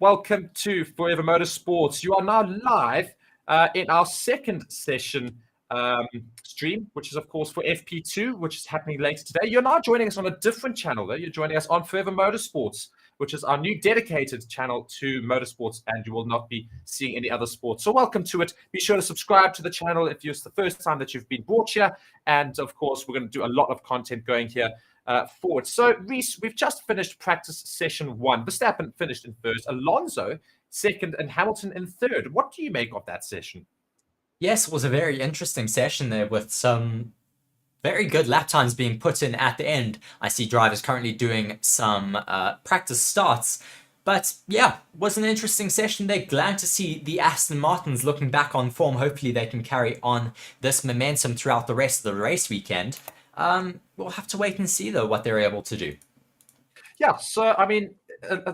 Welcome to Forever Motorsports. You are now live in our second session stream, which is, of course, for FP2, which is happening later today. You're now joining us on a different channel, though. You're joining us on Forever Motorsports, which is our new dedicated channel to motorsports, and you will not be seeing any other sports. So welcome to it. Be sure to subscribe to the channel if it's the first time that you've been brought here. And, of course, we're going to do a lot of content going here forward. So, Reese, we've just finished practice session 1. Verstappen finished in first, Alonso second, and Hamilton in third. What do you make of that session? Yes, it was a very interesting session there with some very good lap times being put in at the end. I see drivers currently doing some practice starts. But yeah, it was an interesting session there. Glad to see the Aston Martins looking back on form. Hopefully they can carry on this momentum throughout the rest of the race weekend. We'll have to wait and see, though, what they're able to do. Yeah, so, I mean,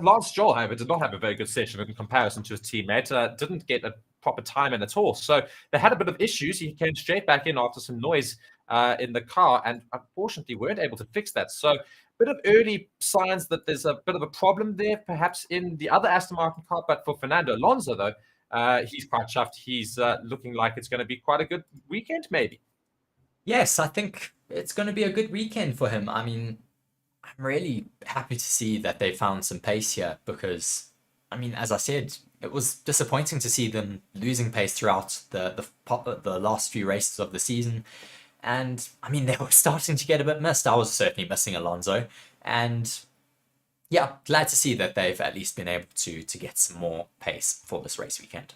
Lance Stroll, however, did not have a very good session in comparison to his teammate. Didn't get a proper time in at all. So they had a bit of issues. He came straight back in after some noise in the car and unfortunately weren't able to fix that. So a bit of early signs that there's a bit of a problem there, perhaps in the other Aston Martin car. But for Fernando Alonso, though, he's quite chuffed. He's looking like it's going to be quite a good weekend, maybe. Yes, I think it's going to be a good weekend for him. I mean, I'm really happy to see that they found some pace here because, I mean, as I said, it was disappointing to see them losing pace throughout the last few races of the season. And, I mean, they were starting to get a bit missed. I was certainly missing Alonso. And, yeah, glad to see that they've at least been able to get some more pace for this race weekend.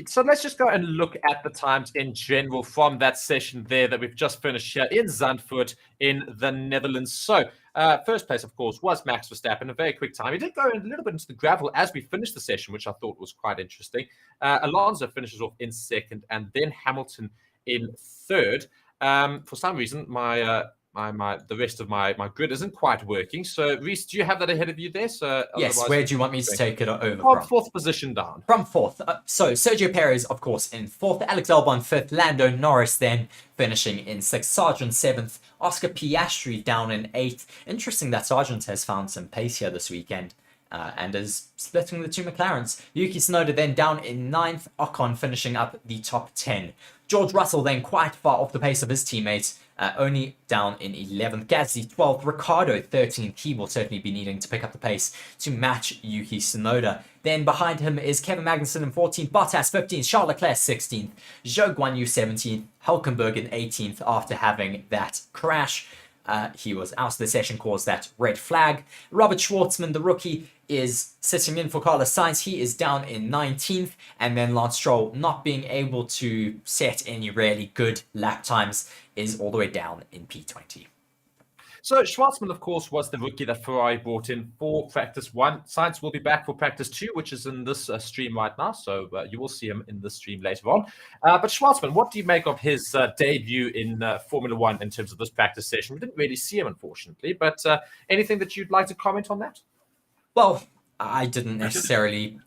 So let's just go and look at the times in general from that session there that we've just finished here in Zandvoort in the Netherlands. So first place, of course, was Max Verstappen, a very quick time. He did go a little bit into the gravel as we finished the session, which I thought was quite interesting. Alonso finishes off in second and then Hamilton in third. For some reason, the rest of my grid isn't quite working. So, Reese, do you have that ahead of you there? So, yes, where do you want me to take it over from? Fourth position down. From fourth. So, Sergio Perez, of course, in fourth. Alex Albon fifth. Lando Norris then finishing in sixth. Sargent seventh. Oscar Piastri down in eighth. Interesting that Sargent has found some pace here this weekend. And is splitting the two McLarens. Yuki Tsunoda then down in ninth. Ocon finishing up the top 10. George Russell then quite far off the pace of his teammates. Only down in 11th. Gasly 12th. Ricciardo 13th. He will certainly be needing to pick up the pace to match Yuki Tsunoda. Then behind him is Kevin Magnussen in 14th. Bottas 15th. Charles Leclerc 16th. Zhou Guanyu 17th. Hulkenberg in 18th after having that crash. He was out of the session, caused that red flag. Robert Schwartzman, the rookie, is sitting in for Carlos Sainz. He is down in 19th. And then Lance Stroll, not being able to set any really good lap times, is all the way down in P20. So Schwartzman, of course, was the rookie that Ferrari brought in for practice 1. Sainz will be back for practice 2, which is in this stream right now. So you will see him in the stream later on. But Schwartzman, what do you make of his debut in Formula 1 in terms of this practice session? We didn't really see him, unfortunately. But anything that you'd like to comment on that? Well, I didn't necessarily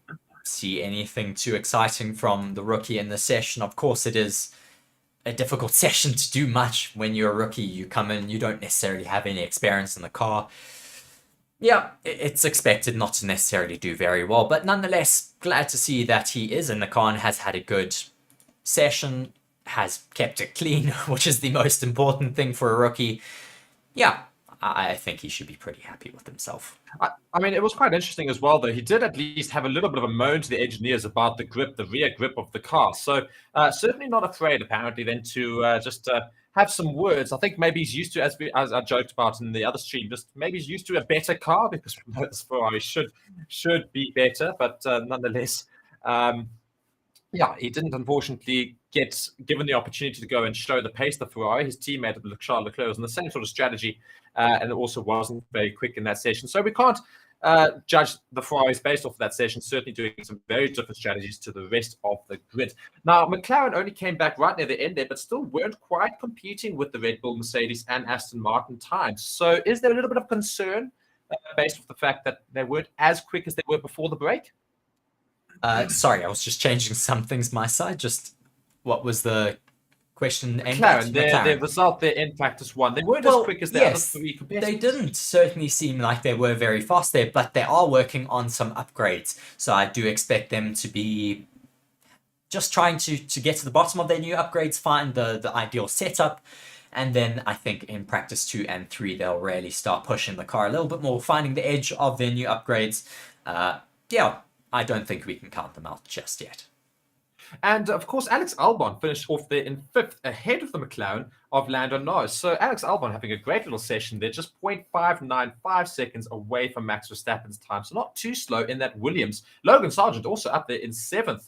see anything too exciting from the rookie in the session. Of course, it is a difficult session to do much when you're a rookie. You come in, you don't necessarily have any experience in the car. Yeah, it's expected not to necessarily do very well, but nonetheless, glad to see that he is in the car and has had a good session, has kept it clean, which is the most important thing for a rookie. Yeah, I think he should be pretty happy with himself. I mean, it was quite interesting as well, though. He did at least have a little bit of a moan to the engineers about the grip, the rear grip of the car. So certainly not afraid, apparently, then to just have some words. I think maybe he's used to, as I joked about in the other stream, just maybe he's used to a better car because this Ferrari should be better. But nonetheless, yeah, he didn't unfortunately get given the opportunity to go and show the pace the Ferrari. His teammate Charles Leclerc was in the same sort of strategy and it also wasn't very quick in that session. So we can't judge the Ferraris based off of that session, certainly doing some very different strategies to the rest of the grid. Now, McLaren only came back right near the end there, but still weren't quite competing with the Red Bull, Mercedes, and Aston Martin times. So is there a little bit of concern based off the fact that they weren't as quick as they were before the break? Sorry, I was just changing some things my side. Just what was the question aimed McLaren, at their McLaren. result there in practice one, they weren't Well, as quick as the yes, other 3 competitors. they didn't certainly seem like they were very fast there, but they are working on some upgrades. So I do expect them to be just trying to get to the bottom of their new upgrades, find the ideal setup. And then I think in practice 2 and 3, they'll really start pushing the car a little bit more, finding the edge of their new upgrades. Yeah, I don't think we can count them out just yet. And of course, Alex Albon finished off there in 5th, ahead of the McLaren of Lando Norris. So Alex Albon having a great little session there, just 0.595 seconds away from Max Verstappen's time. So not too slow in that Williams. Logan Sargent also up there in 7th,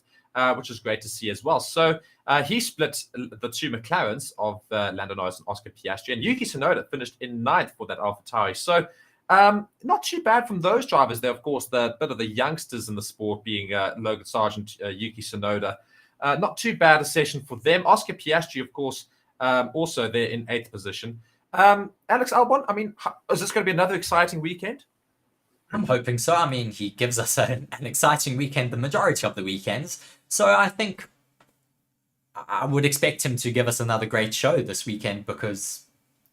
which is great to see as well. So he split the 2 McLarens of Lando Norris and Oscar Piastri. And Yuki Tsunoda finished in 9th for that AlphaTauri. So not too bad from those drivers there. Of course, the bit of the youngsters in the sport being Logan Sargent, Yuki Tsunoda. Not too bad a session for them. Oscar Piastri, of course, also there in 8th position. Alex Albon, I mean, is this going to be another exciting weekend? I'm hoping so. I mean, he gives us an exciting weekend the majority of the weekends. So I think I would expect him to give us another great show this weekend, because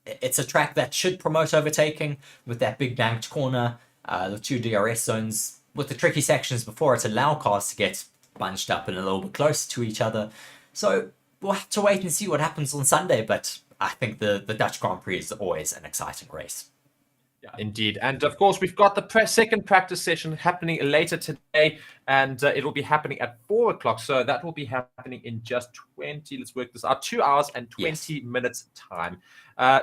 it's a track that should promote overtaking with that big banked corner, the 2 DRS zones, with the tricky sections before it allow cars to get bunched up and a little bit closer to each other. So we'll have to wait and see what happens on Sunday, but I think the Dutch Grand Prix is always an exciting race. Yeah, indeed. And of course, we've got the second practice session happening later today, and it will be happening at 4 o'clock. So that will be happening in just 20, let's work this out, 2 hours and 20 minutes time.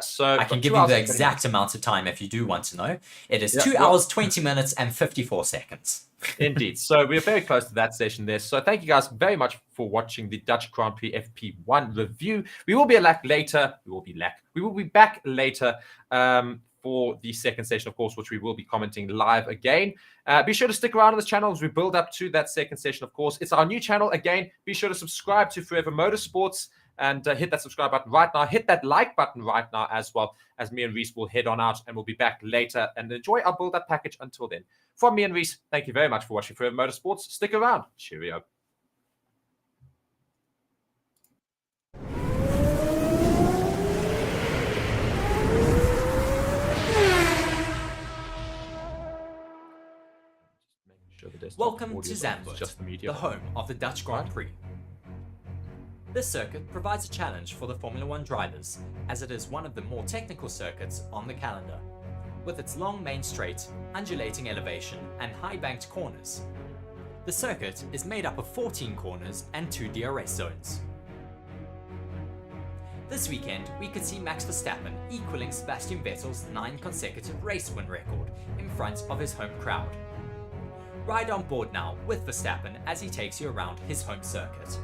So I can give you the exact amount of time if you do want to know. It is 2 hours, 20 minutes and 54 seconds. Indeed. So we're very close to that session there. So thank you guys very much for watching the Dutch Grand Prix FP1 review. We will be back later. We will be back later for the second session, of course, which we will be commenting live again. Be sure to stick around on this channel as we build up to that second session, of course. It's our new channel. Again, be sure to subscribe to Forever Motorsports and hit that subscribe button right now. Hit that like button right now as well, as me and Reese will head on out, and we'll be back later and enjoy our build-up package until then. From me and Reese, thank you very much for watching Forever Motorsports. Stick around. Cheerio. Welcome to Zandvoort, the home of the Dutch Grand Prix. This circuit provides a challenge for the Formula 1 drivers, as it is one of the more technical circuits on the calendar. With its long main straight, undulating elevation, and high banked corners. The circuit is made up of 14 corners and 2 DRS zones. This weekend, we could see Max Verstappen equaling Sebastian Vettel's 9 consecutive race win record in front of his home crowd. Ride on board now with Verstappen as he takes you around his home circuit.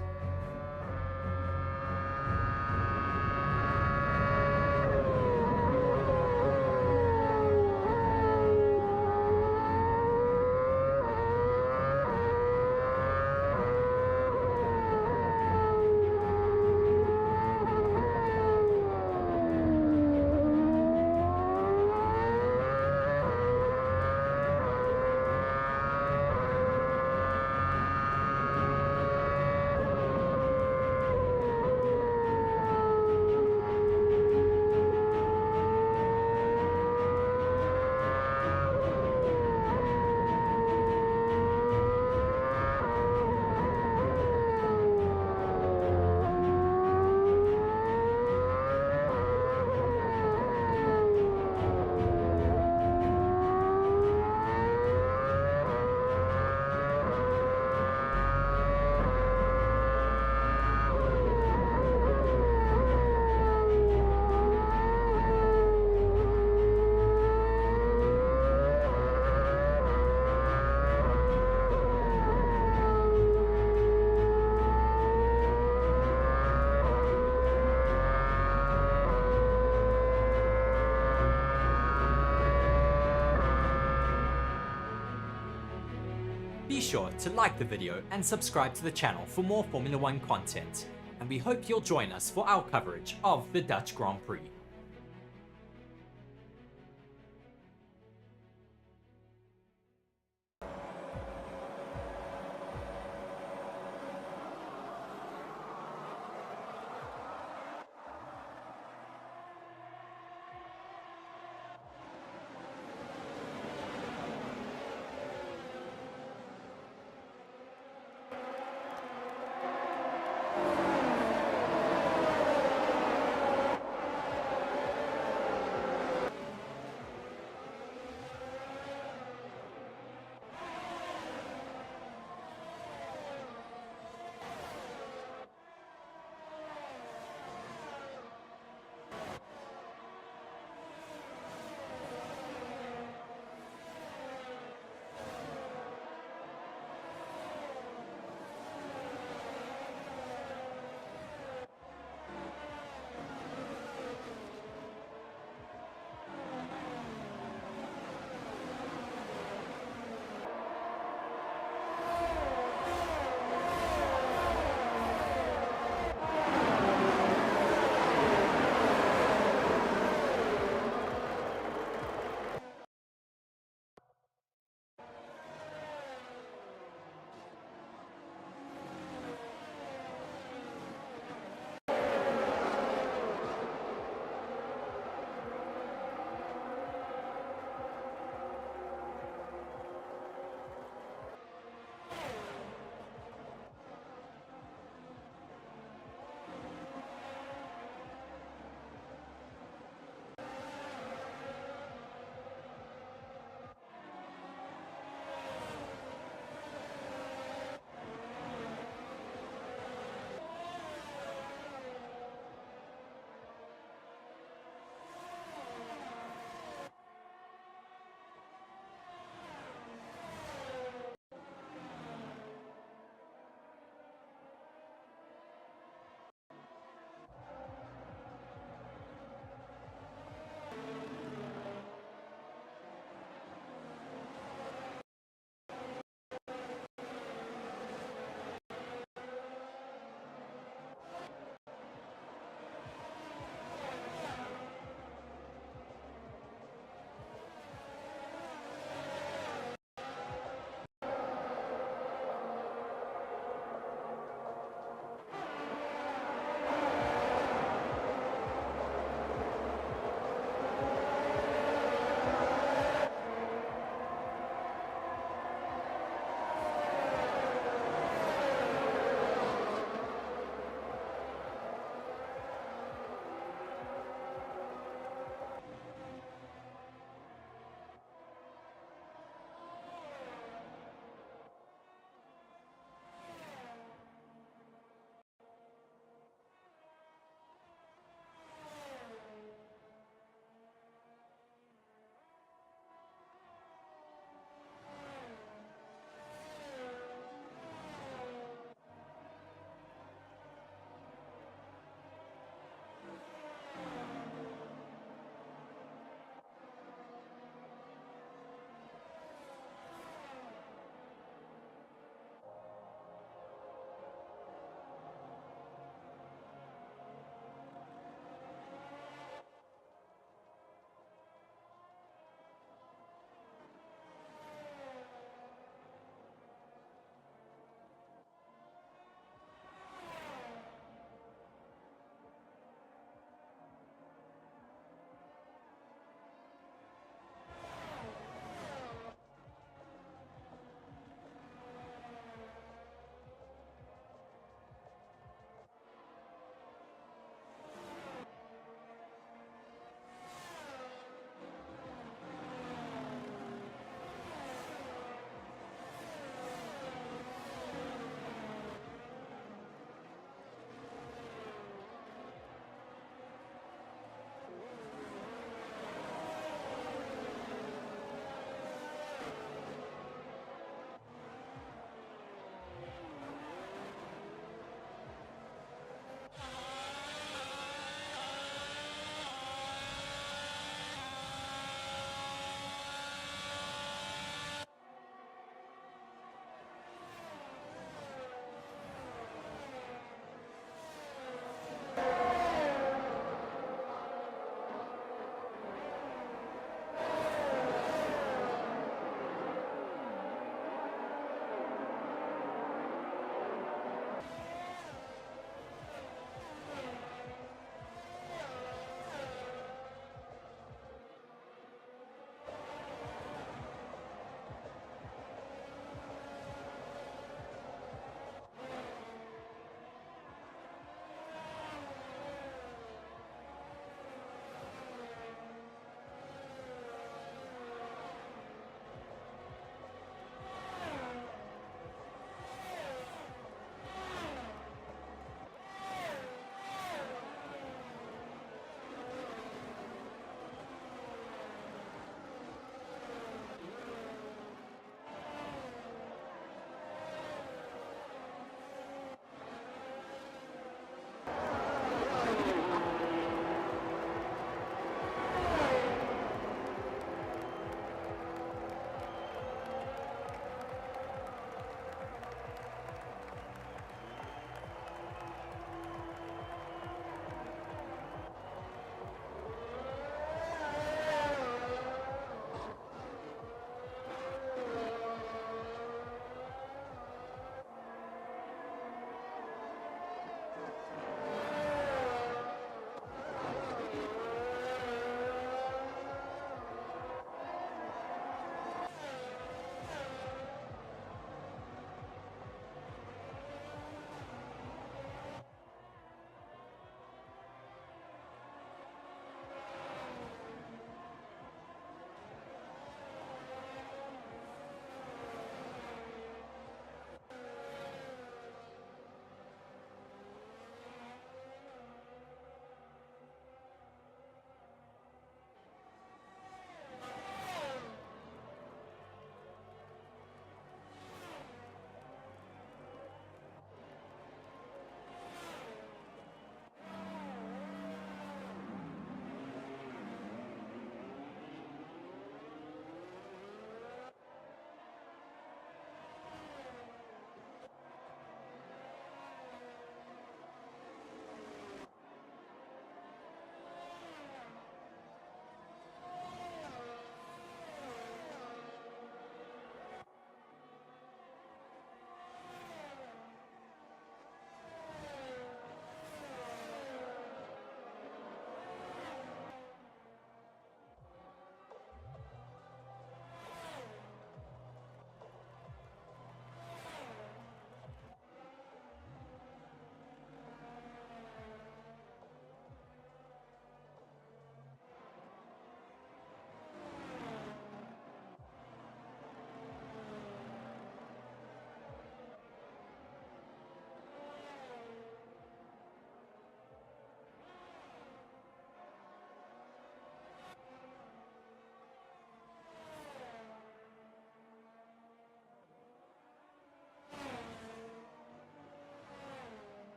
Be sure to like the video and subscribe to the channel for more Formula 1 content, and we hope you'll join us for our coverage of the Dutch Grand Prix.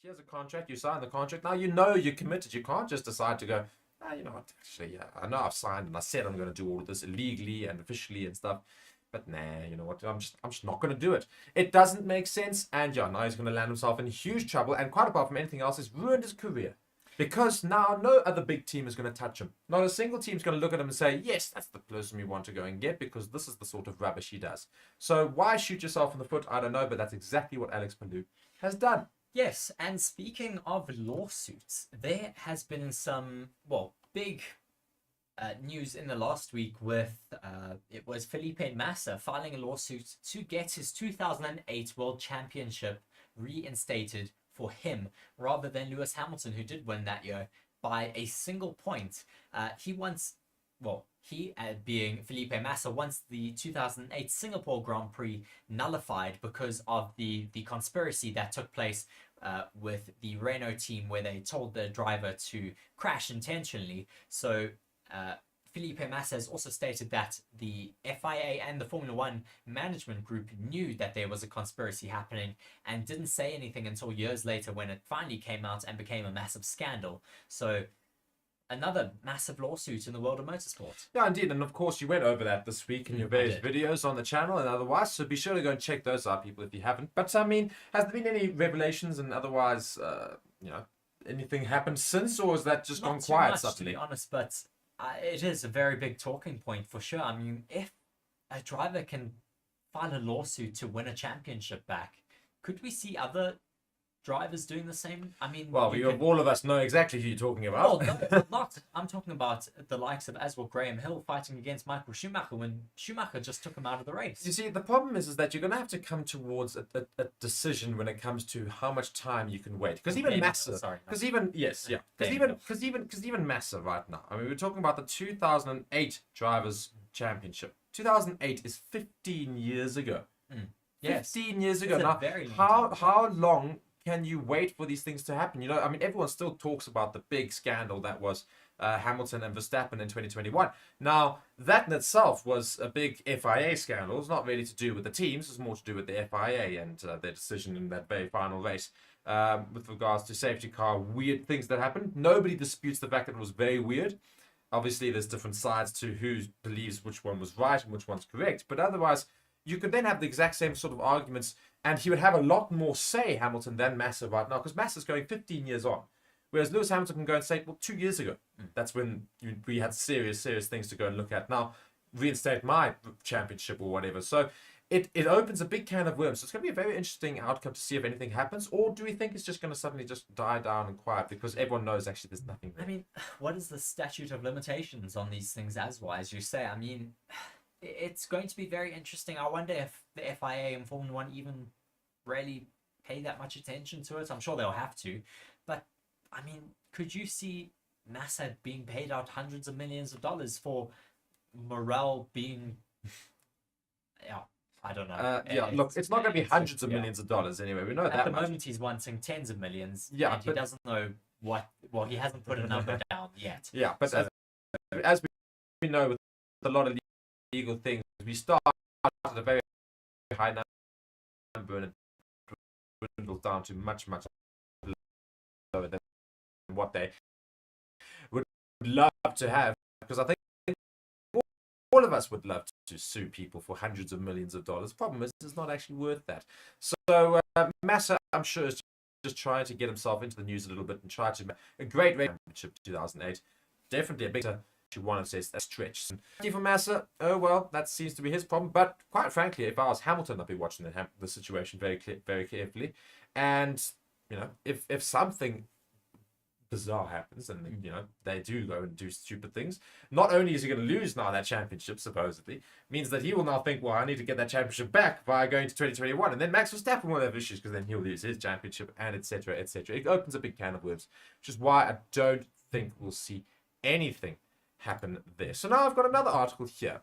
here's a contract, you sign the contract. Now you know you're committed. You can't just decide to go, you know what, actually, yeah, I know I've signed and I said I'm going to do all of this illegally and officially and stuff. But nah, you know what, I'm just not going to do it. It doesn't make sense. And yeah, now he's going to land himself in huge trouble. And quite apart from anything else, he's ruined his career. Because now no other big team is going to touch him. Not a single team is going to look at him and say, yes, that's the person we want to go and get because this is the sort of rubbish he does. So why shoot yourself in the foot? I don't know, but that's exactly what Alex Palou has done. Yes, and speaking of lawsuits, there has been some, big news in the last week with, it was Felipe Massa filing a lawsuit to get his 2008 World Championship reinstated for him, rather than Lewis Hamilton, who did win that year by a single point. Being Felipe Massa, wants the 2008 Singapore Grand Prix nullified because of the conspiracy that took place with the Renault team, where they told the driver to crash intentionally. So Felipe Massa has also stated that the FIA and the Formula One management group knew that there was a conspiracy happening and didn't say anything until years later when it finally came out and became a massive scandal. So another massive lawsuit in the world of motorsport. Yeah, indeed. And of course, you went over that this week in your various videos on the channel and otherwise. So be sure to go and check those out, people, if you haven't. But I mean, has there been any revelations and otherwise, anything happened since, or is that just gone quiet suddenly? To be honest, but it is a very big talking point for sure. I mean, if a driver can file a lawsuit to win a championship back, could we see other drivers doing the same? I mean, all of us know exactly who you're talking about. Well, no, not. I'm talking about the likes of as well Graham Hill fighting against Michael Schumacher when Schumacher just took him out of the race. You see, the problem is that you're going to have to come towards a decision when it comes to how much time you can wait. Because even Massa, because even Massa right now. I mean, we're talking about the 2008 Drivers' Championship. 2008 is 15 years ago. Yes. 15 years ago. Now, how long can you wait for these things to happen? You know, I mean, everyone still talks about the big scandal that was Hamilton and Verstappen in 2021. Now, that in itself was a big FIA scandal. It's not really to do with the teams. It's more to do with the FIA and their decision in that very final race with regards to safety car, weird things that happened. Nobody disputes the fact that it was very weird. Obviously, there's different sides to who believes which one was right and which one's correct. But otherwise, you could then have the exact same sort of arguments, and he would have a lot more say, Hamilton, than Massa right now, because Massa's going 15 years on. Whereas Lewis Hamilton can go and say, well, 2 years ago, that's when we had serious things to go and look at. Now, reinstate my championship or whatever. So it opens a big can of worms. So it's going to be a very interesting outcome to see if anything happens, or do we think it's just going to suddenly just die down and quiet because everyone knows actually there's nothing there? I mean, what is the statute of limitations on these things as you say? I mean, it's going to be very interesting. I wonder if the FIA and Formula One even really pay that much attention to it. I'm sure they'll have to. But, I mean, could you see Massa being paid out hundreds of millions of dollars for morale being... I don't know. Look, it's not going to be hundreds of millions of dollars anyway. We know that at the moment he's wanting tens of millions. Yeah, and he doesn't know what... Well, he hasn't put a number down yet. Yeah, but so, as we know with a lot of legal things, we start at a very high number and it dwindles down to much lower than what they would love to have, because I think all of us would love to sue people for hundreds of millions of dollars. Problem is, it's not actually worth that. So Massa, I'm sure, is just trying to get himself into the news a little bit and try to make a great race championship 2008. Definitely a big one and says that stretch. For Massa, oh well, that seems to be his problem. But quite frankly, if I was Hamilton, I'd be watching the situation very carefully. And you know, if something bizarre happens and you know they do go and do stupid things, not only is he going to lose now that championship, supposedly, means that he will now think, well, I need to get that championship back by going to 2021, and then Max Verstappen will have issues because then he'll lose his championship, and etc. It opens a big can of worms, which is why I don't think we'll see anything happen there. So now I've got another article here.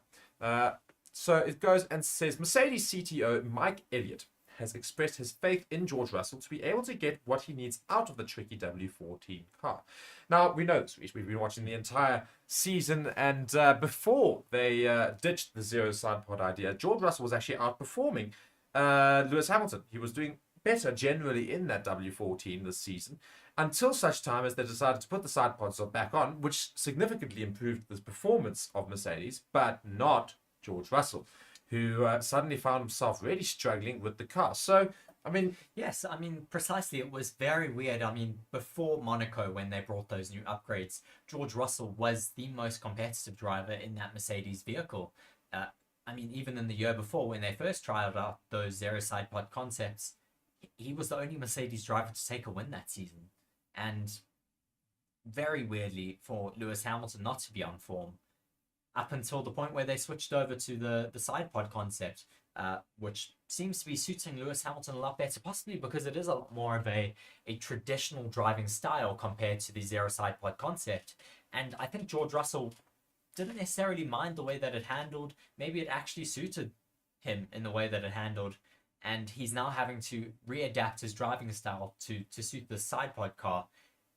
So it goes and says Mercedes CTO Mike Elliott has expressed his faith in George Russell to be able to get what he needs out of the tricky W14 car. Now, we know this, we've been watching the entire season, and before they ditched the zero side pod idea, George Russell was actually outperforming Lewis Hamilton. He was doing better generally in that W14 this season, until such time as they decided to put the side pods back on, which significantly improved the performance of Mercedes, but not George Russell, who suddenly found himself really struggling with the car. So, I mean... Yes, I mean, precisely. It was very weird. I mean, before Monaco, when they brought those new upgrades, George Russell was the most competitive driver in that Mercedes vehicle. I mean, even in the year before, when they first trialed out those zero side pod concepts, he was the only Mercedes driver to take a win that season. And very weirdly, for Lewis Hamilton not to be on form, up until the point where they switched over to the side pod concept, which seems to be suiting Lewis Hamilton a lot better, possibly because it is a lot more of a traditional driving style compared to the zero side pod concept. And I think George Russell didn't necessarily mind the way that it handled. Maybe it actually suited him in the way that it handled. And he's now having to readapt his driving style to suit the side pod car.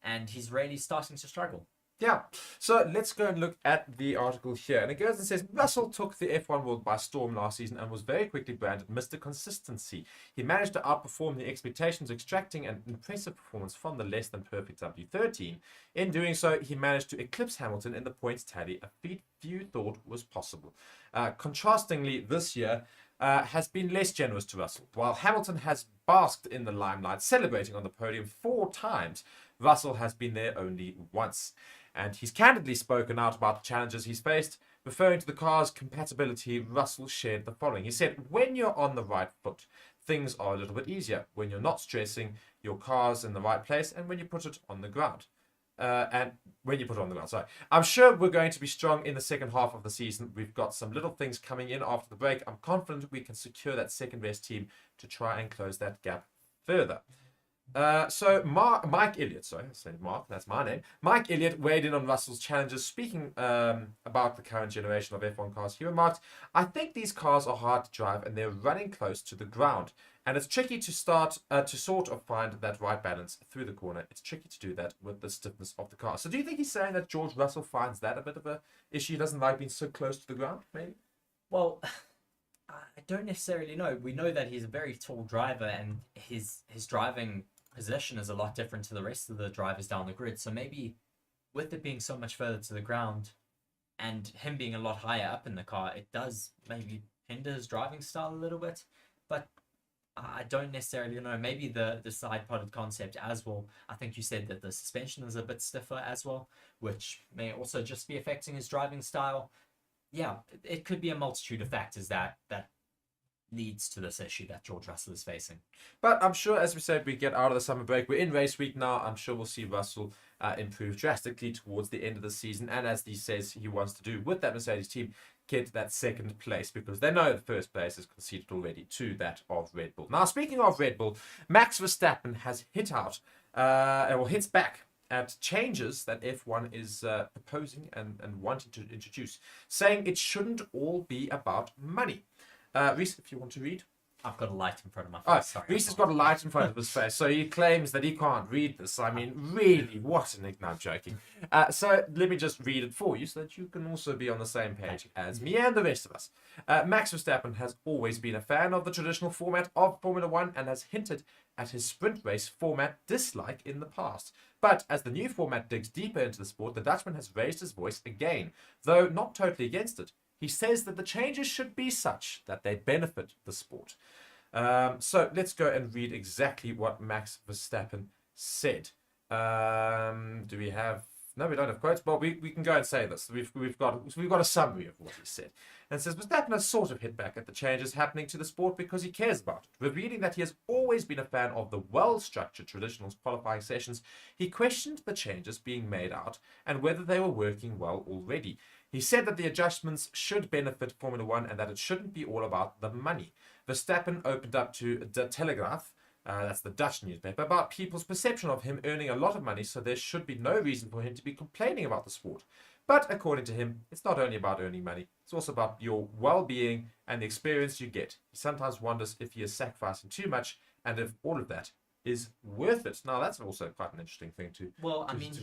And he's really starting to struggle. Yeah, so let's go and look at the article here. And it goes and says, Russell took the F1 world by storm last season and was very quickly branded Mr. Consistency. He managed to outperform the expectations, extracting an impressive performance from the less than perfect W13. In doing so, he managed to eclipse Hamilton in the points tally, a feat few thought was possible. Contrastingly, this year has been less generous to Russell. While Hamilton has basked in the limelight, celebrating on the podium 4 times, Russell has been there only once. And he's candidly spoken out about the challenges he's faced. Referring to the car's compatibility, Russell shared the following. He said, when you're on the right foot, things are a little bit easier. When you're not stressing, your car's in the right place, and when you put it on the ground. Sorry. I'm sure we're going to be strong in the second half of the season. We've got some little things coming in after the break. I'm confident we can secure that second best team to try and close that gap further. So Mike Elliott, sorry, Mark, that's my name. Mike Elliott weighed in on Russell's challenges, speaking about the current generation of F1 cars. He remarked, I think these cars are hard to drive and they're running close to the ground. And it's tricky to sort of find that right balance through the corner. It's tricky to do that with the stiffness of the car. So do you think he's saying that George Russell finds that a bit of an issue? He doesn't like being so close to the ground, maybe? Well, I don't necessarily know. We know that he's a very tall driver and his driving position is a lot different to the rest of the drivers down the grid. So maybe with it being so much further to the ground and him being a lot higher up in the car, it does maybe hinder his driving style a little bit. But I don't necessarily know. Maybe the side podded concept as well. I think you said that the suspension is a bit stiffer as well, which may also just be affecting his driving style. Yeah, it could be a multitude of factors that leads to this issue that George Russell is facing. But I'm sure, as we said, we get out of the summer break. We're in race week now. I'm sure we'll see Russell improve drastically towards the end of the season. And as he says he wants to do with that Mercedes team, get that second place, because they know the first place is conceded already to that of Red Bull. Now, speaking of Red Bull, Max Verstappen has hits back at changes that F1 is proposing and wanting to introduce, saying it shouldn't all be about money. Rhys, if you want to read. I've got a light in front of my face. Oh, Sorry. Rhys has got a light in front of his face, so he claims that he can't read this. I mean, really, what an ignite. I'm joking. So let me just read it for you so that you can also be on the same page as me and the rest of us. Max Verstappen has always been a fan of the traditional format of Formula One and has hinted at his sprint race format dislike in the past. But as the new format digs deeper into the sport, the Dutchman has raised his voice again, though not totally against it. He says that the changes should be such that they benefit the sport. So let's go and read exactly what Max Verstappen said. Do we have... No, we don't have quotes. Well, we can go and say this. We've got a summary of what he said. And it says, Verstappen has sort of hit back at the changes happening to the sport because he cares about it. Revealing that he has always been a fan of the well-structured traditional qualifying sessions, he questioned the changes being made out and whether they were working well already. He said that the adjustments should benefit Formula One and that it shouldn't be all about the money. Verstappen opened up to De Telegraaf, that's the Dutch newspaper, about people's perception of him earning a lot of money, so there should be no reason for him to be complaining about the sport. But according to him, it's not only about earning money, it's also about your well-being and the experience you get. He sometimes wonders if he is sacrificing too much and if all of that is worth it. Now, that's also quite an interesting thing to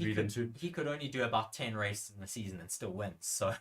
read into. He could only do about 10 races in the season and still win, so...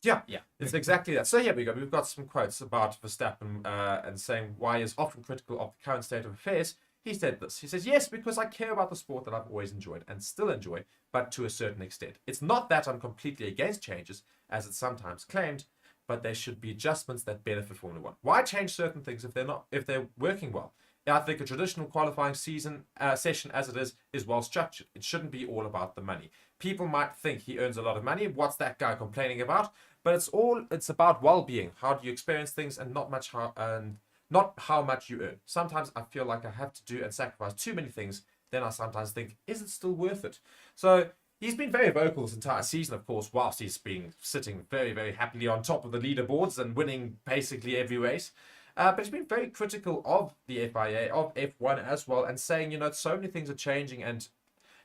Yeah, Yeah. it's exactly that. So here we go. We've got some quotes about Verstappen and saying why he is often critical of the current state of affairs. He said this. He says, yes, because I care about the sport that I've always enjoyed and still enjoy, but to a certain extent. It's not that I'm completely against changes, as it's sometimes claimed, but there should be adjustments that benefit Formula One. Why change certain things if they're working well? I think a traditional qualifying session as it is well structured. It shouldn't be all about the money. People might think he earns a lot of money. What's that guy complaining about? But it's about well-being. How do you experience things, and not how much you earn. Sometimes I feel like I have to do and sacrifice too many things. Then I sometimes think, is it still worth it? So he's been very vocal this entire season, of course, whilst he's been sitting very, very happily on top of the leaderboards and winning basically every race. But he's been very critical of the FIA, of F1 as well, and saying, so many things are changing. And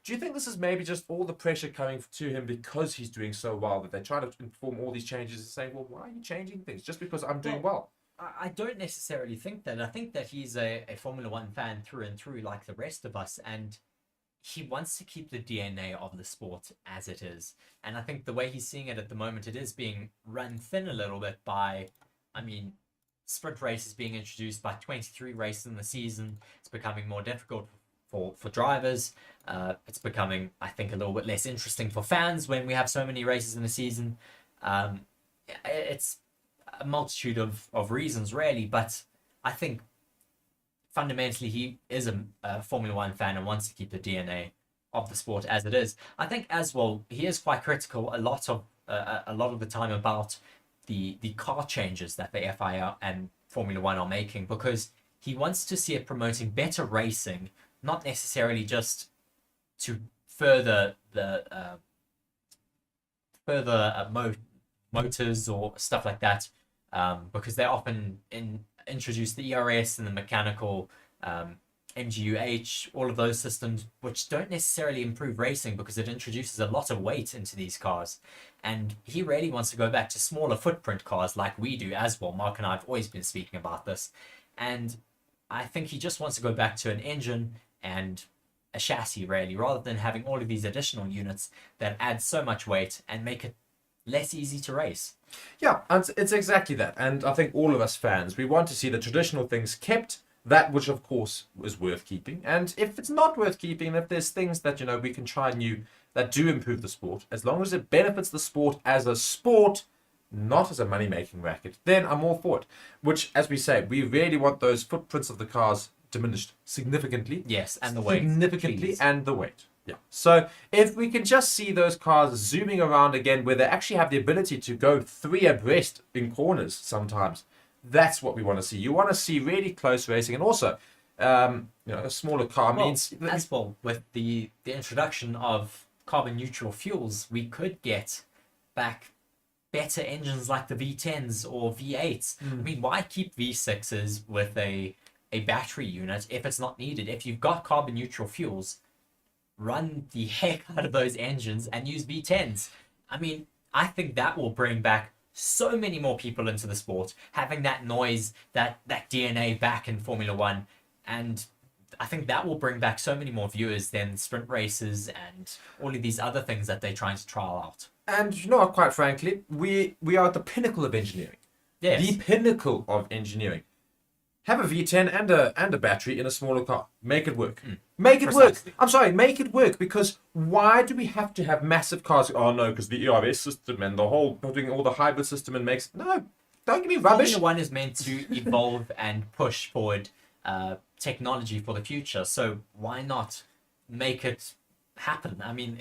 do you think this is maybe just all the pressure coming to him because he's doing so well, that they're trying to inform all these changes and saying, well, why are you changing things? Just because I'm doing well. I don't necessarily think that. I think that he's a Formula One fan through and through, like the rest of us, and he wants to keep the DNA of the sport as it is. And I think the way he's seeing it at the moment, it is being run thin a little bit by, sprint races being introduced by 23 races in the season. It's becoming more difficult for drivers. It's becoming, I think, a little bit less interesting for fans when we have so many races in the season. It's a multitude of reasons, really, but I think fundamentally he is a Formula One fan and wants to keep the DNA of the sport as it is. I think as well, he is quite critical a lot of the time about the car changes that the FIA and Formula One are making, because he wants to see it promoting better racing, not necessarily just to further the motors or stuff like that, because they often introduce the ERS and the mechanical MGUH, all of those systems, which don't necessarily improve racing because it introduces a lot of weight into these cars. And he really wants to go back to smaller footprint cars like we do as well. Mark and I have always been speaking about this. And I think he just wants to go back to an engine and a chassis, really, rather than having all of these additional units that add so much weight and make it less easy to race. Yeah, and it's exactly that. And I think all of us fans, we want to see the traditional things kept, that which of course is worth keeping. And if it's not worth keeping, if there's things that we can try new that do improve the sport, as long as it benefits the sport as a sport, not as a money-making racket, then I'm all for it. Which, as we say, we really want those footprints of the cars diminished significantly. Yes, and the weight. Significantly, please. and the weight. Yeah. So if we can just see those cars zooming around again, where they actually have the ability to go 3 abreast in corners sometimes, that's what we want to see. You want to see really close racing, and also, a smaller car means as well, with the introduction of carbon neutral fuels, we could get back better engines like the V10s or V8s. I mean, why keep V6s with a battery unit if it's not needed? If you've got carbon neutral fuels, run the heck out of those engines and use V10s. I mean, I think that will bring back so many more people into the sport, having that noise, that DNA back in Formula One, and I think that will bring back so many more viewers than sprint races and all of these other things that they're trying to trial out. And quite frankly, we are at the pinnacle of engineering. Yes. The pinnacle of engineering. Have a V10 and a battery in a smaller car. Make it work. Make it work. I'm sorry, make it work, because why do we have to have massive cars? Oh no, because the ERS system and the whole putting all the hybrid system and makes no. Don't give me rubbish. Formula One is meant to evolve and push forward technology for the future. So why not make it happen? I mean,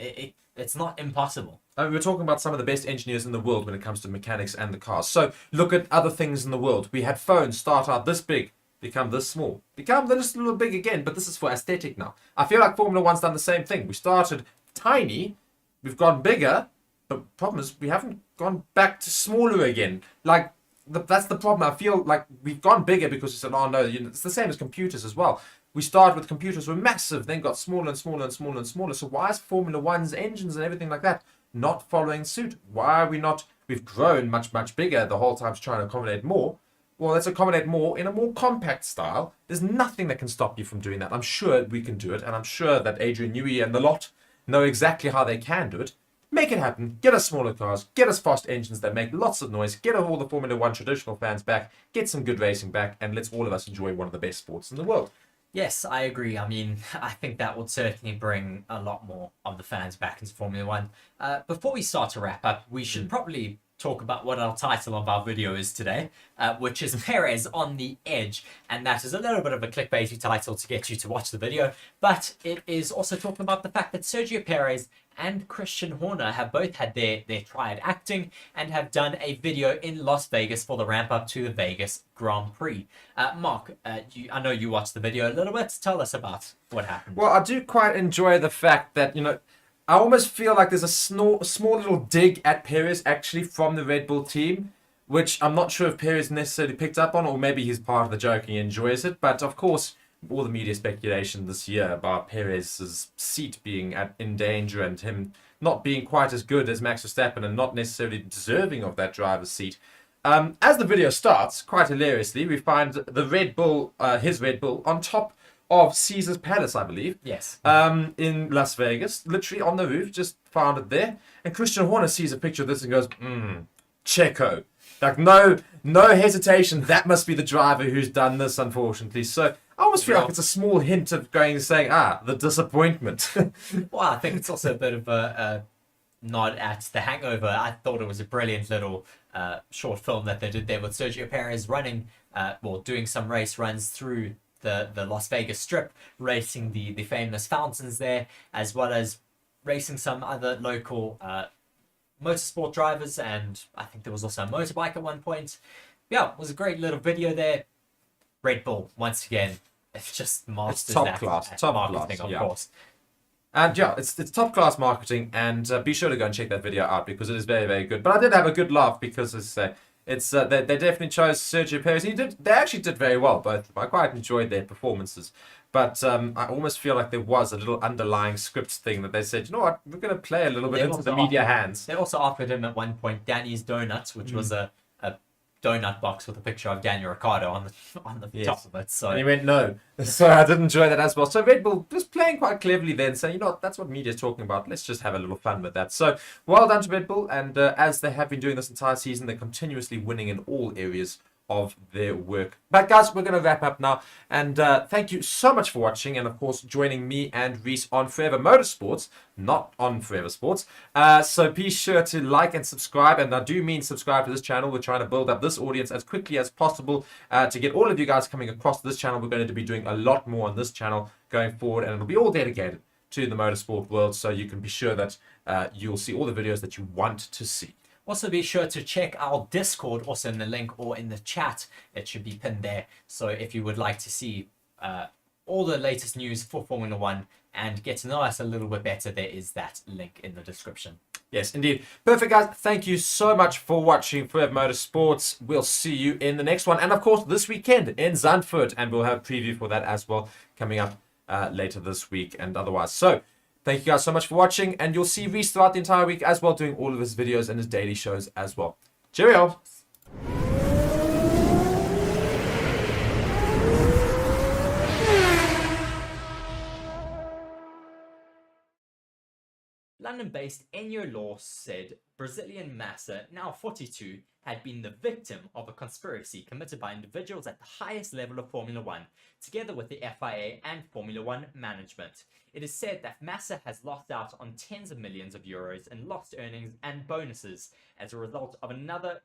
it's not impossible. We're talking about some of the best engineers in the world when it comes to mechanics and the cars. So look at other things in the world. We had phones start out this big, become this small, become this little big again, but this is for aesthetic now. I feel like Formula One's done the same thing. We started tiny, we've gone bigger, but the problem is we haven't gone back to smaller again. Like, that's the problem. I feel like we've gone bigger because we said, oh no, it's the same as computers as well. We started with computers were massive, then got smaller and smaller and smaller and smaller. So why is Formula One's engines and everything like that not following suit? Why are we not? We've grown much, much bigger the whole time to try and accommodate more. Well, let's accommodate more in a more compact style. There's nothing that can stop you from doing that. I'm sure we can do it, and I'm sure that Adrian Newey and the lot know exactly how they can do it. Make it happen. Get us smaller cars. Get us fast engines that make lots of noise. Get all the Formula One traditional fans back. Get some good racing back, and let's all of us enjoy one of the best sports in the world. Yes, I agree. I mean, I think that would certainly bring a lot more of the fans back into Formula One. Before we start to wrap up, we should probably talk about what our title of our video is today, which is Perez on the Edge. And that is a little bit of a clickbaity title to get you to watch the video, but it is also talking about the fact that Sergio Perez and Christian Horner have both had their try at acting and have done a video in Las Vegas for the ramp up to the Vegas Grand Prix. Mark, I know you watched the video a little bit. Tell us about what happened. Well, I do quite enjoy the fact that, I almost feel like there's a small little dig at Perez actually from the Red Bull team, which I'm not sure if Perez necessarily picked up on, or maybe he's part of the joke and he enjoys it. But of course, all the media speculation this year about Perez's seat being in danger and him not being quite as good as Max Verstappen and not necessarily deserving of that driver's seat. As the video starts, quite hilariously, we find the Red Bull, his Red Bull, on top of Caesar's Palace, I believe. Yes. In Las Vegas, literally on the roof, just found it there. And Christian Horner sees a picture of this and goes, Checo. Like, no hesitation. That must be the driver who's done this, unfortunately. So I almost feel like it's a small hint of saying, the disappointment. Well, I think it's also a bit of a nod at The Hangover. I thought it was a brilliant little short film that they did there with Sergio Perez running, doing some race runs through the Las Vegas Strip, racing the famous fountains there, as well as racing some other local motorsport drivers, and I think there was also a motorbike at one point. Yeah, it was a great little video there. Red Bull, once again, it's just masters top that class, at top marketing, class, of course. And yeah, it's top class marketing, and be sure to go and check that video out because it is very, very good. But I did have a good laugh because, as I say, it's they definitely chose Sergio Perez. They actually did very well, both of them. I quite enjoyed their performances. But I almost feel like there was a little underlying script thing that they said, you know what, we're going to play a little bit into the media hands. They also offered him at one point Danny's Donuts, which was a donut box with a picture of Daniel Ricciardo on the top of it. So and he went no. So I did enjoy that as well. So Red Bull just playing quite cleverly then, saying, you know what, that's what media is talking about. Let's just have a little fun with that. So well done to Red Bull. And as they have been doing this entire season, they're continuously winning in all areas of their work. But guys, we're going to wrap up now. And thank you so much for watching. And of course, joining me and Reese on Forever Motorsports, not on Forever Sports. So be sure to like and subscribe. And I do mean subscribe to this channel. We're trying to build up this audience as quickly as possible to get all of you guys coming across this channel. We're going to be doing a lot more on this channel going forward. And it'll be all dedicated to the motorsport world. So you can be sure that you'll see all the videos that you want to see. Also, be sure to check our Discord, also in the link or in the chat. It should be pinned there. So if you would like to see all the latest news for Formula One and get to know us a little bit better, there is that link in the description. Yes, indeed. Perfect, guys. Thank you so much for watching Forever Motorsports. We'll see you in the next one. And, of course, this weekend in Zandvoort. And we'll have a preview for that as well coming up later this week and otherwise. So, thank you guys so much for watching, and you'll see Reese throughout the entire week as well, doing all of his videos and his daily shows as well. Cheerio! London-based Enyo Law said Brazilian Massa, now 42, had been the victim of a conspiracy committed by individuals at the highest level of Formula One, together with the FIA and Formula One management. It is said that Massa has lost out on tens of millions of euros in lost earnings and bonuses as a result of another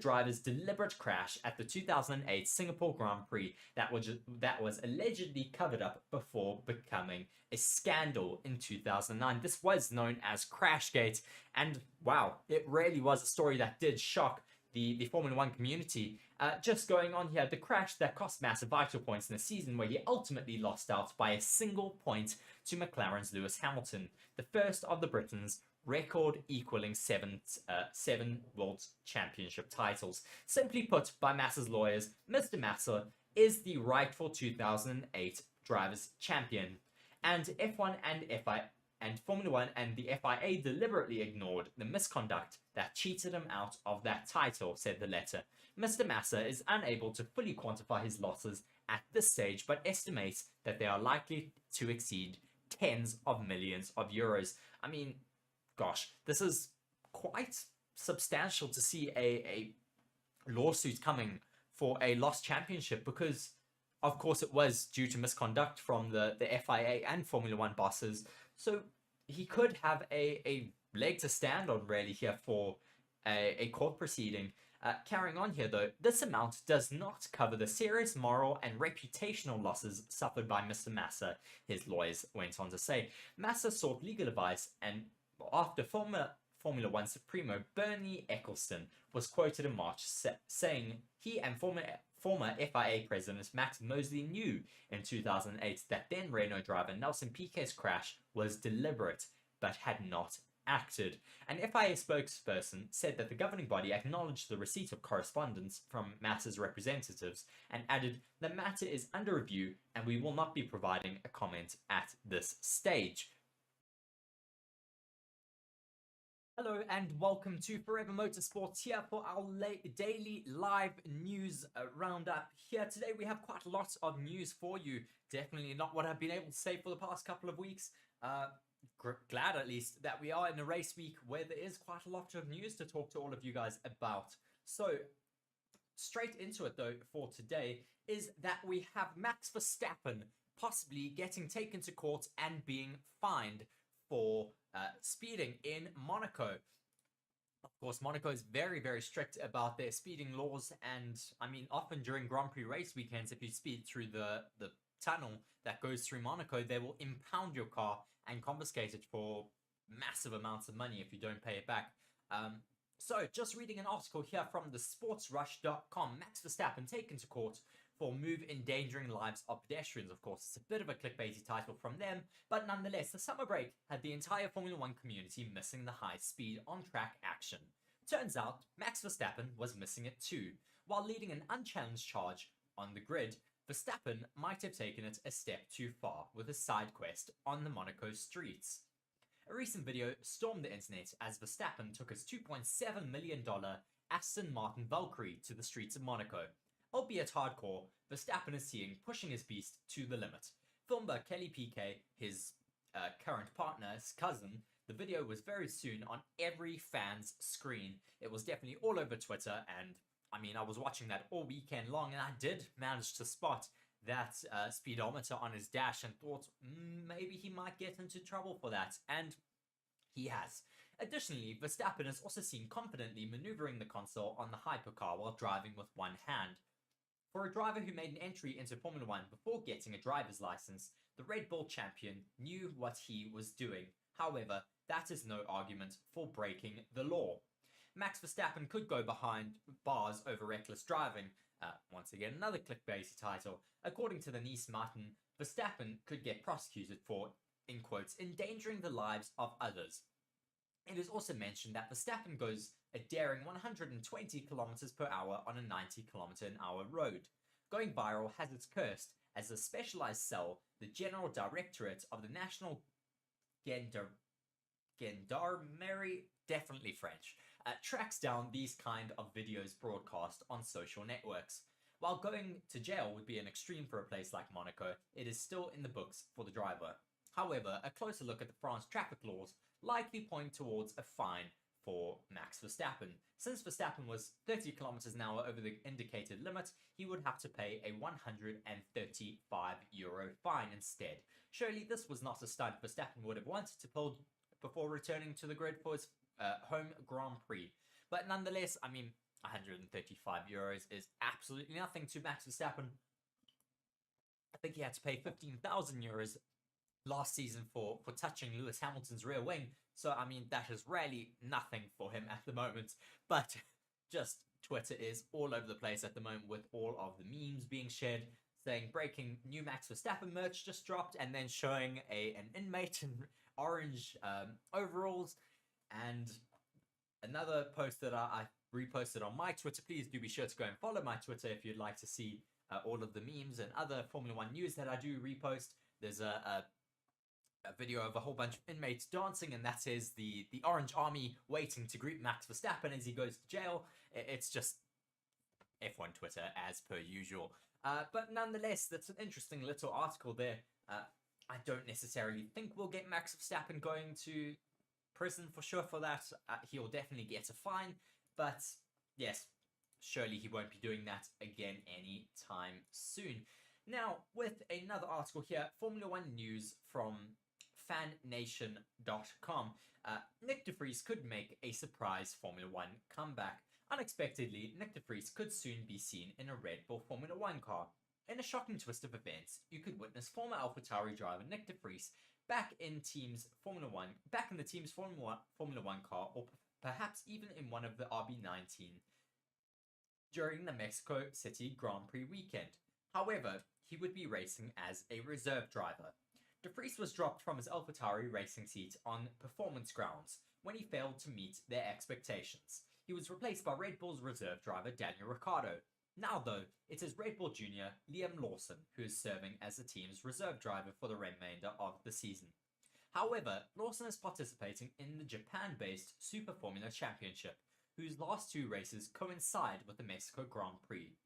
driver's deliberate crash at the 2008 Singapore Grand Prix that was allegedly covered up before becoming a scandal in 2009. This was known as Crashgate, and wow, it really was a story that did shock the Formula One community. Just going on here, the crash that cost Massa vital points in a season where he ultimately lost out by a single point to McLaren's Lewis Hamilton, the first of the Britons, record equaling seven World Championship titles. Simply put, by Massa's lawyers, Mr. Massa is the rightful 2008 Drivers' Champion. And F1 and Formula One and the FIA deliberately ignored the misconduct that cheated him out of that title, said the letter. Mr. Massa is unable to fully quantify his losses at this stage, but estimates that they are likely to exceed tens of millions of euros. I mean, gosh, this is quite substantial to see a lawsuit coming for a lost championship, because of course it was due to misconduct from the FIA and Formula One bosses. So he could have a leg to stand on really here for a court proceeding. Carrying on here though, this amount does not cover the serious moral and reputational losses suffered by Mr. Massa, his lawyers went on to say. Massa sought legal advice, and after Formula One Supremo Bernie Ecclestone was quoted in March saying he and former FIA president Max Mosley knew in 2008 that then Renault driver Nelson Piquet's crash was deliberate but had not acted. An FIA spokesperson said that the governing body acknowledged the receipt of correspondence from Massa's representatives and added, "The matter is under review and we will not be providing a comment at this stage." Hello and welcome to Forever Motorsports here for our daily live news roundup. Here today we have quite a lot of news for you. Definitely not what I've been able to say for the past couple of weeks. Glad at least that we are in a race week where there is quite a lot of news to talk to all of you guys about. So straight into it though for today is that we have Max Verstappen possibly getting taken to court and being fined for speeding in Monaco. Of course, Monaco is very, very strict about their speeding laws, and I mean, often during Grand Prix race weekends, if you speed through the tunnel that goes through Monaco, they will impound your car and confiscate it for massive amounts of money if you don't pay it back. So, just reading an article here from the sportsrush.com, Max Verstappen taken to court for move endangering lives of pedestrians. Of course, it's a bit of a clickbaity title from them, but nonetheless, the summer break had the entire Formula One community missing the high-speed on-track action. Turns out, Max Verstappen was missing it too. While leading an unchallenged charge on the grid, Verstappen might have taken it a step too far with a side quest on the Monaco streets. A recent video stormed the internet as Verstappen took his $2.7 million Aston Martin Valkyrie to the streets of Monaco. Albeit hardcore, Verstappen is seen pushing his beast to the limit. Filmed by Kelly Piquet, his current partner's cousin, the video was very soon on every fan's screen. It was definitely all over Twitter, and I mean, I was watching that all weekend long, and I did manage to spot that speedometer on his dash and thought maybe he might get into trouble for that, and he has. Additionally, Verstappen is also seen confidently maneuvering the console on the hypercar while driving with one hand. For a driver who made an entry into Formula One before getting a driver's license, the Red Bull champion knew what he was doing. However, that is no argument for breaking the law. Max Verstappen could go behind bars over reckless driving. Once again, another clickbaity title. According to the Nice Martin, Verstappen could get prosecuted for, in quotes, endangering the lives of others. It is also mentioned that Verstappen goes a daring 120 kilometers per hour on a 90 kilometer an hour road. Going viral has its cursed as a specialized cell, the General Directorate of the National Gendarmerie, definitely French, tracks down these kind of videos broadcast on social networks. While going to jail would be an extreme for a place like Monaco, it is still in the books for the driver. However, a closer look at the France traffic laws likely point towards a fine for Max Verstappen. Since Verstappen was 30 kilometers an hour over the indicated limit, he would have to pay a €135 fine instead. Surely this was not a stunt Verstappen would have wanted to pull before returning to the grid for his home Grand Prix. But nonetheless, I mean, €135 is absolutely nothing to Max Verstappen. I think he had to pay €15,000 last season for touching Lewis Hamilton's rear wing. So, I mean, that is really nothing for him at the moment. But just Twitter is all over the place at the moment with all of the memes being shared, saying breaking new Max Verstappen merch just dropped, and then showing an inmate in orange overalls. And another post that I reposted on my Twitter. Please do be sure to go and follow my Twitter if you'd like to see all of the memes and other Formula One news that I do repost. There's a video of a whole bunch of inmates dancing, and that is the Orange Army waiting to greet Max Verstappen as he goes to jail. It's just F1 Twitter as per usual. But nonetheless, that's an interesting little article there. I don't necessarily think we'll get Max Verstappen going to prison for sure for that. He'll definitely get a fine, but yes, surely he won't be doing that again anytime soon. Now, with another article here, Formula One news from FanNation.com, Nick de Vries could make a surprise Formula One comeback. Unexpectedly, Nick de Vries could soon be seen in a Red Bull Formula One car. In a shocking twist of events, you could witness former AlphaTauri driver Nick de Vries back in the team's Formula One car, or perhaps even in one of the RB19 during the Mexico City Grand Prix weekend. However, he would be racing as a reserve driver. De Vries was dropped from his AlphaTauri racing seat on performance grounds when he failed to meet their expectations. He was replaced by Red Bull's reserve driver Daniel Ricciardo. Now, though, it is Red Bull Jr. Liam Lawson who is serving as the team's reserve driver for the remainder of the season. However, Lawson is participating in the Japan-based Super Formula Championship, whose last 2 races coincide with the Mexico Grand Prix.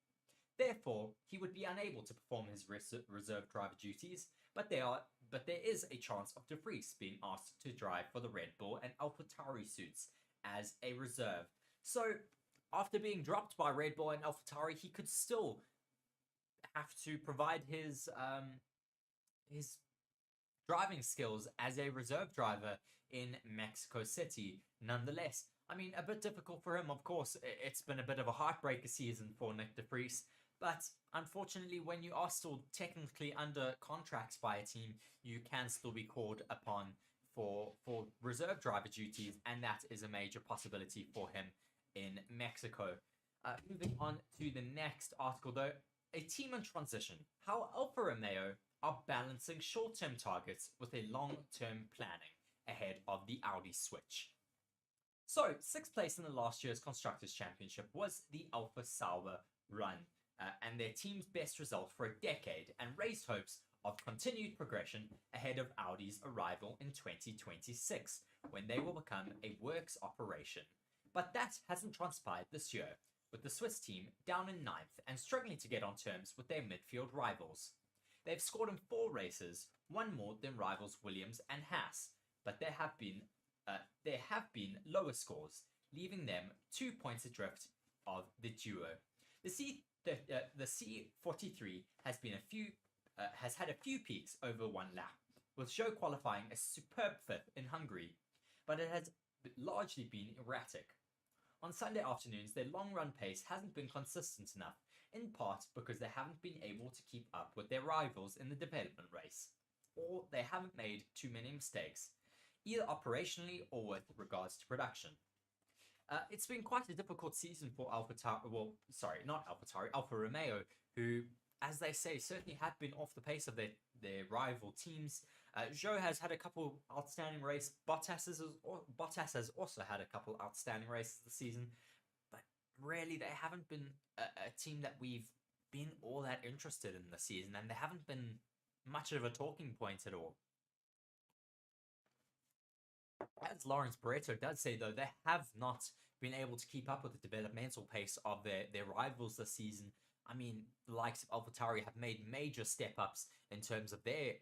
Therefore, he would be unable to perform his reserve driver duties, but there is a chance of De Vries being asked to drive for the Red Bull and AlphaTauri suits as a reserve. So, after being dropped by Red Bull and AlphaTauri, he could still have to provide his driving skills as a reserve driver in Mexico City. Nonetheless, I mean, a bit difficult for him, of course. It's been a bit of a heartbreaker season for Nick de Vries. But unfortunately, when you are still technically under contracts by a team, you can still be called upon for reserve driver duties, and that is a major possibility for him in Mexico. Moving on to the next article, though, a team in transition. How Alfa Romeo are balancing short-term targets with a long-term planning ahead of the Audi switch. So, 6th place in the last year's Constructors' Championship was the Alfa Sauber run, and their team's best result for a decade, and raised hopes of continued progression ahead of Audi's arrival in 2026, when they will become a works operation. But that hasn't transpired this year, with the Swiss team down in 9th and struggling to get on terms with their midfield rivals. They've scored in 4 races, one more than rivals Williams and Haas, but there have been lower scores, leaving them 2 points adrift of the duo. The C43 has had a few peaks over one lap, with Zhou qualifying a superb 5th in Hungary, but it has largely been erratic. On Sunday afternoons, their long run pace hasn't been consistent enough, in part because they haven't been able to keep up with their rivals in the development race, or they haven't made too many mistakes, either operationally or with regards to production. It's been quite a difficult season for Alfa Romeo, who, as they say, certainly have been off the pace of their rival teams. Zhou has had a couple outstanding races. Bottas has also had a couple outstanding races this season, but really they haven't been a team that we've been all that interested in this season, and they haven't been much of a talking point at all. As Lawrence Barreto does say, though, they have not been able to keep up with the developmental pace of their rivals this season. I mean, the likes of AlphaTauri have made major step-ups in terms of their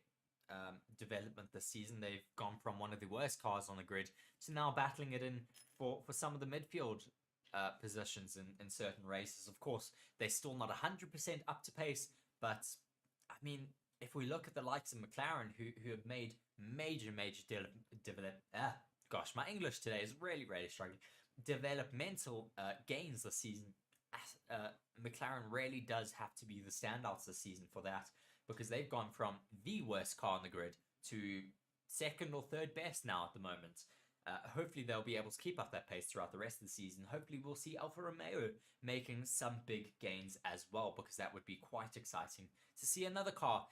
development this season. They've gone from one of the worst cars on the grid to now battling it in for some of the midfield positions in certain races. Of course, they're still not 100% up to pace, but, I mean, if we look at the likes of McLaren, who have made major my English today is really struggling. Developmental gains this season. McLaren really does have to be the standouts this season for that, because they've gone from the worst car on the grid to 2nd or 3rd best now at the moment. Hopefully they'll be able to keep up that pace throughout the rest of the season. Hopefully we'll see Alfa Romeo making some big gains as well, because that would be quite exciting to see another car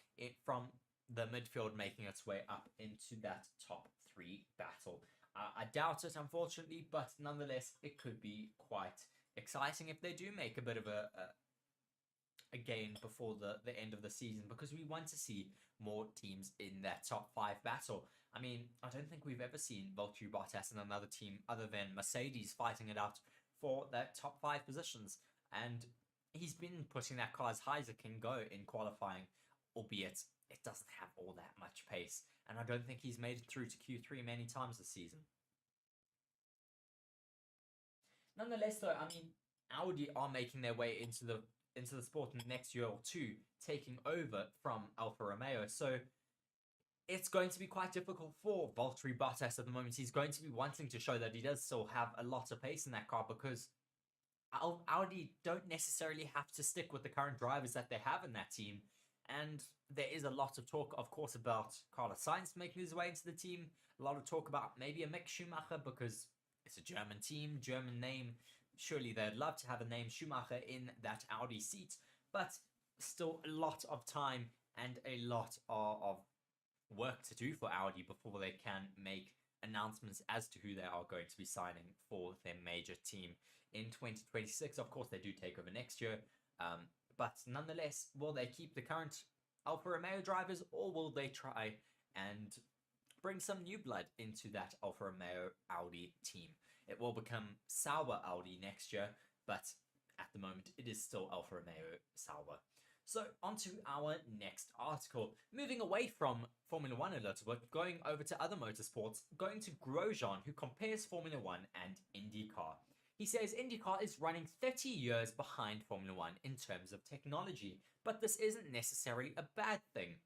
from the midfield making its way up into that top 3 battle. I doubt it, unfortunately, but nonetheless, it could be quite exciting if they do make a bit of a gain before the end of the season, because we want to see more teams in that top 5 battle. I mean, I don't think we've ever seen Valtteri Bottas and another team other than Mercedes fighting it out for that top 5 positions, and he's been pushing that car as high as it can go in qualifying, albeit it doesn't have all that much pace. And I don't think he's made it through to Q3 many times this season. Nonetheless, though, I mean, Audi are making their way into the sport in the next year or two, taking over from Alfa Romeo. So it's going to be quite difficult for Valtteri Bottas at the moment. He's going to be wanting to show that he does still have a lot of pace in that car, because Audi don't necessarily have to stick with the current drivers that they have in that team. And there is a lot of talk, of course, about Carlos Sainz making his way into the team. A lot of talk about maybe a Mick Schumacher, because it's a German team, German name. Surely they'd love to have a name Schumacher in that Audi seat. But still a lot of time and a lot of work to do for Audi before they can make announcements as to who they are going to be signing for their major team in 2026. Of course, they do take over next year. But nonetheless, will they keep the current Alfa Romeo drivers, or will they try and bring some new blood into that Alfa Romeo Audi team? It will become Sauber Audi next year, but at the moment it is still Alfa Romeo Sauber. So on to our next article. Moving away from Formula 1 a little bit, going over to other motorsports, going to Grosjean, who compares Formula 1 and IndyCar. He says IndyCar is running 30 years behind Formula 1 in terms of technology, but this isn't necessarily a bad thing.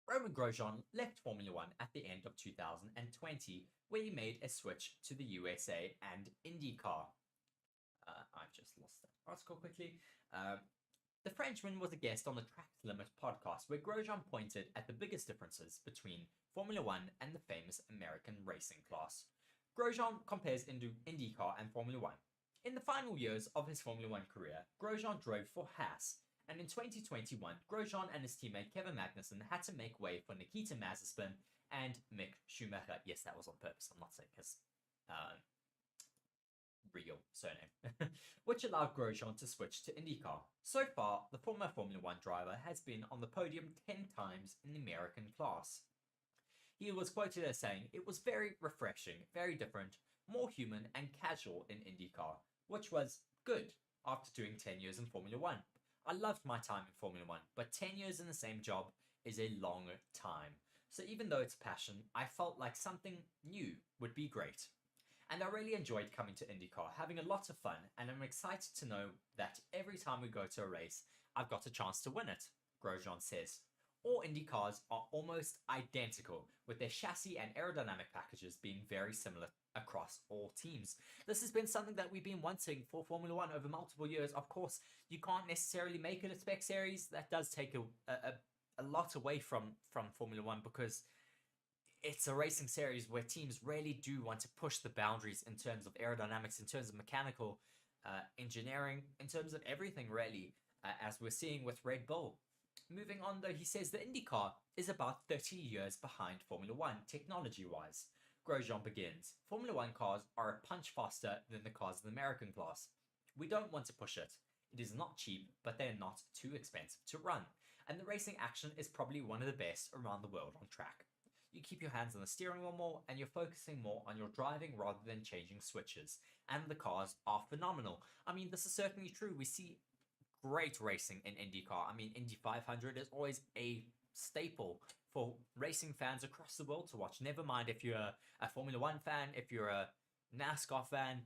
Romain Grosjean left Formula 1 at the end of 2020, where he made a switch to the USA and IndyCar. I've just lost that article quickly. The Frenchman was a guest on the Track Limit podcast, where Grosjean pointed at the biggest differences between Formula 1 and the famous American racing class. Grosjean compares IndyCar and Formula 1. In the final years of his Formula 1 career, Grosjean drove for Haas, and in 2021, Grosjean and his teammate Kevin Magnussen had to make way for Nikita Mazepin and Mick Schumacher. Yes, that was on purpose. I'm not saying his real surname, which allowed Grosjean to switch to IndyCar. So far, the former Formula 1 driver has been on the podium 10 times in the American class. He was quoted as saying, "It was very refreshing, very different, more human and casual in IndyCar, which was good after doing 10 years in Formula 1. I loved my time in Formula 1, but 10 years in the same job is a long time. So even though it's passion, I felt like something new would be great. And I really enjoyed coming to IndyCar, having a lot of fun, and I'm excited to know that every time we go to a race, I've got a chance to win it," Grosjean says. All Indy cars are almost identical, with their chassis and aerodynamic packages being very similar across all teams. This has been something that we've been wanting for Formula 1 over multiple years. Of course, you can't necessarily make it a spec series. That does take a lot away from Formula 1, because it's a racing series where teams really do want to push the boundaries in terms of aerodynamics, in terms of mechanical engineering, in terms of everything really, as we're seeing with Red Bull. Moving on though, he says the IndyCar is about 30 years behind Formula 1 technology-wise. Grosjean begins. Formula 1 cars are a punch faster than the cars in the American class. We don't want to push it. It is not cheap, but they're not too expensive to run. And the racing action is probably one of the best around the world on track. You keep your hands on the steering wheel more, and you're focusing more on your driving rather than changing switches. And the cars are phenomenal. I mean, this is certainly true. We see great racing in IndyCar. I mean, Indy 500 is always a staple for racing fans across the world to watch. Never mind if you're a Formula 1 fan, if you're a NASCAR fan,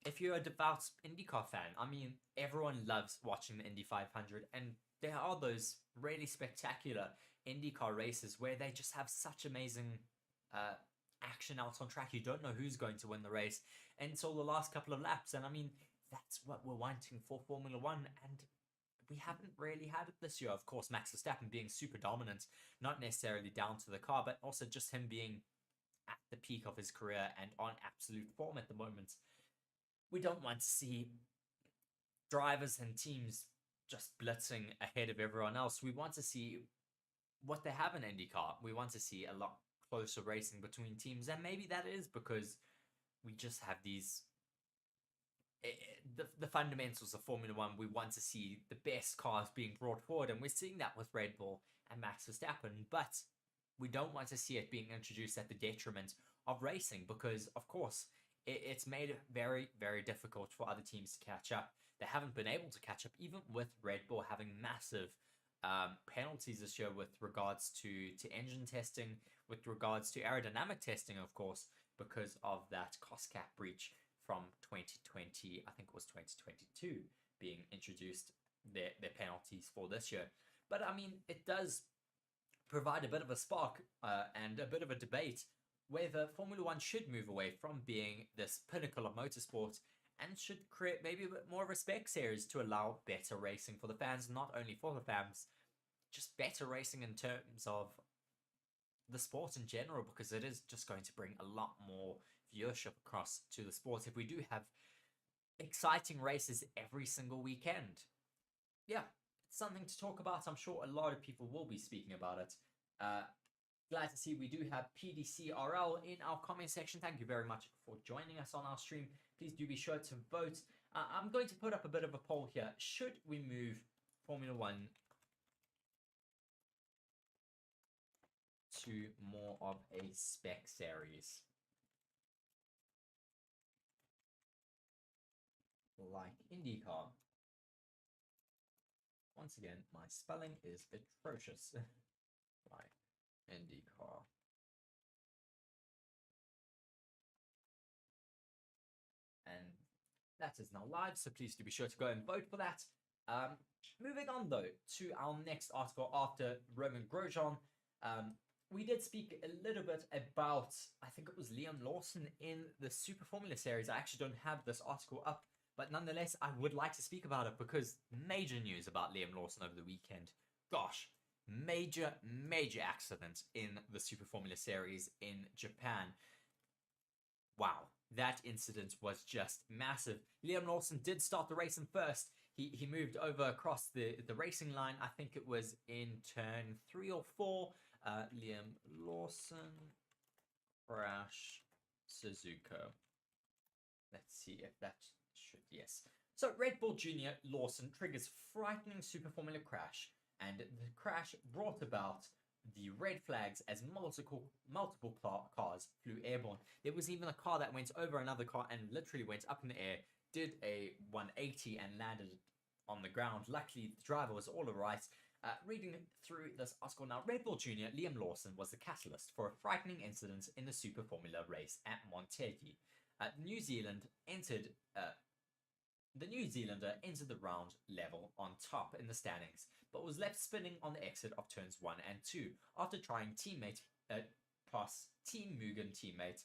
if you're a devout IndyCar fan. I mean, everyone loves watching the Indy 500, and there are those really spectacular IndyCar races where they just have such amazing action out on track. You don't know who's going to win the race until the last couple of laps, and I mean, that's what we're wanting for Formula 1, and we haven't really had it this year. Of course, Max Verstappen being super dominant, not necessarily down to the car, but also just him being at the peak of his career and on absolute form at the moment. We don't want to see drivers and teams just blitzing ahead of everyone else. We want to see what they have in IndyCar. We want to see a lot closer racing between teams, and maybe that is because we just have these the fundamentals of Formula 1. We want to see the best cars being brought forward, and we're seeing that with Red Bull and Max Verstappen, but we don't want to see it being introduced at the detriment of racing, because of course it's made it very, very difficult for other teams to catch up. They haven't been able to catch up, even with Red Bull having massive penalties this year with regards to engine testing, with regards to aerodynamic testing, of course, because of that cost cap breach from 2020, I think it was 2022, being introduced, their penalties for this year. But I mean, it does provide a bit of a spark and a bit of a debate whether Formula One should move away from being this pinnacle of motorsport and should create maybe a bit more of a spec series to allow better racing for the fans, not only for the fans, just better racing in terms of the sport in general, because it is just going to bring a lot more viewership across to the sport if we do have exciting races every single weekend. Yeah, it's something to talk about. I'm sure a lot of people will be speaking about it. Glad to see we do have PDCRL in our comment section. Thank you very much for joining us on our stream. Please do be sure to vote. I'm going to put up a bit of a poll here. Should we move Formula One to more of a spec series, like IndyCar? Once again, my spelling is atrocious. Like IndyCar. And that is now live, so please do be sure to go and vote for that. Moving on, though, to our next article after Roman Grosjean. We did speak a little bit about, I think it was Liam Lawson in the Super Formula Series. I actually don't have this article up, but nonetheless, I would like to speak about it because major news about Liam Lawson over the weekend. Gosh, major accident in the Super Formula Series in Japan. Wow, that incident was just massive. Liam Lawson did start the race in first. He moved over across the racing line. I think it was in turn 3 or 4. Liam Lawson crash Suzuka. Let's see if that should, yes. So Red Bull Junior Lawson triggers frightening Super Formula crash, and the crash brought about the red flags as multiple cars flew airborne. There was even a car that went over another car and literally went up in the air, did a 180 and landed on the ground. Luckily, the driver was all alright. Reading through this article now, Red Bull Junior Liam Lawson was the catalyst for a frightening incident in the Super Formula race at Monteghi. The New Zealander entered the round level on top in the standings, but was left spinning on the exit of turns 1 and 2 after trying pass Team Mugen teammate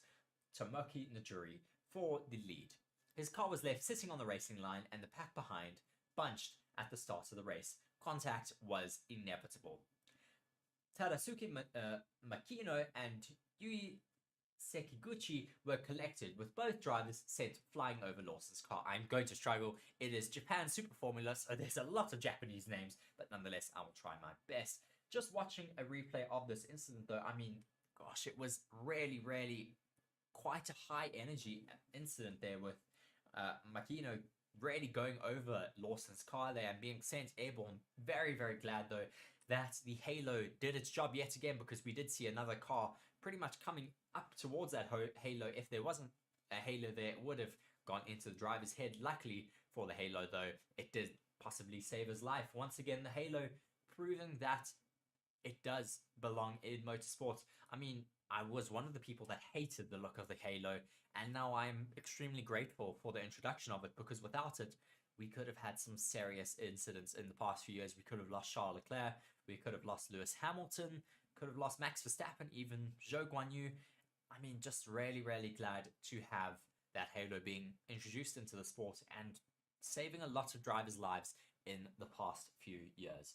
Tomoki Najuri for the lead. His car was left sitting on the racing line and the pack behind bunched at the start of the race. Contact was inevitable. Tadasuke Makino and Yui Sekiguchi were collected, with both drivers sent flying over Lawson's car. I'm going to struggle. It is Japan Super Formula, so there's a lot of Japanese names, but nonetheless, I will try my best. Just watching a replay of this incident, though, I mean, gosh, it was really quite a high energy incident there with Makino really going over Lawson's car there and being sent airborne. Very glad, though, that the Halo did its job yet again, because we did see another car pretty much coming up towards that Halo. If there wasn't a Halo there, it would have gone into the driver's head. Luckily for the Halo, though, it did possibly save his life. Once again, the Halo proving that it does belong in motorsports. I mean, I was one of the people that hated the look of the Halo, and now I'm extremely grateful for the introduction of it, because without it, we could have had some serious incidents in the past few years. We could have lost Charles Leclerc, we could have lost Lewis Hamilton, could have lost Max Verstappen, even Zhou Guanyu. I mean, just really glad to have that Halo being introduced into the sport and saving a lot of drivers' lives in the past few years.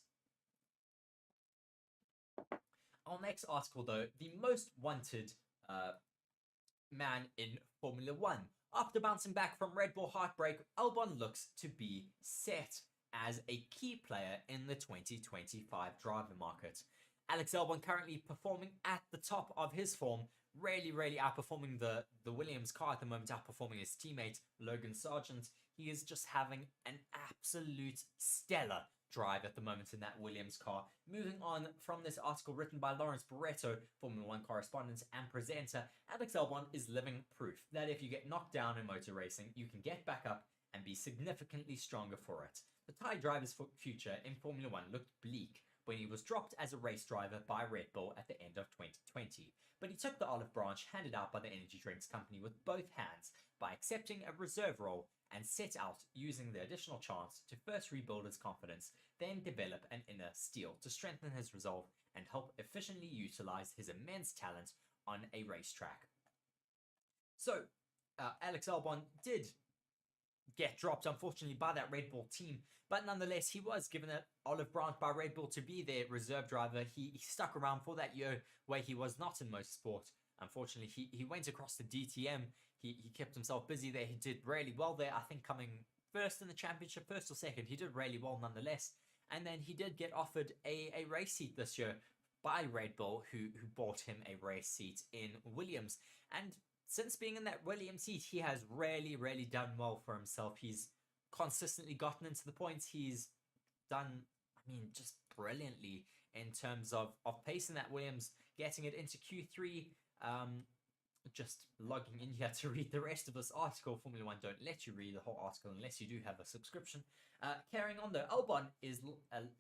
Our next article, though, the most wanted man in Formula One. After bouncing back from Red Bull heartbreak, Albon looks to be set as a key player in the 2025 driver market. Alex Albon currently performing at the top of his form, really outperforming the Williams car at the moment, outperforming his teammate Logan Sargent. He is just having an absolute stellar drive at the moment in that Williams car. Moving on from this article written by Lawrence Barreto, Formula One correspondent and presenter, Alex Albon is living proof that if you get knocked down in motor racing, you can get back up and be significantly stronger for it. The Thai driver's future in Formula One looked bleak when he was dropped as a race driver by Red Bull at the end of 2020. But he took the olive branch handed out by the energy drinks company with both hands by accepting a reserve role and set out using the additional chance to first rebuild his confidence, then develop an inner steel to strengthen his resolve and help efficiently utilize his immense talent on a racetrack. So, Alex Albon did get dropped, unfortunately, by that Red Bull team, but nonetheless, he was given an olive branch by Red Bull to be their reserve driver. He stuck around for that year where he was not in motorsport. Unfortunately, he went across to DTM. He kept himself busy there. He did really well there. I think coming first in the championship, first or second, he did really well nonetheless. And then he did get offered a race seat this year by Red Bull, who bought him a race seat in Williams. And since being in that Williams seat, he has really, really done well for himself. He's consistently gotten into the points. He's done, I mean, just brilliantly in terms of pacing that Williams, getting it into Q3. Just logging in here to read the rest of this article. Formula One don't let you read the whole article unless you do have a subscription. Carrying on though, Albon is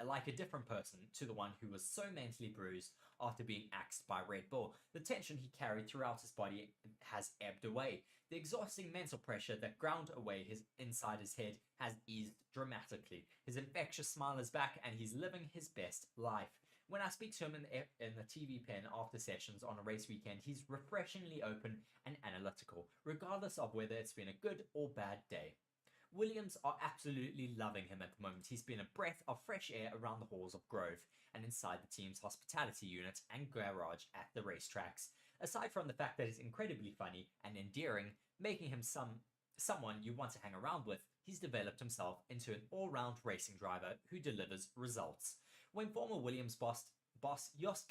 like a different person to the one who was so mentally bruised after being axed by Red Bull. The tension he carried throughout his body has ebbed away. The exhausting mental pressure that ground away inside his head has eased dramatically. His infectious smile is back and he's living his best life. When I speak to him in the TV pen after sessions on a race weekend, he's refreshingly open and analytical, regardless of whether it's been a good or bad day. Williams are absolutely loving him at the moment. He's been a breath of fresh air around the halls of Grove and inside the team's hospitality unit and garage at the racetracks. Aside from the fact that he's incredibly funny and endearing, making him someone you want to hang around with, he's developed himself into an all-round racing driver who delivers results. When former Williams boss Jos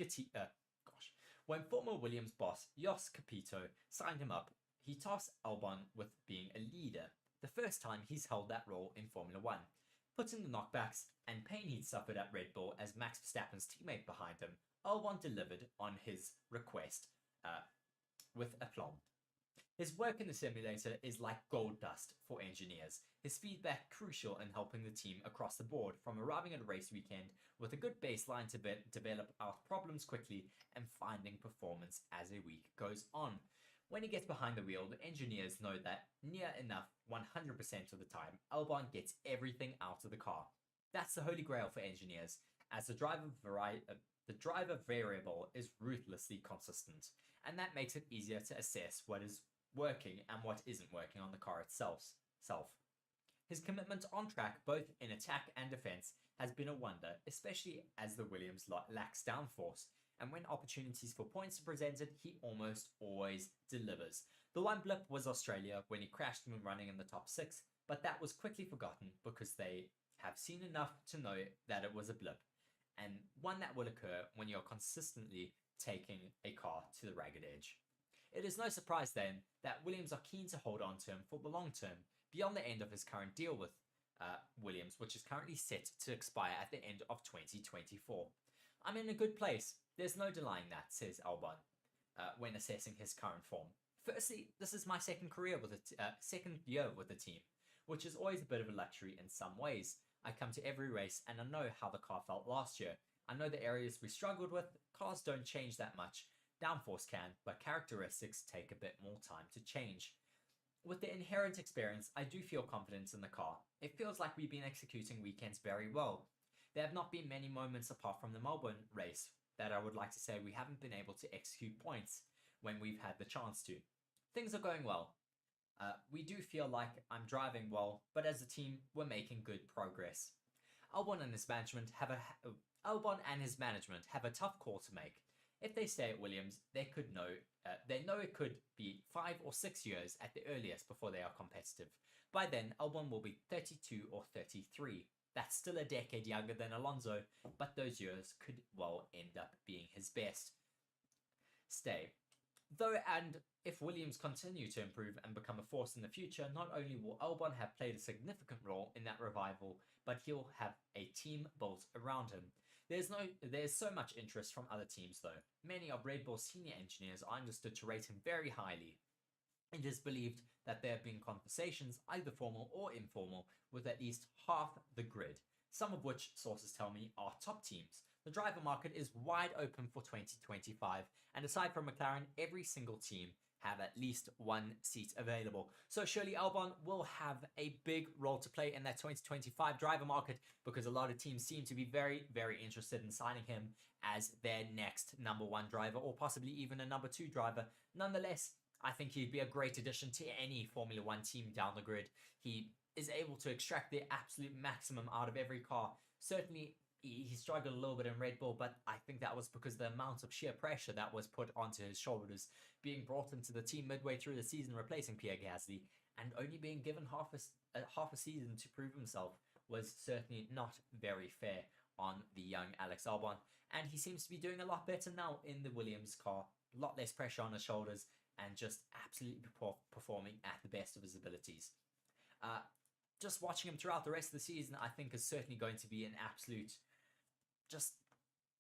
Capito signed him up, he tasked Albon with being a leader, the first time he's held that role in Formula One. Putting the knockbacks and pain he'd suffered at Red Bull as Max Verstappen's teammate behind him, Albon delivered on his request with aplomb. His work in the simulator is like gold dust for engineers. His feedback crucial in helping the team across the board, from arriving at a race weekend with a good baseline to develop out problems quickly and finding performance as a week goes on. When he gets behind the wheel, the engineers know that near enough 100% of the time, Albon gets everything out of the car. That's the holy grail for engineers, as the driver variable is ruthlessly consistent, and that makes it easier to assess what is working and what isn't working on the car itself. His commitment on track, both in attack and defense, has been a wonder, especially as the Williams lacks downforce, and when opportunities for points are presented, he almost always delivers. The one blip was Australia when he crashed when running in the top 6, but that was quickly forgotten because they have seen enough to know that it was a blip, and one that will occur when you're consistently taking a car to the ragged edge. It is no surprise then that Williams are keen to hold on to him for the long term, beyond the end of his current deal with Williams, which is currently set to expire at the end of 2024. I'm in a good place. There's no denying that, says Albon, when assessing his current form. Firstly, this is my second year with the team, which is always a bit of a luxury in some ways. I come to every race and I know how the car felt last year. I know the areas we struggled with. Cars don't change that much. Downforce can, but characteristics take a bit more time to change. With the inherent experience, I do feel confident in the car. It feels like we've been executing weekends very well. There have not been many moments apart from the Melbourne race that I would like to say we haven't been able to execute points when we've had the chance to. Things are going well. We do feel like I'm driving well, but as a team, we're making good progress. Albon and his management have a tough call to make. If they stay at Williams, they know it could be 5 or 6 years at the earliest before they are competitive. By then, Albon will be 32 or 33. That's still a decade younger than Alonso, but those years could well end up being his best stay. Though, and if Williams continue to improve and become a force in the future, not only will Albon have played a significant role in that revival, but he'll have a team built around him. There's so much interest from other teams though. Many of Red Bull's senior engineers are understood to rate him very highly. It is believed that there have been conversations, either formal or informal, with at least half the grid, some of which sources tell me are top teams, The driver market is wide open for 2025, and aside from McLaren, every single team have at least one seat available. So surely Albon will have a big role to play in that 2025 driver market, because a lot of teams seem to be very, very interested in signing him as their next number one driver, or possibly even a number two driver. Nonetheless, I think he'd be a great addition to any Formula One team down the grid. He is able to extract the absolute maximum out of every car. Certainly, he struggled a little bit in Red Bull, but I think that was because the amount of sheer pressure that was put onto his shoulders, being brought into the team midway through the season, replacing Pierre Gasly, and only being given half a season to prove himself, was certainly not very fair on the young Alex Albon. And he seems to be doing a lot better now in the Williams car, a lot less pressure on his shoulders, and just absolutely performing at the best of his abilities. Just watching him throughout the rest of the season, I think, is certainly going to be an absolute just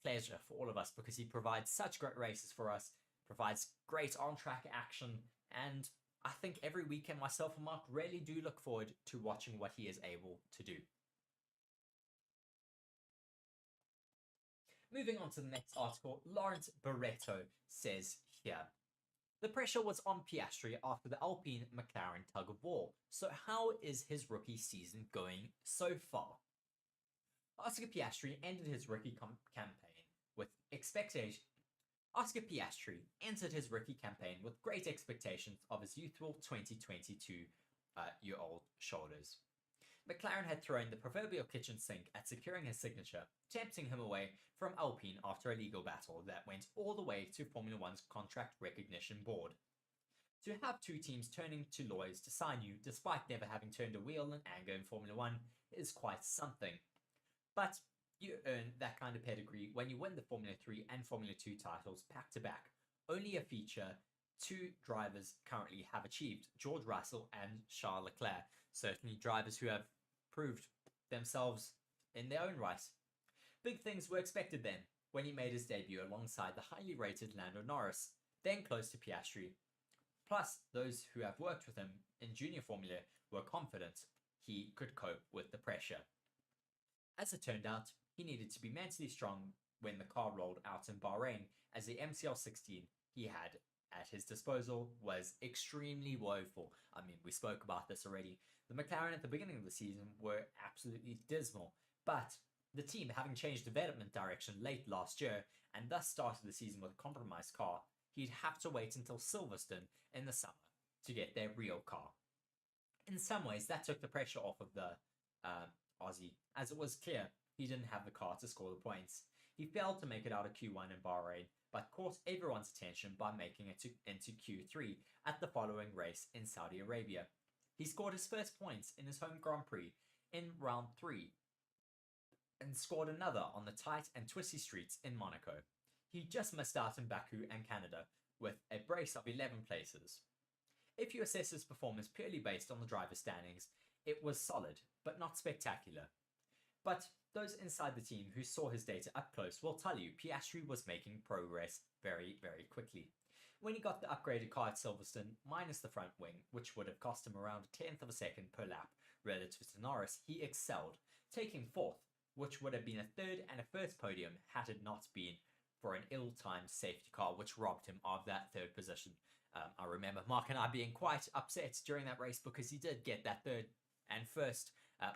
pleasure for all of us, because he provides such great races for us, provides great on-track action, and I think every weekend myself and Mark really do look forward to watching what he is able to do. Moving on to the next article, Laurent Barreto says here, the pressure was on Piastri after the Alpine-McLaren tug-of-war, so how is his rookie season going so far? Oscar Piastri ended his rookie campaign with Oscar Piastri entered his rookie campaign with great expectations of his youthful 2022-year-old shoulders. McLaren had thrown the proverbial kitchen sink at securing his signature, tempting him away from Alpine after a legal battle that went all the way to Formula One's contract recognition board. To have two teams turning to lawyers to sign you despite never having turned a wheel in anger in Formula One is quite something. But you earn that kind of pedigree when you win the Formula 3 and Formula 2 titles back-to-back, only a feature two drivers currently have achieved, George Russell and Charles Leclerc, certainly drivers who have proved themselves in their own right. Big things were expected then, when he made his debut alongside the highly rated Lando Norris, then close to Piastri. Plus, those who have worked with him in junior Formula were confident he could cope with the pressure. As it turned out, he needed to be mentally strong when the car rolled out in Bahrain, as the MCL16 he had at his disposal was extremely woeful. I mean, we spoke about this already. The McLaren at the beginning of the season were absolutely dismal, but the team, having changed development direction late last year and thus started the season with a compromised car, he'd have to wait until Silverstone in the summer to get their real car. In some ways, that took the pressure off of the Aussie, as it was clear he didn't have the car to score the points. He failed to make it out of Q1 in Bahrain, but caught everyone's attention by making it into Q3 at the following race in Saudi Arabia. He scored his first points in his home Grand Prix in round 3 and scored another on the tight and twisty streets in Monaco. He just missed out in Baku and Canada with a brace of 11 places. If you assess his performance purely based on the driver's standings, it was solid, but not spectacular. But those inside the team who saw his data up close will tell you Piastri was making progress very, very quickly. When he got the upgraded car at Silverstone, minus the front wing, which would have cost him around a tenth of a second per lap relative to Norris, he excelled, taking fourth, which would have been a third and a first podium had it not been for an ill-timed safety car, which robbed him of that third position. I remember Mark and I being quite upset during that race because he did get that third and first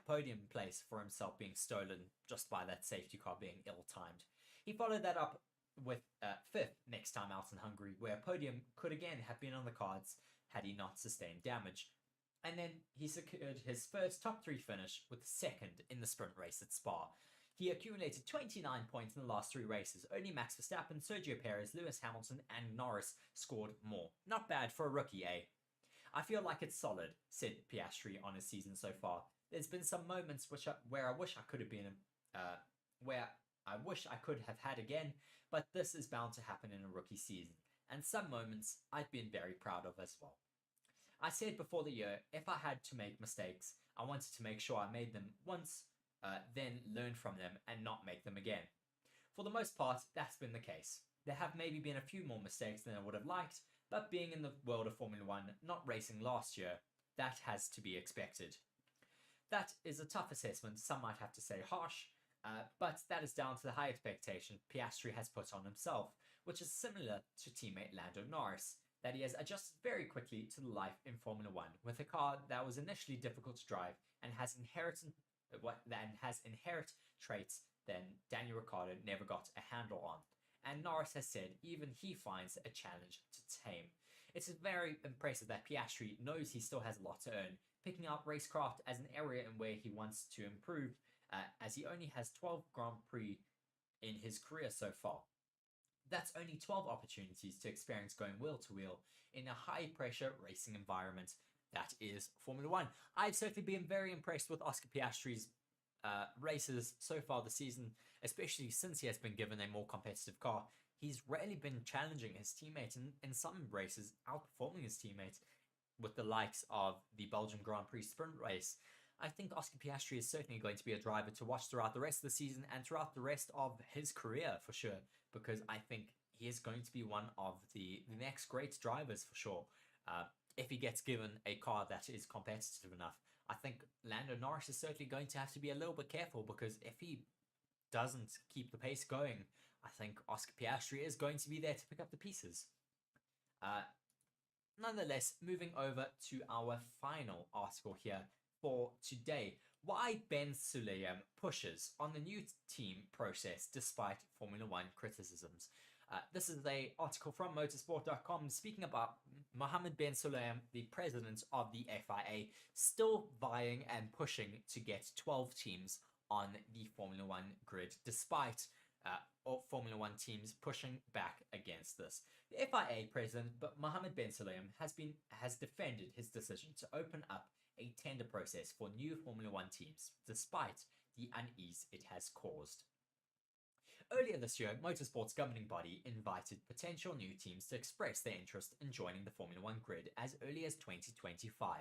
podium place for himself being stolen just by that safety car being ill-timed. He followed that up with fifth next time out in Hungary, where a podium could again have been on the cards had he not sustained damage. And then he secured his first top 3 finish with second in the sprint race at Spa. He accumulated 29 points in the last 3 races. Only Max Verstappen, Sergio Perez, Lewis Hamilton and Norris scored more. Not bad for a rookie, eh? I feel like it's solid, said Piastri on his season so far. There's been some moments where I wish I could have been, where I wish I could have had again, but this is bound to happen in a rookie season, and some moments I've been very proud of as well. I said before the year, if I had to make mistakes, I wanted to make sure I made them once, then learn from them and not make them again. For the most part, that's been the case. There have maybe been a few more mistakes than I would have liked, but being in the world of Formula One, not racing last year, that has to be expected. That is a tough assessment, some might have to say harsh, But that is down to the high expectation Piastri has put on himself, which is similar to teammate Lando Norris, that he has adjusted very quickly to the life in Formula One with a car that was initially difficult to drive and has inherent traits that Daniel Ricciardo never got a handle on. And Norris has said even he finds a challenge to tame. It's very impressive that Piastri knows he still has a lot to earn, picking up racecraft as an area in where he wants to improve, as he only has 12 Grand Prix in his career so far. That's only 12 opportunities to experience going wheel to wheel in a high pressure racing environment that is Formula One. I've certainly been very impressed with Oscar Piastri's races so far this season, especially since he has been given a more competitive car. He's rarely been challenging his teammate, and in some races outperforming his teammate, with the likes of the Belgium Grand Prix sprint race. I think Oscar Piastri is certainly going to be a driver to watch throughout the rest of the season and throughout the rest of his career for sure, because I think he is going to be one of the next great drivers for sure. If he gets given a car that is competitive enough, I think Lando Norris is certainly going to have to be a little bit careful, because if he doesn't keep the pace going, I think Oscar Piastri is going to be there to pick up the pieces. Nonetheless, moving over to our final article here for today. Why Ben Sulayem pushes on the new team process despite Formula One criticisms. This is an article from motorsport.com speaking about Mohammed Ben Sulayem, the president of the FIA, still vying and pushing to get 12 teams on the Formula One grid, despite Formula One teams pushing back against this. The FIA president, Mohammed Ben Sulayem, has defended his decision to open up a tender process for new Formula One teams, despite the unease it has caused. Earlier this year, Motorsports' governing body invited potential new teams to express their interest in joining the Formula One grid as early as 2025.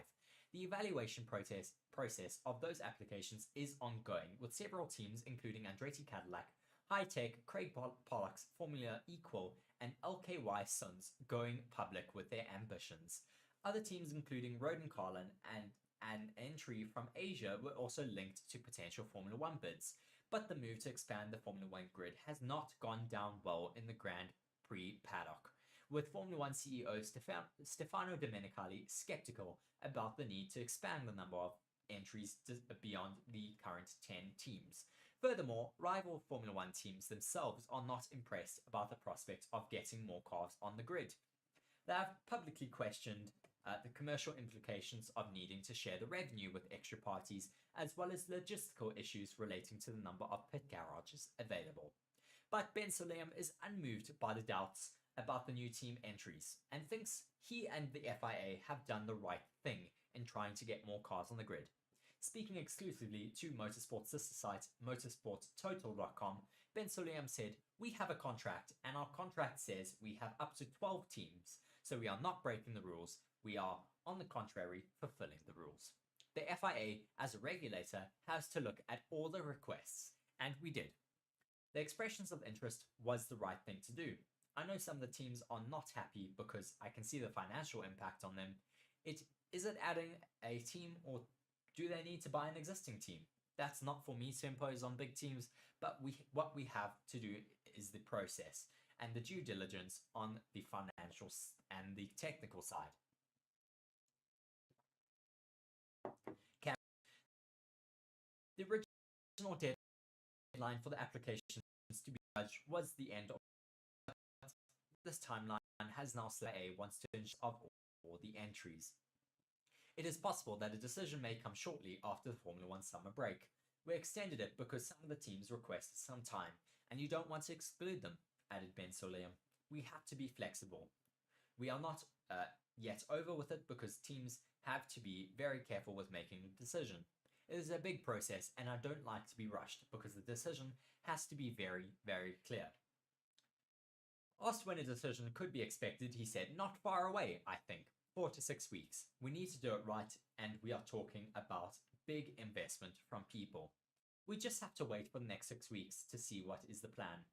The evaluation process of those applications is ongoing, with several teams including Andretti Cadillac, High-Tech, Craig Pollock's Formula Equal, and LKY Sons going public with their ambitions. Other teams including Roden Carlin and an entry from Asia were also linked to potential Formula One bids, but the move to expand the Formula One grid has not gone down well in the Grand Prix paddock, with Formula One CEO Stefano Domenicali skeptical about the need to expand the number of entries beyond the current 10 teams. Furthermore, rival Formula One teams themselves are not impressed about the prospect of getting more cars on the grid. They have publicly questioned the commercial implications of needing to share the revenue with extra parties, as well as logistical issues relating to the number of pit garages available. But Ben Sulayem is unmoved by the doubts about the new team entries, and thinks he and the FIA have done the right thing in trying to get more cars on the grid. Speaking exclusively to Motorsports' sister site, motorsporttotal.com, Ben Sulayem said, "We have a contract, and our contract says we have up to 12 teams, so we are not breaking the rules. We are, on the contrary, fulfilling the rules. The FIA, as a regulator, has to look at all the requests, and we did. The expressions of interest was the right thing to do. I know some of the teams are not happy because I can see the financial impact on them. Is it adding a team, or do they need to buy an existing team? That's not for me to impose on big teams, but what we have to do is the process and the due diligence on the financial and the technical side." The original deadline for the applications to be judged was the end of this timeline, has now SLA wants to finish of all the entries. It is possible that a decision may come shortly after the Formula One summer break. We extended it because some of the teams requested some time, and you don't want to exclude them, added Ben Sulayem. We have to be flexible. We are not yet over with it because teams have to be very careful with making a decision. It is a big process, and I don't like to be rushed because the decision has to be very, very clear. Asked when a decision could be expected, he said, "Not far away, I think. 4 to 6 weeks. We need to do it right, and we are talking about big investment from people. We just have to wait for the next 6 weeks to see what is the plan.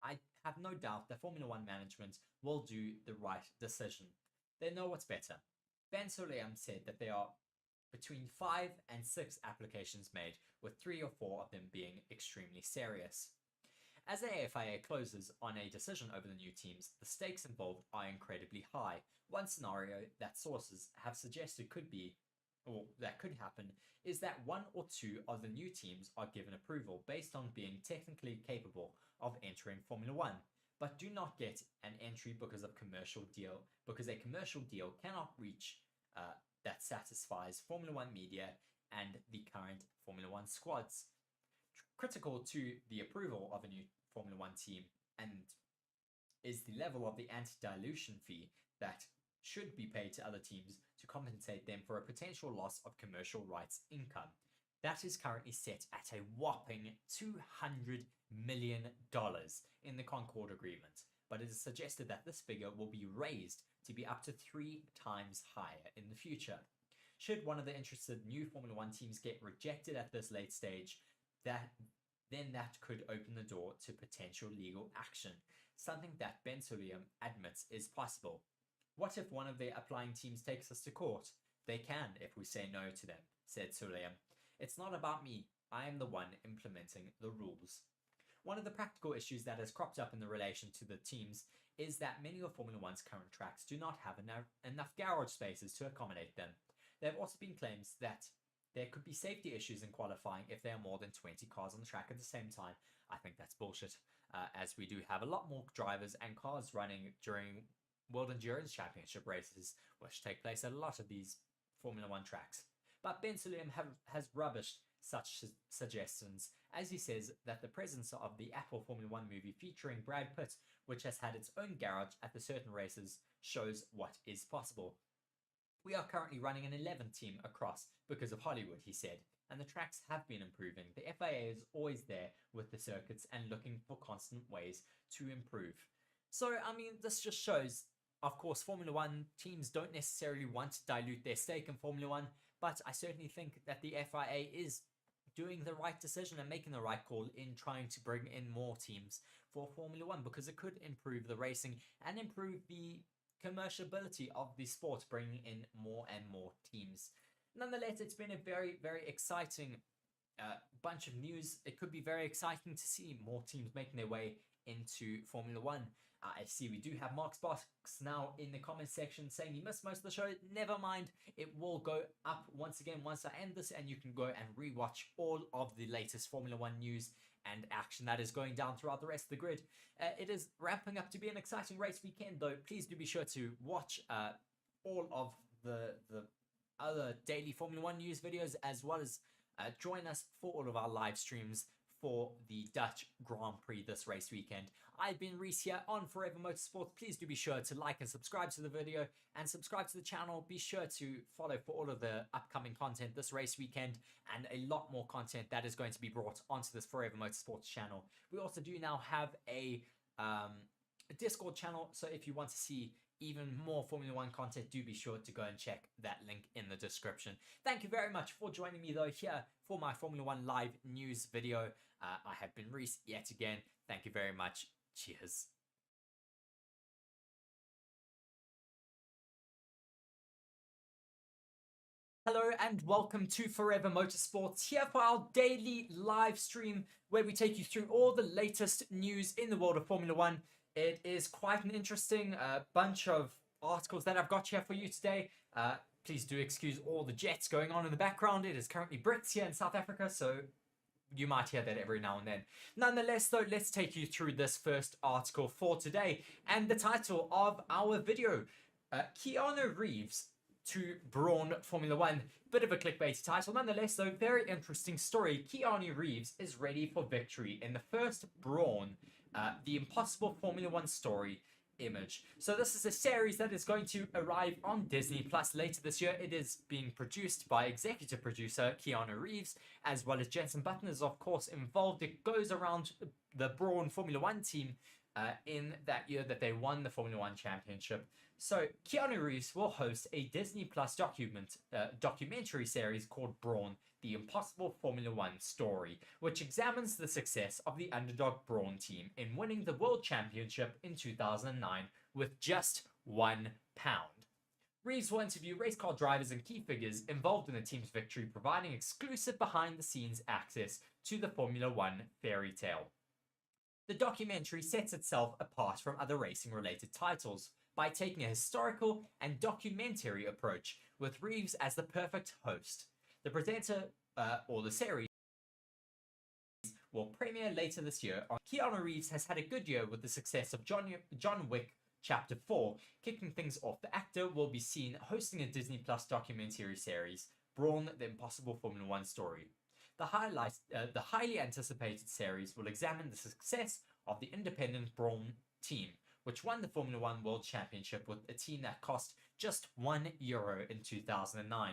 I have no doubt that Formula One management will do the right decision. They know what's better." Ben Sulayem said that they are between 5 and 6 applications made, with 3 or 4 of them being extremely serious. As the AFIA closes on a decision over the new teams, the stakes involved are incredibly high. One scenario that sources have suggested could happen is that 1 or 2 of the new teams are given approval based on being technically capable of entering Formula 1, but do not get an entry because a commercial deal cannot reach that satisfies Formula 1 media and the current Formula 1 squads. Critical to the approval of a new Formula 1 team and is the level of the anti-dilution fee that should be paid to other teams to compensate them for a potential loss of commercial rights income. That is currently set at a whopping $200 million in the Concord Agreement, but it is suggested that this figure will be raised to be up to 3 times higher in the future. Should one of the interested new Formula 1 teams get rejected at this late stage, then that could open the door to potential legal action, something that Ben Sulayem admits is possible. What if one of the applying teams takes us to court? They can if we say no to them, said Sulayem. It's not about me. I am the one implementing the rules. One of the practical issues that has cropped up in the relation to the teams is that many of Formula 1's current tracks do not have enough garage spaces to accommodate them. There have also been claims that there could be safety issues in qualifying if there are more than 20 cars on the track at the same time. I think that's bullshit, as we do have a lot more drivers and cars running during World Endurance Championship races, which take place at a lot of these Formula 1 tracks. But Ben Sulayem has rubbished such suggestions, as he says that the presence of the Apple Formula 1 movie featuring Brad Pitt, which has had its own garage at the certain races, shows what is possible. We are currently running an 11 team across because of Hollywood, he said, and the tracks have been improving. The FIA is always there with the circuits and looking for constant ways to improve. So, I mean, this just shows, of course, Formula 1 teams don't necessarily want to dilute their stake in Formula 1, but I certainly think that the FIA is doing the right decision and making the right call in trying to bring in more teams for Formula 1, because it could improve the racing and improve the commerciality of the sport, bringing in more and more teams. Nonetheless, it's been a very, very exciting bunch of news. It could be very exciting to see more teams making their way into Formula 1. I see we do have Mark Sparks now in the comment section saying he missed most of the show. Never mind, it will go up once again once I end this, and you can go and rewatch all of the latest Formula 1 news and action that is going down throughout the rest of the grid. It is ramping up to be an exciting race weekend, though. Please do be sure to watch all of the other daily Formula 1 news videos, as well as join us for all of our live streams for the Dutch Grand Prix this race weekend. I've been Reese here on Forever Motorsports. Please do be sure to like and subscribe to the video and subscribe to the channel. Be sure to follow for all of the upcoming content this race weekend and a lot more content that is going to be brought onto this Forever Motorsports channel. We also do now have a Discord channel, so if you want to see even more Formula 1 content, do be sure to go and check that link in the description. Thank you very much for joining me though here for my Formula 1 live news video. I have been Reese yet again. Thank you very much. Cheers. Hello and welcome to Forever Motorsports, here for our daily live stream where we take you through all the latest news in the world of Formula 1. It is quite an interesting bunch of articles that I've got here for you today. Please do excuse all the jets going on in the background. It is currently Brits here in South Africa, so you might hear that every now and then. Nonetheless, though, let's take you through this first article for today. And the title of our video, Keanu Reeves to Brawn Formula 1. Bit of a clickbaity title. Nonetheless, though, very interesting story. Keanu Reeves is ready for victory in the first Brawn, the Impossible Formula 1 story image. So this is a series that is going to arrive on Disney Plus later this year. It is being produced by executive producer Keanu Reeves, as well as Jensen Button is of course involved. It goes around the Brawn Formula 1 team in that year that they won the Formula 1 championship. So Keanu Reeves will host a Disney Plus documentary series called Brawn, the Impossible Formula 1 story, which examines the success of the underdog Brawn team in winning the World Championship in 2009 with just £1. Reeves will interview race car drivers and key figures involved in the team's victory, providing exclusive behind-the-scenes access to the Formula One fairy tale. The documentary sets itself apart from other racing-related titles by taking a historical and documentary approach, with Reeves as the perfect host. The presenter, or the series, will premiere later this year. Keanu Reeves has had a good year with the success of John Wick Chapter 4. Kicking things off, the actor will be seen hosting a Disney Plus documentary series, Brawn, the Impossible Formula One Story. The highly anticipated series will examine the success of the independent Brawn team, which won the Formula One World Championship with a team that cost just €1 in 2009.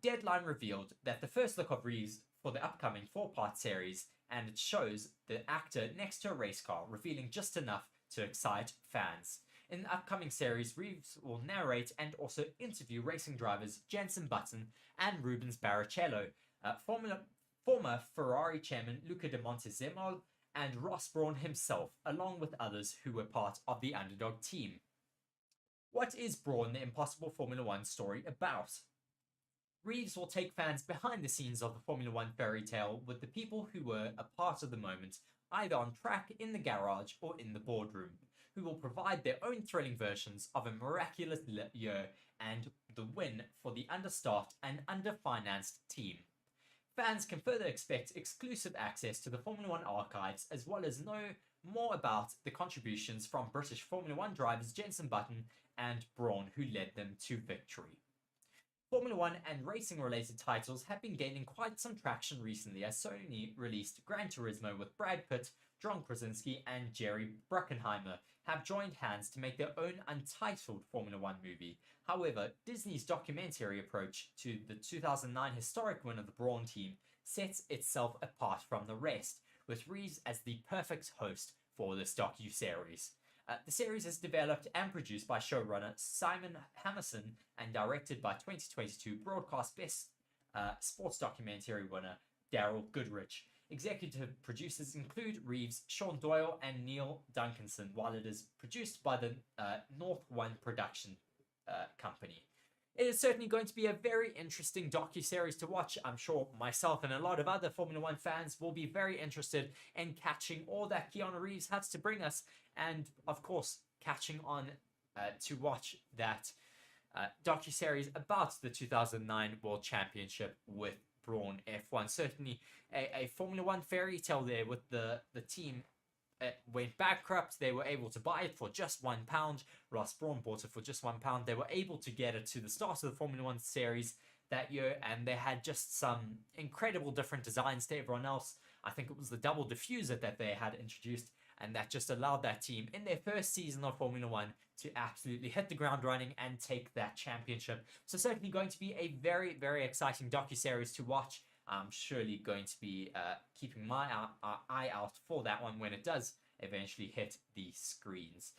Deadline revealed that the first look of Reeves for the upcoming 4-part series, and it shows the actor next to a race car, revealing just enough to excite fans. In the upcoming series, Reeves will narrate and also interview racing drivers Jenson Button and Rubens Barrichello, former Ferrari chairman Luca de Montezemolo, and Ross Brawn himself, along with others who were part of the underdog team. What is Brawn, the Impossible Formula One Story about? Reeves will take fans behind the scenes of the Formula One fairy tale with the people who were a part of the moment, either on track, in the garage, or in the boardroom, who will provide their own thrilling versions of a miraculous year and the win for the understaffed and underfinanced team. Fans can further expect exclusive access to the Formula One archives, as well as know more about the contributions from British Formula One drivers Jenson Button and Brawn, who led them to victory. Formula One and racing-related titles have been gaining quite some traction recently, as Sony released Gran Turismo with Brad Pitt, John Krasinski, and Jerry Bruckheimer have joined hands to make their own untitled Formula One movie. However, Disney's documentary approach to the 2009 historic win of the Brawn team sets itself apart from the rest, with Reeves as the perfect host for this docu-series. The series is developed and produced by showrunner Simon Hammerson and directed by 2022 Broadcast Best Sports Documentary winner Daryl Goodrich. Executive producers include Reeves, Sean Doyle, and Neil Duncanson, while it is produced by the North One production company. It is certainly going to be a very interesting docu-series to watch. I'm sure myself and a lot of other Formula One fans will be very interested in catching all that Keanu Reeves has to bring us, and of course catching on to watch that docu-series about the 2009 World Championship with Brawn F1. Certainly a Formula One fairy tale there, with the team went bankrupt. They were able to buy it for just £1. Ross Brawn bought it for just £1. They were able to get it to the start of the Formula One series that year, and they had just some incredible different designs to everyone else. I think it was the double diffuser that they had introduced, and that just allowed that team in their first season of Formula One to absolutely hit the ground running and take that championship. So certainly going to be a very, very exciting docu-series to watch. I'm surely going to be keeping my eye out for that one when it does eventually hit the screens.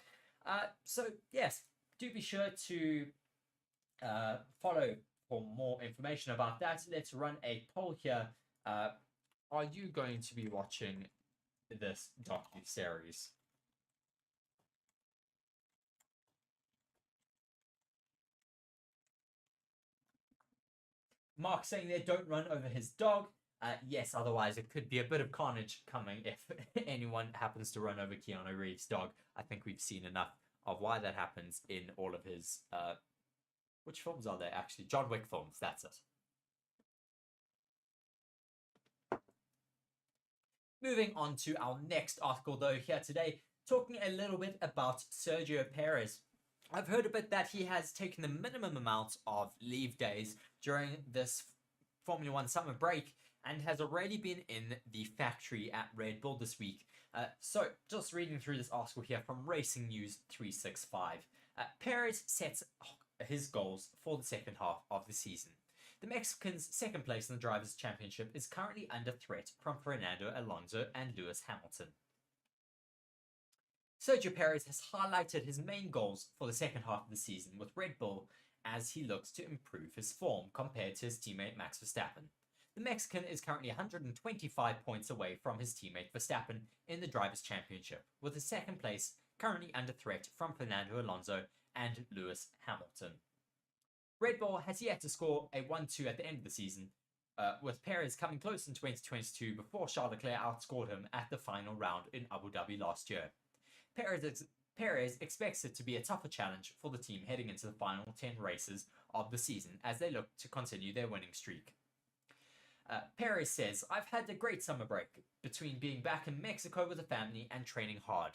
So yes, do be sure to follow for more information about that. Let's run a poll here. Are you going to be watching this docu-series? Mark saying there, don't run over his dog. Yes, otherwise it could be a bit of carnage coming if anyone happens to run over Keanu Reeves' dog. I think we've seen enough of why that happens in all of his... which films are there, actually? John Wick films, that's it. Moving on to our next article, though, here today, talking a little bit about Sergio Perez. I've heard a bit that he has taken the minimum amount of leave days during this Formula One summer break and has already been in the factory at Red Bull this week. So, just reading through this article here from Racing News 365. Perez sets his goals for the second half of the season. The Mexican's second place in the Drivers' Championship is currently under threat from Fernando Alonso and Lewis Hamilton. Sergio Perez has highlighted his main goals for the second half of the season with Red Bull as he looks to improve his form compared to his teammate Max Verstappen. The Mexican is currently 125 points away from his teammate Verstappen in the Drivers' Championship, with his second place currently under threat from Fernando Alonso and Lewis Hamilton. Red Bull has yet to score a 1-2 at the end of the season, with Perez coming close in 2022 before Charles Leclerc outscored him at the final round in Abu Dhabi last year. Perez expects it to be a tougher challenge for the team heading into the final 10 races of the season as they look to continue their winning streak. Perez says, "I've had a great summer break between being back in Mexico with the family and training hard.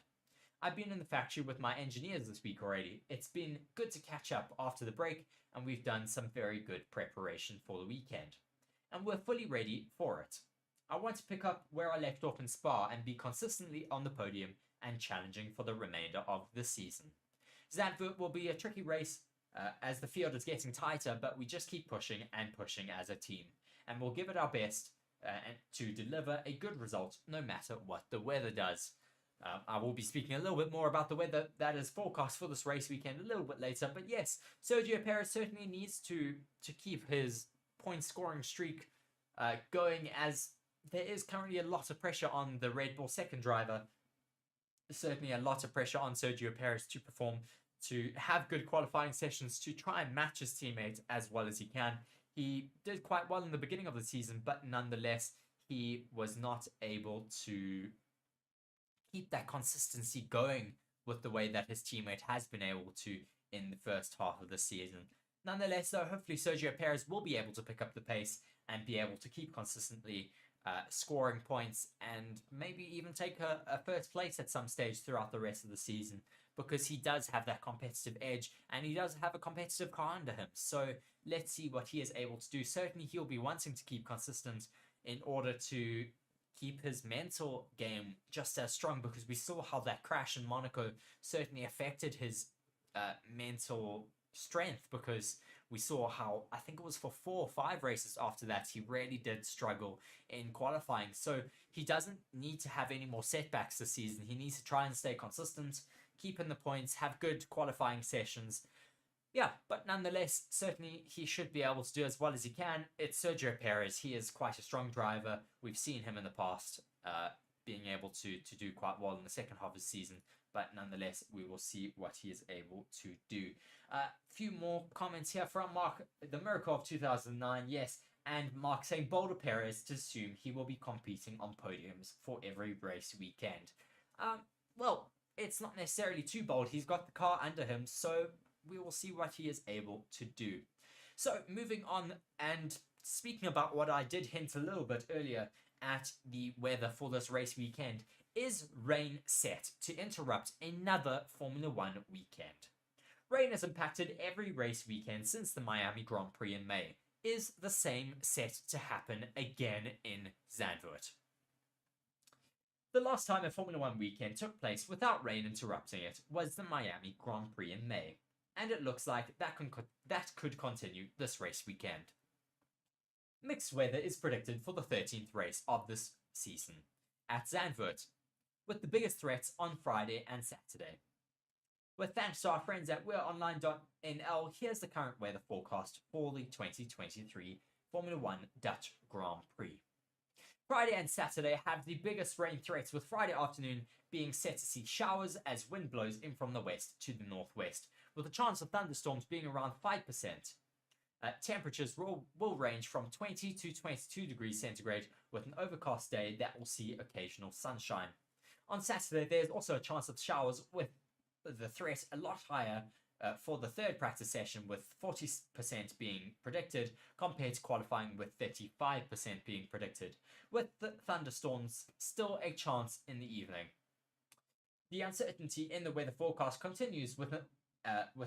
I've been in the factory with my engineers this week already. It's been good to catch up after the break, and we've done some very good preparation for the weekend. And we're fully ready for it. I want to pick up where I left off in Spa and be consistently on the podium and challenging for the remainder of the season. Zandvoort will be a tricky race as the field is getting tighter, but we just keep pushing and pushing as a team, and we'll give it our best and to deliver a good result no matter what the weather does." I will be speaking a little bit more about the weather that is forecast for this race weekend a little bit later. But yes, Sergio Perez certainly needs to keep his point scoring streak going, as there is currently a lot of pressure on the Red Bull second driver. Certainly a lot of pressure on Sergio Perez to perform, to have good qualifying sessions, to try and match his teammate as well as he can. He did quite well in the beginning of the season, but nonetheless, he was not able to keep that consistency going with the way that his teammate has been able to in the first half of the season. Nonetheless, though, hopefully Sergio Perez will be able to pick up the pace and be able to keep consistently scoring points and maybe even take a first place at some stage throughout the rest of the season, because he does have that competitive edge and he does have a competitive car under him. So let's see what he is able to do. Certainly he'll be wanting to keep consistent in order to keep his mental game just as strong, because we saw how that crash in Monaco certainly affected his mental strength, because we saw how, I think it was for 4 or 5 races after that, he really did struggle in qualifying. So he doesn't need to have any more setbacks this season. He needs to try and stay consistent, keep in the points, have good qualifying sessions. Yeah, but nonetheless, certainly he should be able to do as well as he can. It's Sergio Perez. He is quite a strong driver. We've seen him in the past being able to do quite well in the second half of the season. But nonetheless, we will see what he is able to do. A few more comments here from Mark, the miracle of 2009. Yes, and Mark saying, "Bolder Perez to assume he will be competing on podiums for every race weekend." Well, it's not necessarily too bold. He's got the car under him, so we will see what he is able to do. So moving on, and speaking about what I did hint a little bit earlier at the weather for this race weekend, is rain set to interrupt another Formula 1 weekend? Rain has impacted every race weekend since the Miami Grand Prix in May. Is the same set to happen again in Zandvoort? The last time a Formula 1 weekend took place without rain interrupting it was the Miami Grand Prix in May, and it looks like that could continue this race weekend. Mixed weather is predicted for the 13th race of this season at Zandvoort, with the biggest threats on Friday and Saturday. With thanks to our friends at weareonline.nl, here's the current weather forecast for the 2023 Formula 1 Dutch Grand Prix. Friday and Saturday have the biggest rain threats, with Friday afternoon being set to see showers as wind blows in from the west to the northwest, with a chance of thunderstorms being around 5%. Temperatures will range from 20 to 22 degrees centigrade, with an overcast day that will see occasional sunshine. On Saturday, there's also a chance of showers, with the threat a lot higher for the third practice session, with 40% being predicted compared to qualifying with 35% being predicted, with the thunderstorms still a chance in the evening. The uncertainty in the weather forecast continues with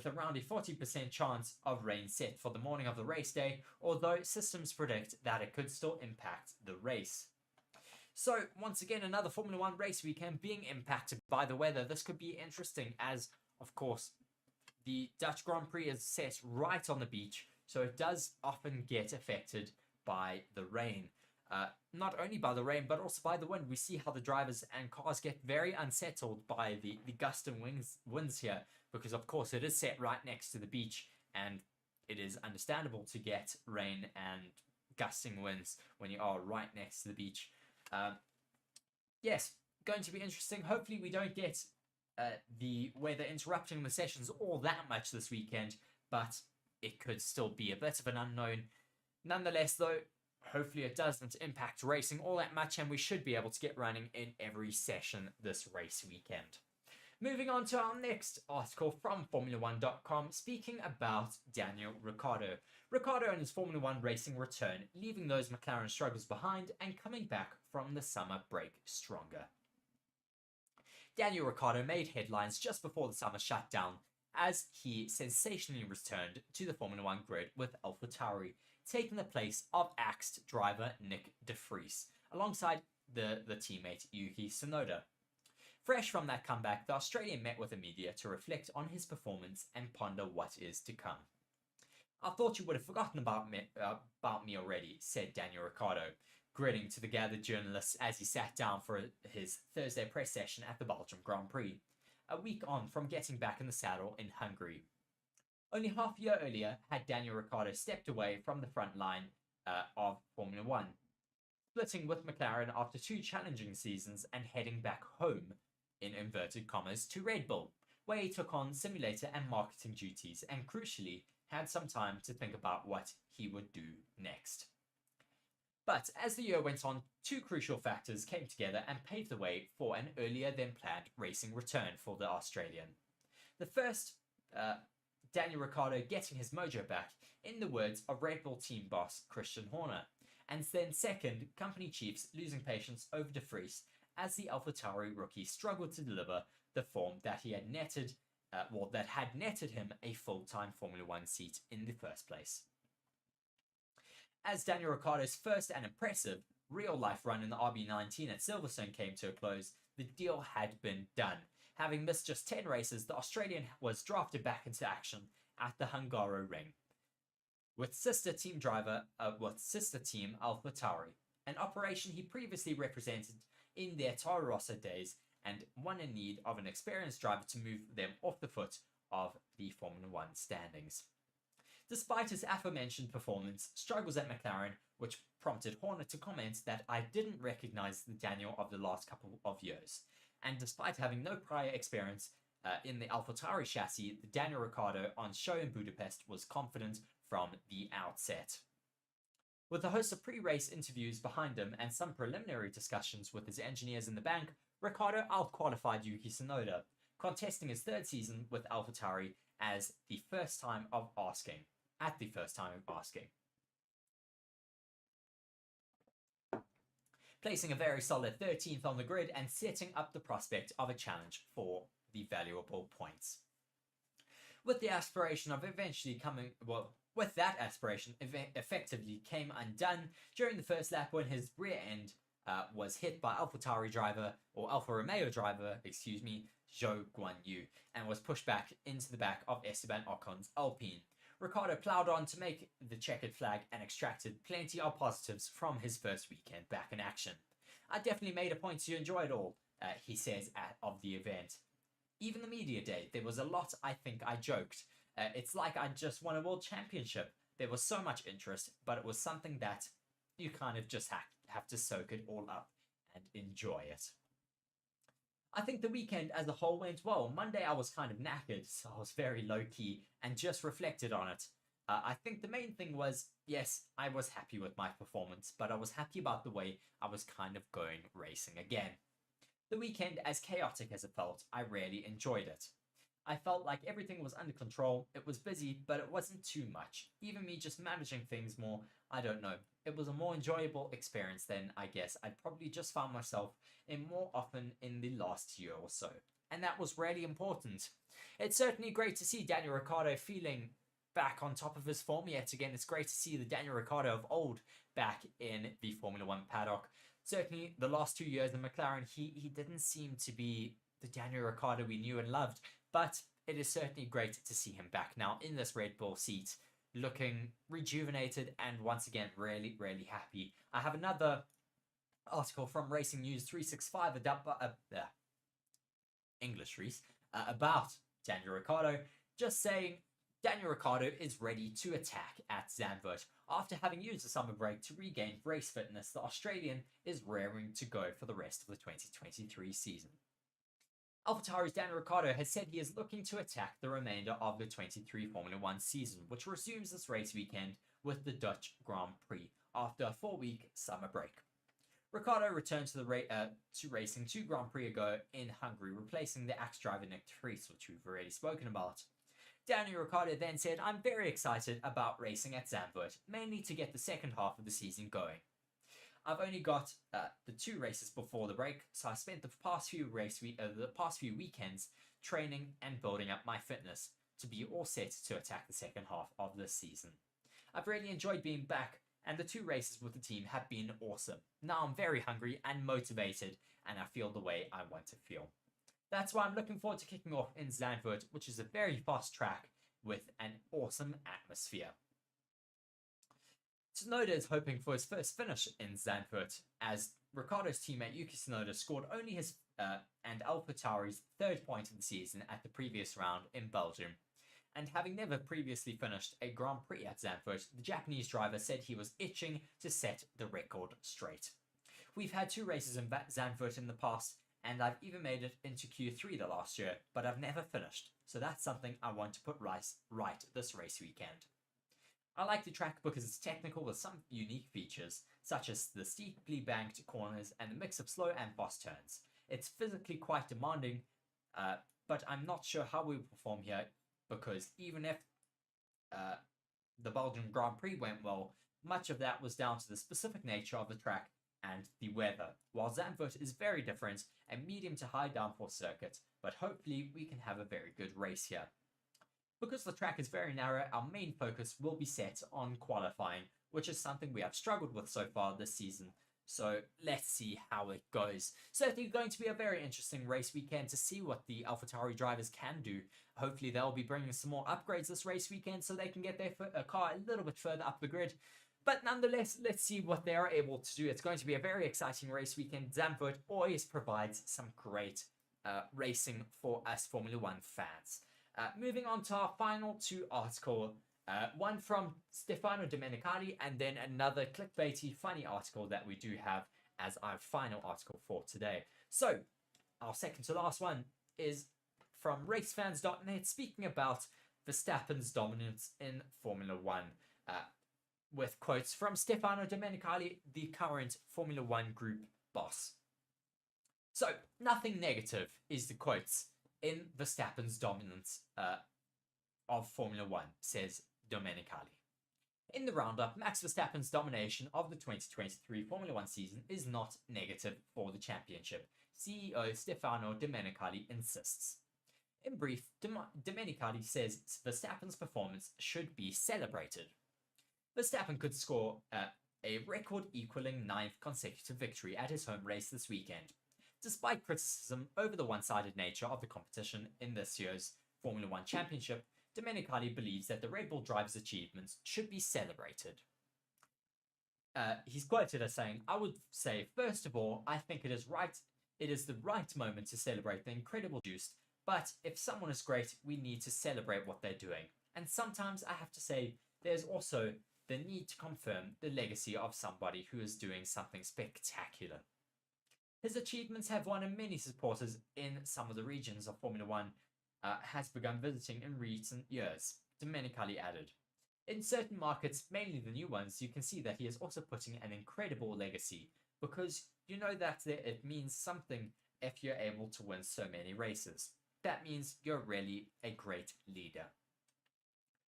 around a 40% chance of rain set for the morning of the race day, although systems predict that it could still impact the race. So, once again, another Formula 1 race weekend being impacted by the weather. This could be interesting as, of course, the Dutch Grand Prix is set right on the beach, so it does often get affected by the rain. Not only by the rain, but also by the wind. We see how the drivers and cars get very unsettled by the gusting winds here, because, of course, it is set right next to the beach, and it is understandable to get rain and gusting winds when you are right next to the beach. Yes, going to be interesting. Hopefully we don't get the weather interrupting the sessions all that much this weekend, but it could still be a bit of an unknown. Nonetheless, though, hopefully it doesn't impact racing all that much, and we should be able to get running in every session this race weekend. Moving on to our next article from Formula1.com, speaking about Daniel Ricciardo. Ricciardo and his Formula 1 racing return, leaving those McLaren struggles behind and coming back from the summer break stronger. Daniel Ricciardo made headlines just before the summer shutdown as he sensationally returned to the Formula 1 grid with AlphaTauri, taking the place of axed driver Nick de Vries, alongside the teammate Yuki Tsunoda. Fresh from that comeback, the Australian met with the media to reflect on his performance and ponder what is to come. "I thought you would have forgotten about me already," said Daniel Ricciardo, grinning to the gathered journalists as he sat down for his Thursday press session at the Belgium Grand Prix, a week on from getting back in the saddle in Hungary. Only half a year earlier had Daniel Ricciardo stepped away from the front line of Formula 1, splitting with McLaren after 2 challenging seasons and heading back home, in inverted commas, to Red Bull, where he took on simulator and marketing duties and crucially had some time to think about what he would do next. But as the year went on, 2 crucial factors came together and paved the way for an earlier than planned racing return for the Australian. The first, Daniel Ricciardo getting his mojo back, in the words of Red Bull team boss Christian Horner, and then second, company chiefs losing patience over de Vries as the AlphaTauri rookie struggled to deliver the form that he had netted, that had netted him a full-time Formula 1 seat in the first place. As Daniel Ricciardo's first and impressive real-life run in the RB19 at Silverstone came to a close, the deal had been done. Having missed just 10 races, the Australian was drafted back into action at the Hungaroring, with sister team AlphaTauri, an operation he previously represented in their Toro Rosso days and one in need of an experienced driver to move them off the foot of the Formula 1 standings. Despite his aforementioned performance, struggles at McLaren, which prompted Horner to comment that "I didn't recognise the Daniel of the last couple of years." And despite having no prior experience in the AlphaTauri chassis, the Daniel Ricciardo on show in Budapest was confident from the outset. With a host of pre-race interviews behind him and some preliminary discussions with his engineers in the bank, Ricciardo out-qualified Yuki Tsunoda, contesting his 3rd season with AlphaTauri at the first time of asking. Placing a very solid 13th on the grid and setting up the prospect of a challenge for the valuable points. With that aspiration effectively came undone during the first lap when his rear end was hit by Alfa Romeo driver, Zhou Guanyu, and was pushed back into the back of Esteban Ocon's Alpine. Ricciardo ploughed on to make the checkered flag and extracted plenty of positives from his first weekend back in action. "I definitely made a point to enjoy it all," he says of the event. "Even the media day, there was a lot. I think I joked. It's like I just won a world championship. There was so much interest, but it was something that you kind of just have to soak it all up and enjoy it." I think the weekend as a whole went well. Monday I was kind of knackered, so I was very low-key and just reflected on it. I think the main thing was, yes, I was happy with my performance, but I was happy about the way I was kind of going racing again. The weekend, as chaotic as it felt, I really enjoyed it. I felt like everything was under control. It was busy, but it wasn't too much. Even me just managing things more, I don't know. It was a more enjoyable experience than I guess I'd probably just found myself in more often in the last year or so. And that was really important. It's certainly great to see Daniel Ricciardo feeling back on top of his form yet again. It's great to see the Daniel Ricciardo of old back in the Formula 1 paddock. Certainly the last 2 years in McLaren, he didn't seem to be the Daniel Ricciardo we knew and loved. But it is certainly great to see him back now in this Red Bull seat, looking rejuvenated and once again really, really happy. I have another article from Racing News 365 English Reese about Daniel Ricciardo, just saying Daniel Ricciardo is ready to attack at Zandvoort. After having used the summer break to regain race fitness, the Australian is raring to go for the rest of the 2023 season. AlphaTauri's Daniel Ricciardo has said he is looking to attack the remainder of the 23 Formula 1 season, which resumes this race weekend with the Dutch Grand Prix after a 4-week summer break. Ricciardo returned to racing 2 Grand Prix ago in Hungary, replacing the ex-driver Nick Vries, which we've already spoken about. Daniel Ricciardo then said, "I'm very excited about racing at Zandvoort, mainly to get the second half of the season going. I've only got the 2 races before the break, so I spent the past few weekends training and building up my fitness to be all set to attack the second half of this season. I've really enjoyed being back, and the 2 races with the team have been awesome. Now I'm very hungry and motivated, and I feel the way I want to feel. That's why I'm looking forward to kicking off in Zandvoort, which is a very fast track with an awesome atmosphere." Tsunoda is hoping for his first finish in Zandvoort, as Ricciardo's teammate Yuki Tsunoda scored only his and AlphaTauri's 3rd point of the season at the previous round in Belgium. And having never previously finished a Grand Prix at Zandvoort, the Japanese driver said he was itching to set the record straight. "We've had 2 races in Zandvoort in the past, and I've even made it into Q3 the last year, but I've never finished, so that's something I want to put right this race weekend. I like the track because it's technical with some unique features, such as the steeply banked corners and the mix of slow and fast turns. It's physically quite demanding, but I'm not sure how we will perform here, because even if the Belgian Grand Prix went well, much of that was down to the specific nature of the track and the weather, while Zandvoort is very different, a medium to high downforce circuit, but hopefully we can have a very good race here. Because the track is very narrow, our main focus will be set on qualifying, which is something we have struggled with so far this season. So let's see how it goes. Certainly going to be a very interesting race weekend to see what the AlphaTauri drivers can do. Hopefully they'll be bringing some more upgrades this race weekend so they can get their car a little bit further up the grid. But nonetheless, let's see what they are able to do. It's going to be a very exciting race weekend. Zandvoort always provides some great racing for us Formula 1 fans. Moving on to our final 2 articles. One from Stefano Domenicali, and then another clickbaity funny article that we do have as our final article for today. So, our second to last one is from racefans.net, speaking about Verstappen's dominance in Formula 1. With quotes from Stefano Domenicali, the current Formula 1 group boss. So, nothing negative is the quotes in Verstappen's dominance of Formula 1, says Domenicali. In the roundup, Max Verstappen's domination of the 2023 Formula 1 season is not negative for the championship, CEO Stefano Domenicali insists. In brief, Domenicali says Verstappen's performance should be celebrated. Verstappen could score a record equaling 9th consecutive victory at his home race this weekend. Despite criticism over the one-sided nature of the competition in this year's Formula 1 Championship, Domenicali believes that the Red Bull driver's achievements should be celebrated. He's quoted as saying, "I would say, first of all, I think it is the right moment to celebrate the incredible juice, but if someone is great, we need to celebrate what they're doing. And sometimes I have to say, there's also the need to confirm the legacy of somebody who is doing something spectacular. His achievements have won him many supporters in some of the regions of Formula 1 has begun visiting in recent years," Domenicali added. "In certain markets, mainly the new ones, you can see that he is also putting an incredible legacy, because you know that it means something if you're able to win so many races. That means you're really a great leader."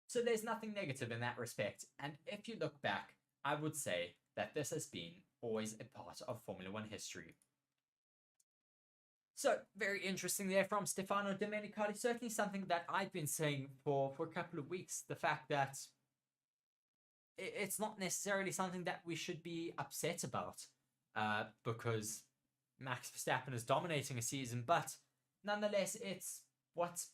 So there's nothing negative in that respect, and if you look back, I would say that this has been always a part of Formula 1 history. So, very interesting there from Stefano Domenicali. Certainly something that I've been saying for a couple of weeks. The fact that it's not necessarily something that we should be upset about, because Max Verstappen is dominating a season, but nonetheless, it's what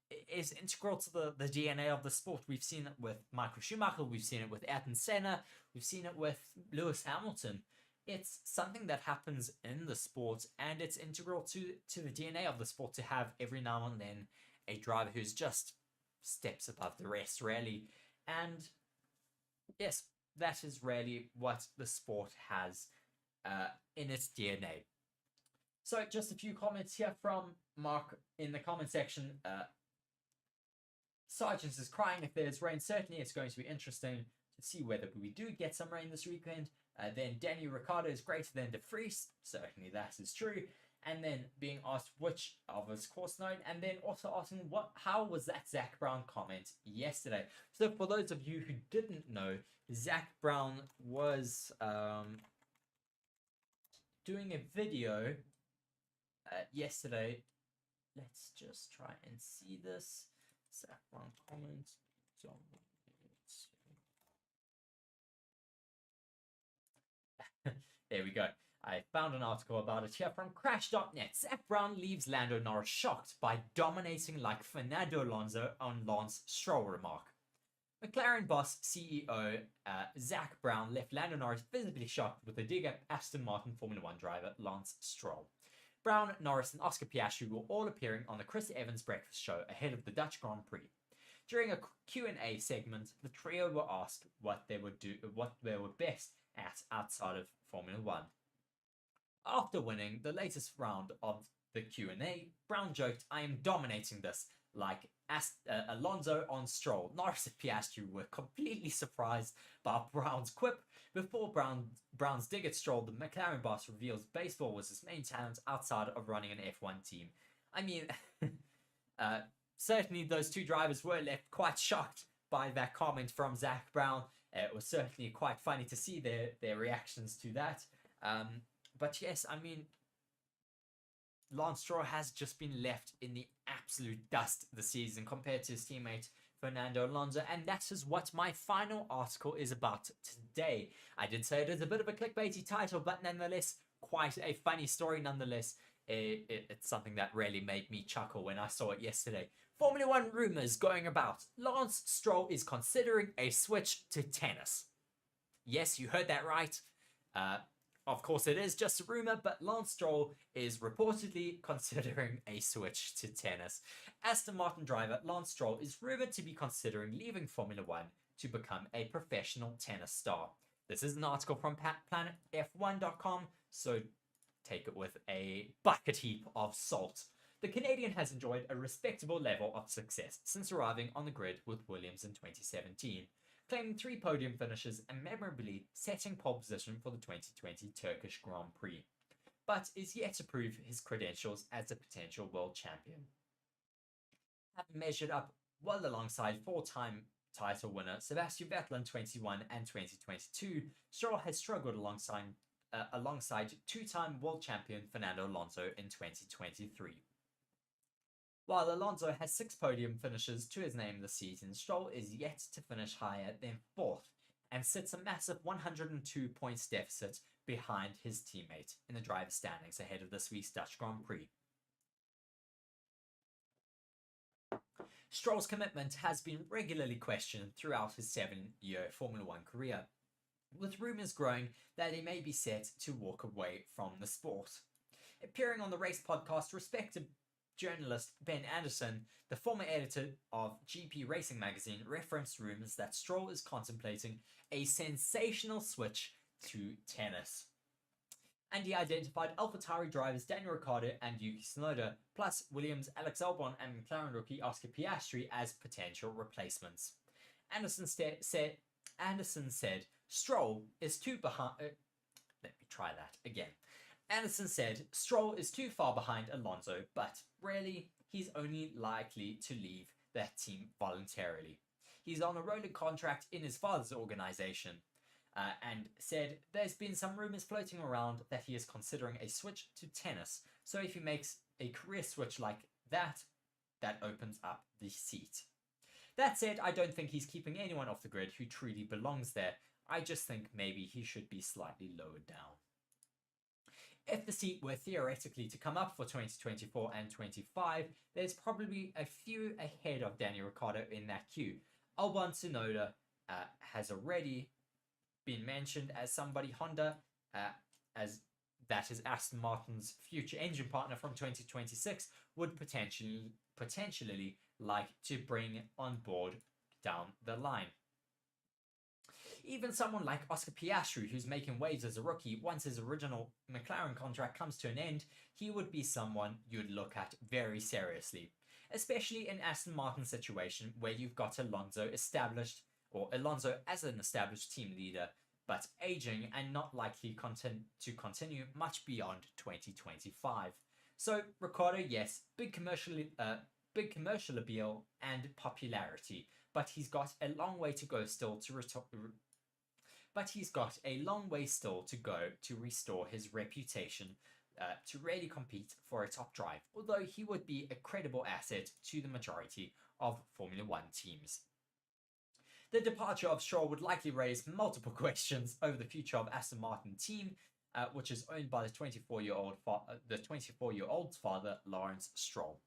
is integral to the DNA of the sport. We've seen it with Michael Schumacher, we've seen it with Ayrton Senna, we've seen it with Lewis Hamilton. It's something that happens in the sport, and it's integral to the DNA of the sport to have every now and then a driver who's just steps above the rest, really. And yes, that is really what the sport has in its DNA. So just a few comments here from Mark in the comment section. Sargent is crying if there's rain. Certainly it's going to be interesting to see whether we do get some rain this weekend. Then Danny Ricciardo is greater than De Vries. Certainly that is true. And then being asked which of his course known, and then also asking how was that Zach Brown comment yesterday. So for those of you who didn't know, Zach Brown was doing a video yesterday. Let's just try and see this. Zach Brown comment. There we go. I found an article about it here from Crash.net. Zach Brown leaves Lando Norris shocked by dominating like Fernando Alonso on Lance Stroll remark. McLaren boss CEO Zach Brown left Lando Norris visibly shocked with the dig at Aston Martin Formula 1 driver Lance Stroll. Brown, Norris and Oscar Piastri were all appearing on the Chris Evans breakfast show ahead of the Dutch Grand Prix. During a Q&A segment, the trio were asked what they were best at outside of Formula 1. After winning the latest round of the Q&A, Brown joked, "I am dominating this, like Alonso on Stroll." Norris and Piastri were completely surprised by Brown's quip. Before Brown's dig at Stroll, the McLaren boss reveals baseball was his main talent outside of running an F1 team. I mean, certainly those two drivers were left quite shocked by that comment from Zach Brown. It was certainly quite funny to see their reactions to that. But yes, I mean, Lance Stroll has just been left in the absolute dust this season compared to his teammate Fernando Alonso, and that is what my final article is about today. I did say it is a bit of a clickbaity title, but nonetheless, quite a funny story nonetheless. It's something that really made me chuckle when I saw it yesterday. Formula 1 rumours going about. Lance Stroll is considering a switch to tennis. Yes, you heard that right. Of course, it is just a rumour, but Lance Stroll is reportedly considering a switch to tennis. Aston Martin driver Lance Stroll is rumoured to be considering leaving Formula 1 to become a professional tennis star. This is an article from planetf1.com, so take it with a bucket heap of salt. The Canadian has enjoyed a respectable level of success since arriving on the grid with Williams in 2017. Claiming 3 podium finishes and memorably setting pole position for the 2020 Turkish Grand Prix, but is yet to prove his credentials as a potential world champion. Having measured up well alongside 4-time title winner Sebastian Vettel in 2021 and 2022, Stroll has struggled alongside 2-time world champion Fernando Alonso in 2023. While Alonso has 6 podium finishes to his name this season, Stroll is yet to finish higher than 4th and sits a massive 102 points deficit behind his teammate in the driver's standings ahead of this week's Dutch Grand Prix. Stroll's commitment has been regularly questioned throughout his 7-year Formula 1 career, with rumours growing that he may be set to walk away from the sport. Appearing on the race podcast, respected journalist Ben Anderson, the former editor of GP Racing magazine, referenced rumours that Stroll is contemplating a sensational switch to tennis. And he identified AlphaTauri drivers Daniel Ricciardo and Yuki Tsunoda, plus Williams' Alex Albon and McLaren rookie Oscar Piastri as potential replacements. Anderson said Stroll is too behind. Let me try that again. Anderson said Stroll is too far behind Alonso, but really, he's only likely to leave that team voluntarily. He's on a rolling contract in his father's organization, and said there's been some rumors floating around that he is considering a switch to tennis. So if he makes a career switch like that, that opens up the seat. That said, I don't think he's keeping anyone off the grid who truly belongs there. I just think maybe he should be slightly lowered down. If the seat were theoretically to come up for 2024 and 25, there's probably a few ahead of Daniel Ricciardo in that queue. Albon Tsunoda has already been mentioned as somebody Honda, as that is Aston Martin's future engine partner from 2026, would potentially like to bring on board down the line. Even someone like Oscar Piastri, who's making waves as a rookie, once his original McLaren contract comes to an end, he would be someone you'd look at very seriously. Especially in Aston Martin's situation, where you've got Alonso as an established team leader, but aging and not likely to continue much beyond 2025. So Ricciardo, yes, big commercial appeal and popularity, but he's got a long way to go still to restore his reputation to really compete for a top drive, although he would be a credible asset to the majority of Formula One teams. The departure of Stroll would likely raise multiple questions over the future of Aston Martin team, which is owned by the 24-year-old father, Lawrence Stroll.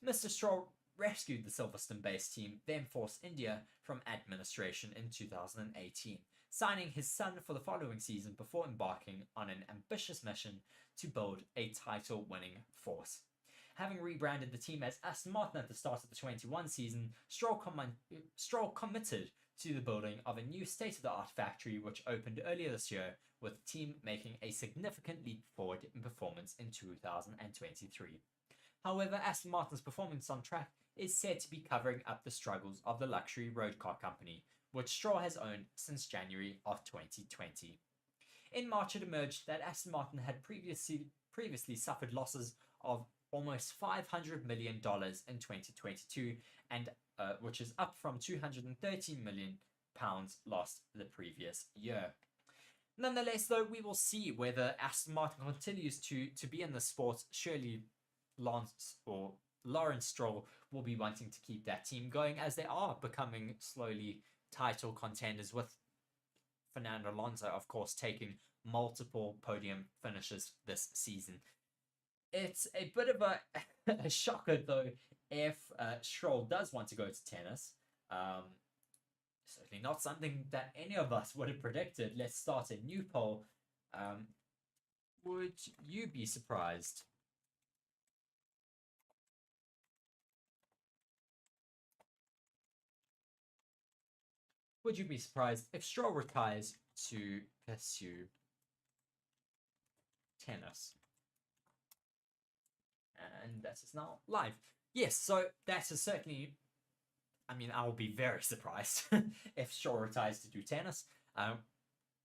Mr. Stroll rescued the Silverstone-based team, then Force India, from administration in 2018, signing his son for the following season before embarking on an ambitious mission to build a title-winning force. Having rebranded the team as Aston Martin at the start of the 21 season, Stroll committed to the building of a new state-of-the-art factory which opened earlier this year, with the team making a significant leap forward in performance in 2023. However, Aston Martin's performance on track is said to be covering up the struggles of the luxury road car company, which Stroll has owned since January of 2020. In March, it emerged that Aston Martin had previously suffered losses of almost $500 million in 2022, and which is up from £213 million lost the previous year. Nonetheless, though, we will see whether Aston Martin continues to be in the sport. Surely Lawrence Stroll will be wanting to keep that team going, as they are becoming slowly title contenders, with Fernando Alonso, of course, taking multiple podium finishes this season. It's a bit of a shocker, though, if Stroll does want to go to tennis. Certainly not something that any of us would have predicted. Let's start a new poll. Would you be surprised? Would you be surprised if Stroll retires to pursue tennis? And that is now live. Yes, so that is certainly... I mean, I will be very surprised if Stroll retires to do tennis. I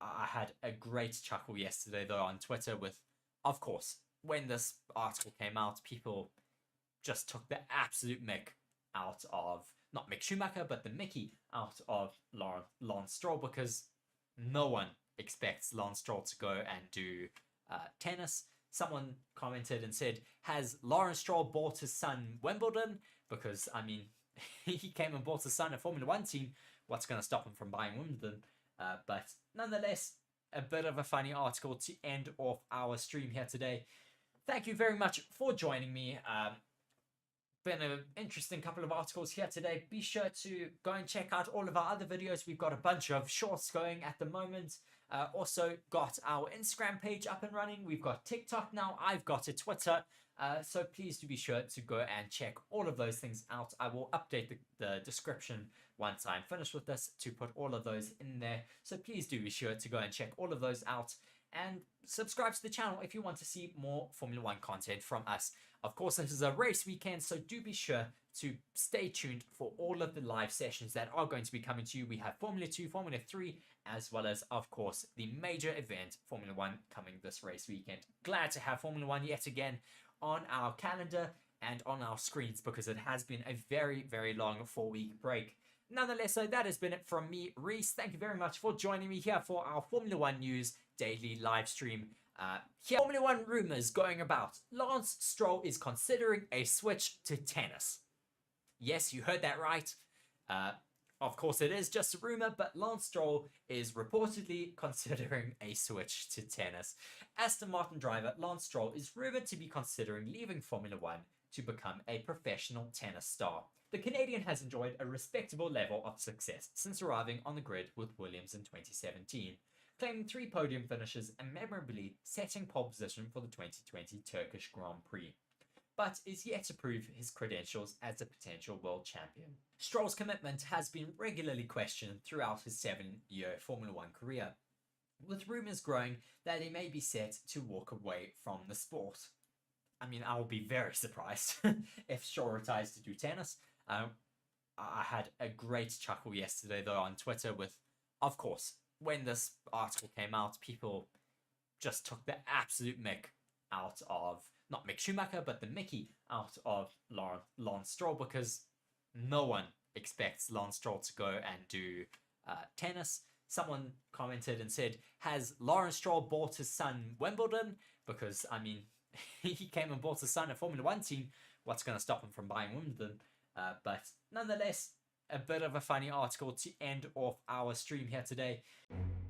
had a great chuckle yesterday, though, on Twitter with, of course, when this article came out, people just took the absolute mick out of, not Mick Schumacher, but the Mickey out of Lance Stroll, because no one expects Lance Stroll to go and do tennis. Someone commented and said, has Lawrence Stroll bought his son Wimbledon? Because, I mean, he came and bought his son a Formula One team. What's going to stop him from buying Wimbledon? But nonetheless, a bit of a funny article to end off our stream here today. Thank you very much for joining me. Been an interesting couple of articles here today. Be sure to go and check out all of our other videos. We've got a bunch of shorts going at the moment. Also got our Instagram page up and running. We've got TikTok now. I've got a Twitter. So please do be sure to go and check all of those things out. I will update the description once I'm finished with this to put all of those in there. So please do be sure to go and check all of those out. And subscribe to the channel if you want to see more Formula One content from us. Of course, this is a race weekend, so do be sure to stay tuned for all of the live sessions that are going to be coming to you. We have Formula 2, Formula 3, as well as, of course, the major event, Formula 1, coming this race weekend. Glad to have Formula 1 yet again on our calendar and on our screens, because it has been a very, very long 4-week break. Nonetheless, so that has been it from me, Reese. Thank you very much for joining me here for our Formula 1 News daily live stream. Here, Formula 1 rumors going about. Lance Stroll is considering a switch to tennis. Yes, you heard that right. Of course, it is just a rumor, but Lance Stroll is reportedly considering a switch to tennis. Aston Martin driver Lance Stroll is rumored to be considering leaving Formula 1 to become a professional tennis star. The Canadian has enjoyed a respectable level of success since arriving on the grid with Williams in 2017, claiming 3 podium finishes and memorably setting pole position for the 2020 Turkish Grand Prix. but is yet to prove his credentials as a potential world champion. Stroll's commitment has been regularly questioned throughout his 7-year Formula One career, with rumours growing that he may be set to walk away from the sport. I mean, I will be very surprised if Stroll retires to do tennis. I had a great chuckle yesterday, though, on Twitter with, of course, when this article came out, people just took the absolute mick out of, not Mick Schumacher, but the Mickey out of Lance Stroll, because no one expects Lance Stroll to go and do tennis. Someone commented and said, has Lawrence Stroll bought his son Wimbledon? Because, I mean, he came and bought his son a Formula One team. What's going to stop him from buying Wimbledon? But nonetheless, a bit of a funny article to end off our stream here today.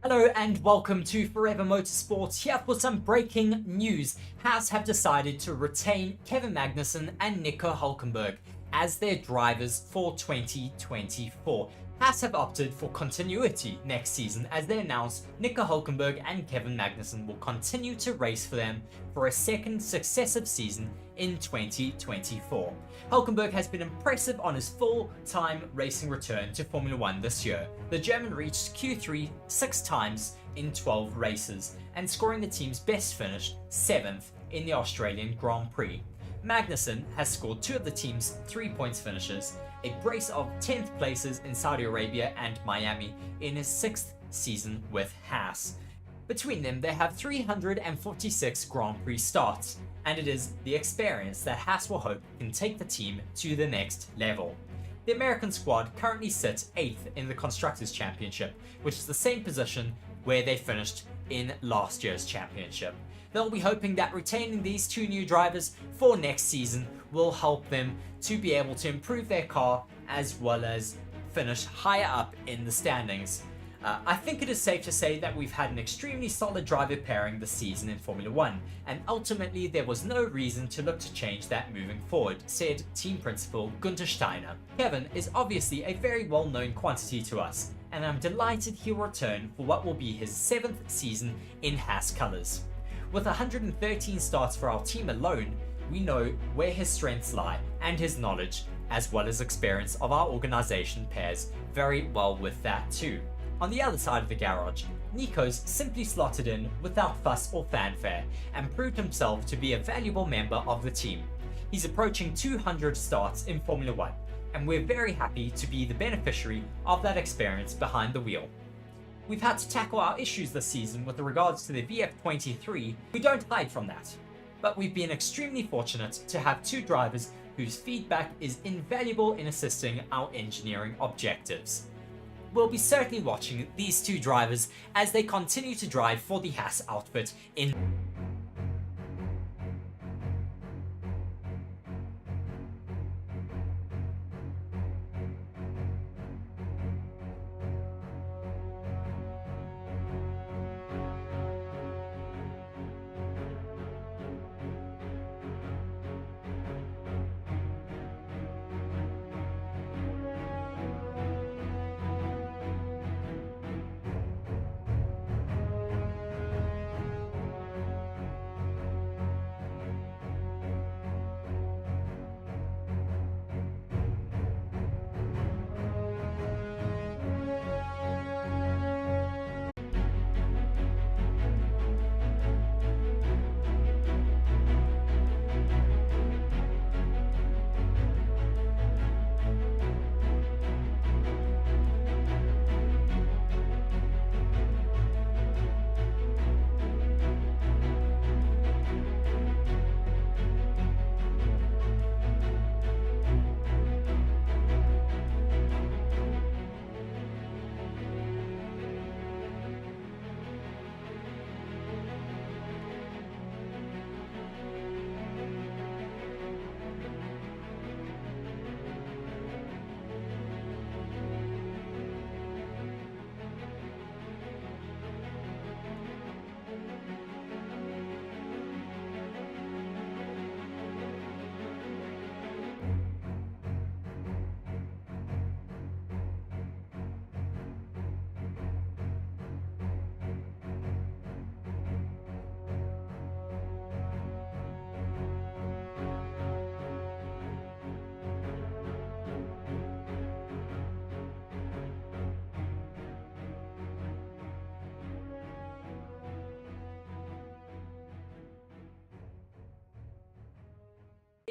Hello and welcome to Forever Motorsports, here for some breaking news. Haas have decided to retain Kevin Magnussen and Nico Hülkenberg as their drivers for 2024. Haas have opted for continuity next season as they announced Nico Hülkenberg and Kevin Magnussen will continue to race for them for a second successive season in 2024. Hülkenberg has been impressive on his full-time racing return to Formula One this year. The German reached Q3 6 times in 12 races and scoring the team's best finish, 7th in the Australian Grand Prix. Magnussen has scored 2 of the team's 3-point finishes, a brace of 10th places in Saudi Arabia and Miami in his 6th season with Haas. Between them, they have 346 Grand Prix starts, and it is the experience that Haas will hope can take the team to the next level. The American squad currently sits 8th in the Constructors' Championship, which is the same position where they finished in last year's championship. They'll be hoping that retaining these 2 new drivers for next season will help them to be able to improve their car as well as finish higher up in the standings. I think it is safe to say that we've had an extremely solid driver pairing this season in Formula One, and ultimately there was no reason to look to change that moving forward, said team principal Günther Steiner. Kevin is obviously a very well-known quantity to us, and I'm delighted he'll return for what will be his 7th season in Haas colours. With 113 starts for our team alone, we know where his strengths lie, and his knowledge, as well as experience of our organisation pairs very well with that too. On the other side of the garage, Nico's simply slotted in without fuss or fanfare, and proved himself to be a valuable member of the team. He's approaching 200 starts in Formula One, and we're very happy to be the beneficiary of that experience behind the wheel. We've had to tackle our issues this season with regards to the VF23, we don't hide from that. But we've been extremely fortunate to have 2 drivers whose feedback is invaluable in assisting our engineering objectives. We'll be certainly watching these 2 drivers as they continue to drive for the Haas outfit in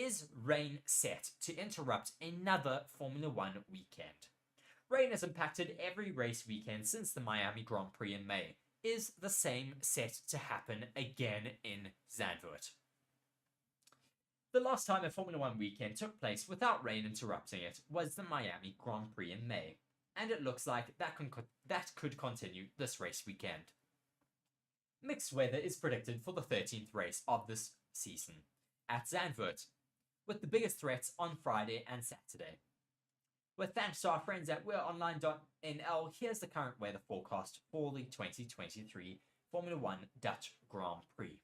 Is rain set to interrupt another Formula One weekend? Rain has impacted every race weekend since the Miami Grand Prix in May. Is the same set to happen again in Zandvoort? The last time a Formula One weekend took place without rain interrupting it was the Miami Grand Prix in May, and it looks like that could continue this race weekend. Mixed weather is predicted for the 13th race of this season at Zandvoort, with the biggest threats on Friday and Saturday. With thanks to our friends at weareonline.nl, here's the current weather forecast for the 2023 Formula One Dutch Grand Prix.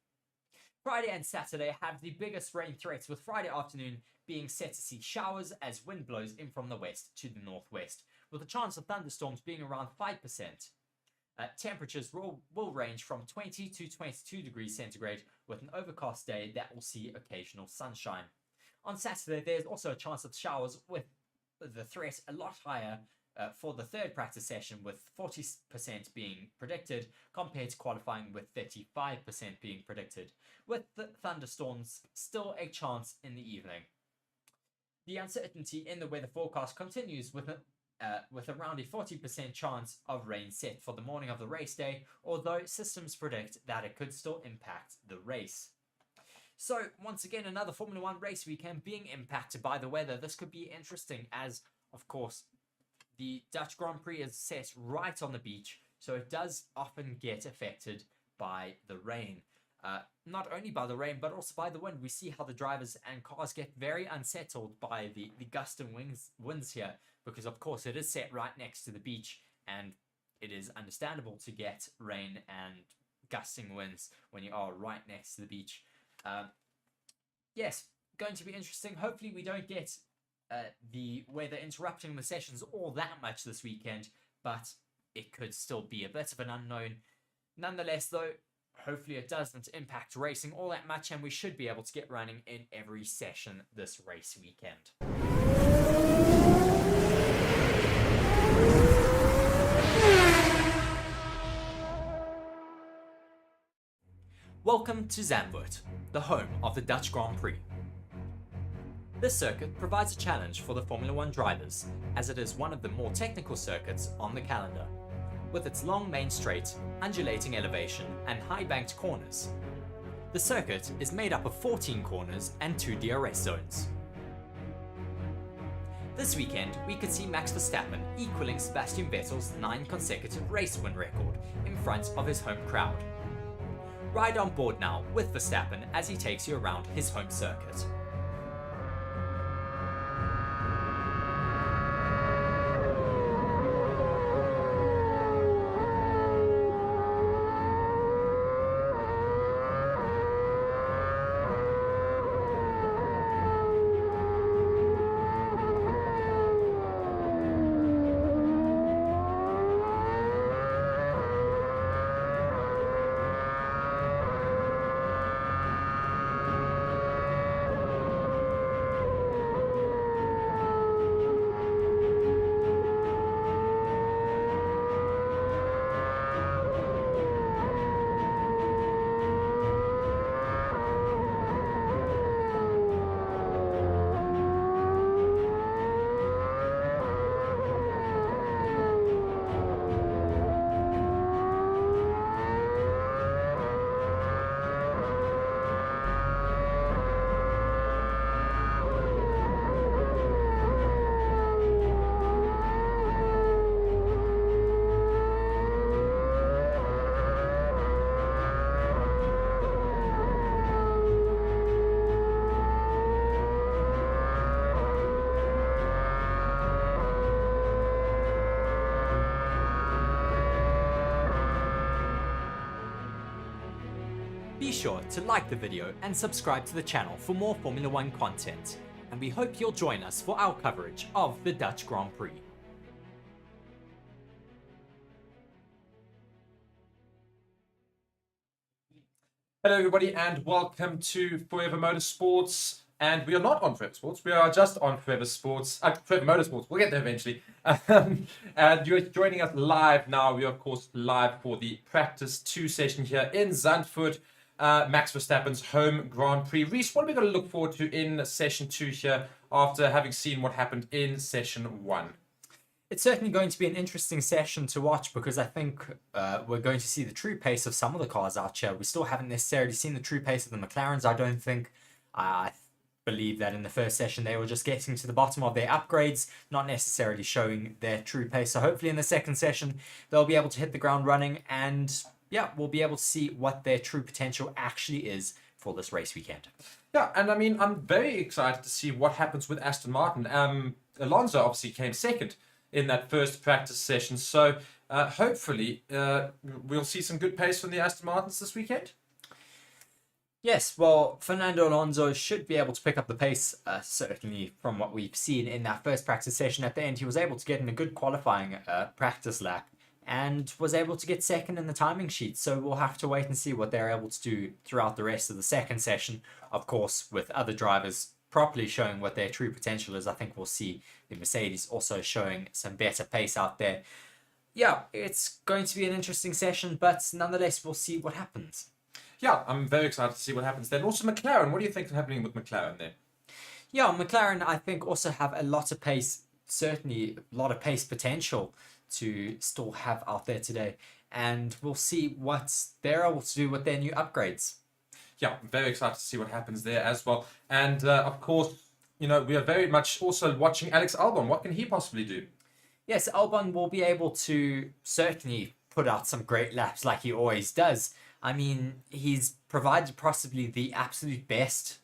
Friday and Saturday have the biggest rain threats, with Friday afternoon being set to see showers as wind blows in from the west to the northwest, with a chance of thunderstorms being around 5%. Temperatures will range from 20 to 22 degrees centigrade, with an overcast day that will see occasional sunshine. On Saturday, there's also a chance of showers, with the threat a lot higher for the third practice session, with 40% being predicted compared to qualifying with 35% being predicted, with the thunderstorms still a chance in the evening. The uncertainty in the weather forecast continues with around a 40% chance of rain set for the morning of the race day, although systems predict that it could still impact the race. So, once again, another Formula One race weekend being impacted by the weather. This could be interesting as, of course, the Dutch Grand Prix is set right on the beach, so it does often get affected by the rain. Not only by the rain, but also by the wind. We see how the drivers and cars get very unsettled by the gusting winds here, because, of course, it is set right next to the beach, and it is understandable to get rain and gusting winds when you are right next to the beach. Yes, going to be interesting. Hopefully we don't get the weather interrupting the sessions all that much this weekend, but it could still be a bit of an unknown. Nonetheless, though, hopefully it doesn't impact racing all that much, and we should be able to get running in every session this race weekend. Welcome to Zandvoort, the home of the Dutch Grand Prix. This circuit provides a challenge for the Formula One drivers, as it is one of the more technical circuits on the calendar, with its long main straight, undulating elevation, and high banked corners. The circuit is made up of 14 corners and 2 DRS zones. This weekend, we could see Max Verstappen equaling Sebastian Vettel's 9 consecutive race win record in front of his home crowd. Ride on board now with Verstappen as he takes you around his home circuit. Be sure to like the video and subscribe to the channel for more Formula One content, and we hope you'll join us for our coverage of the Dutch Grand Prix. Hello, everybody, and welcome to Forever Motorsports. And we are not on Forever Sports. We are just on Forever Sports, Forever Motorsports. We'll get there eventually. And you're joining us live now. We are, of course, live for the Practice 2 session here in Zandvoort. Max Verstappen's home Grand Prix. Reese, what are we going to look forward to in session 2 here after having seen what happened in session 1? It's certainly going to be an interesting session to watch because I think we're going to see the true pace of some of the cars out here. We still haven't necessarily seen the true pace of the McLarens, I don't think. I believe that in the first session they were just getting to the bottom of their upgrades, not necessarily showing their true pace. So hopefully in the second session they'll be able to hit the ground running, and yeah, we'll be able to see what their true potential actually is for this race weekend. Yeah, and I mean, I'm very excited to see what happens with Aston Martin. Alonso obviously came second in that first practice session. So hopefully we'll see some good pace from the Aston Martins this weekend. Yes, well, Fernando Alonso should be able to pick up the pace, certainly from what we've seen in that first practice session. At the end, he was able to get in a good qualifying practice lap and was able to get second in the timing sheet. So we'll have to wait and see what they're able to do throughout the rest of the second session. Of course, with other drivers properly showing what their true potential is, I think we'll see the Mercedes also showing some better pace out there. Yeah, it's going to be an interesting session, but nonetheless, we'll see what happens. Yeah, I'm very excited to see what happens then. Also, McLaren, what do you think is happening with McLaren there? Yeah, McLaren, I think, also have a lot of pace, certainly a lot of pace potential to still have out there today. And we'll see what they're able to do with their new upgrades. Yeah, I'm very excited to see what happens there as well. And of course, you know, we are very much also watching Alex Albon. What can he possibly do? Yes, Albon will be able to certainly put out some great laps like he always does. I mean, he's provided possibly the absolute best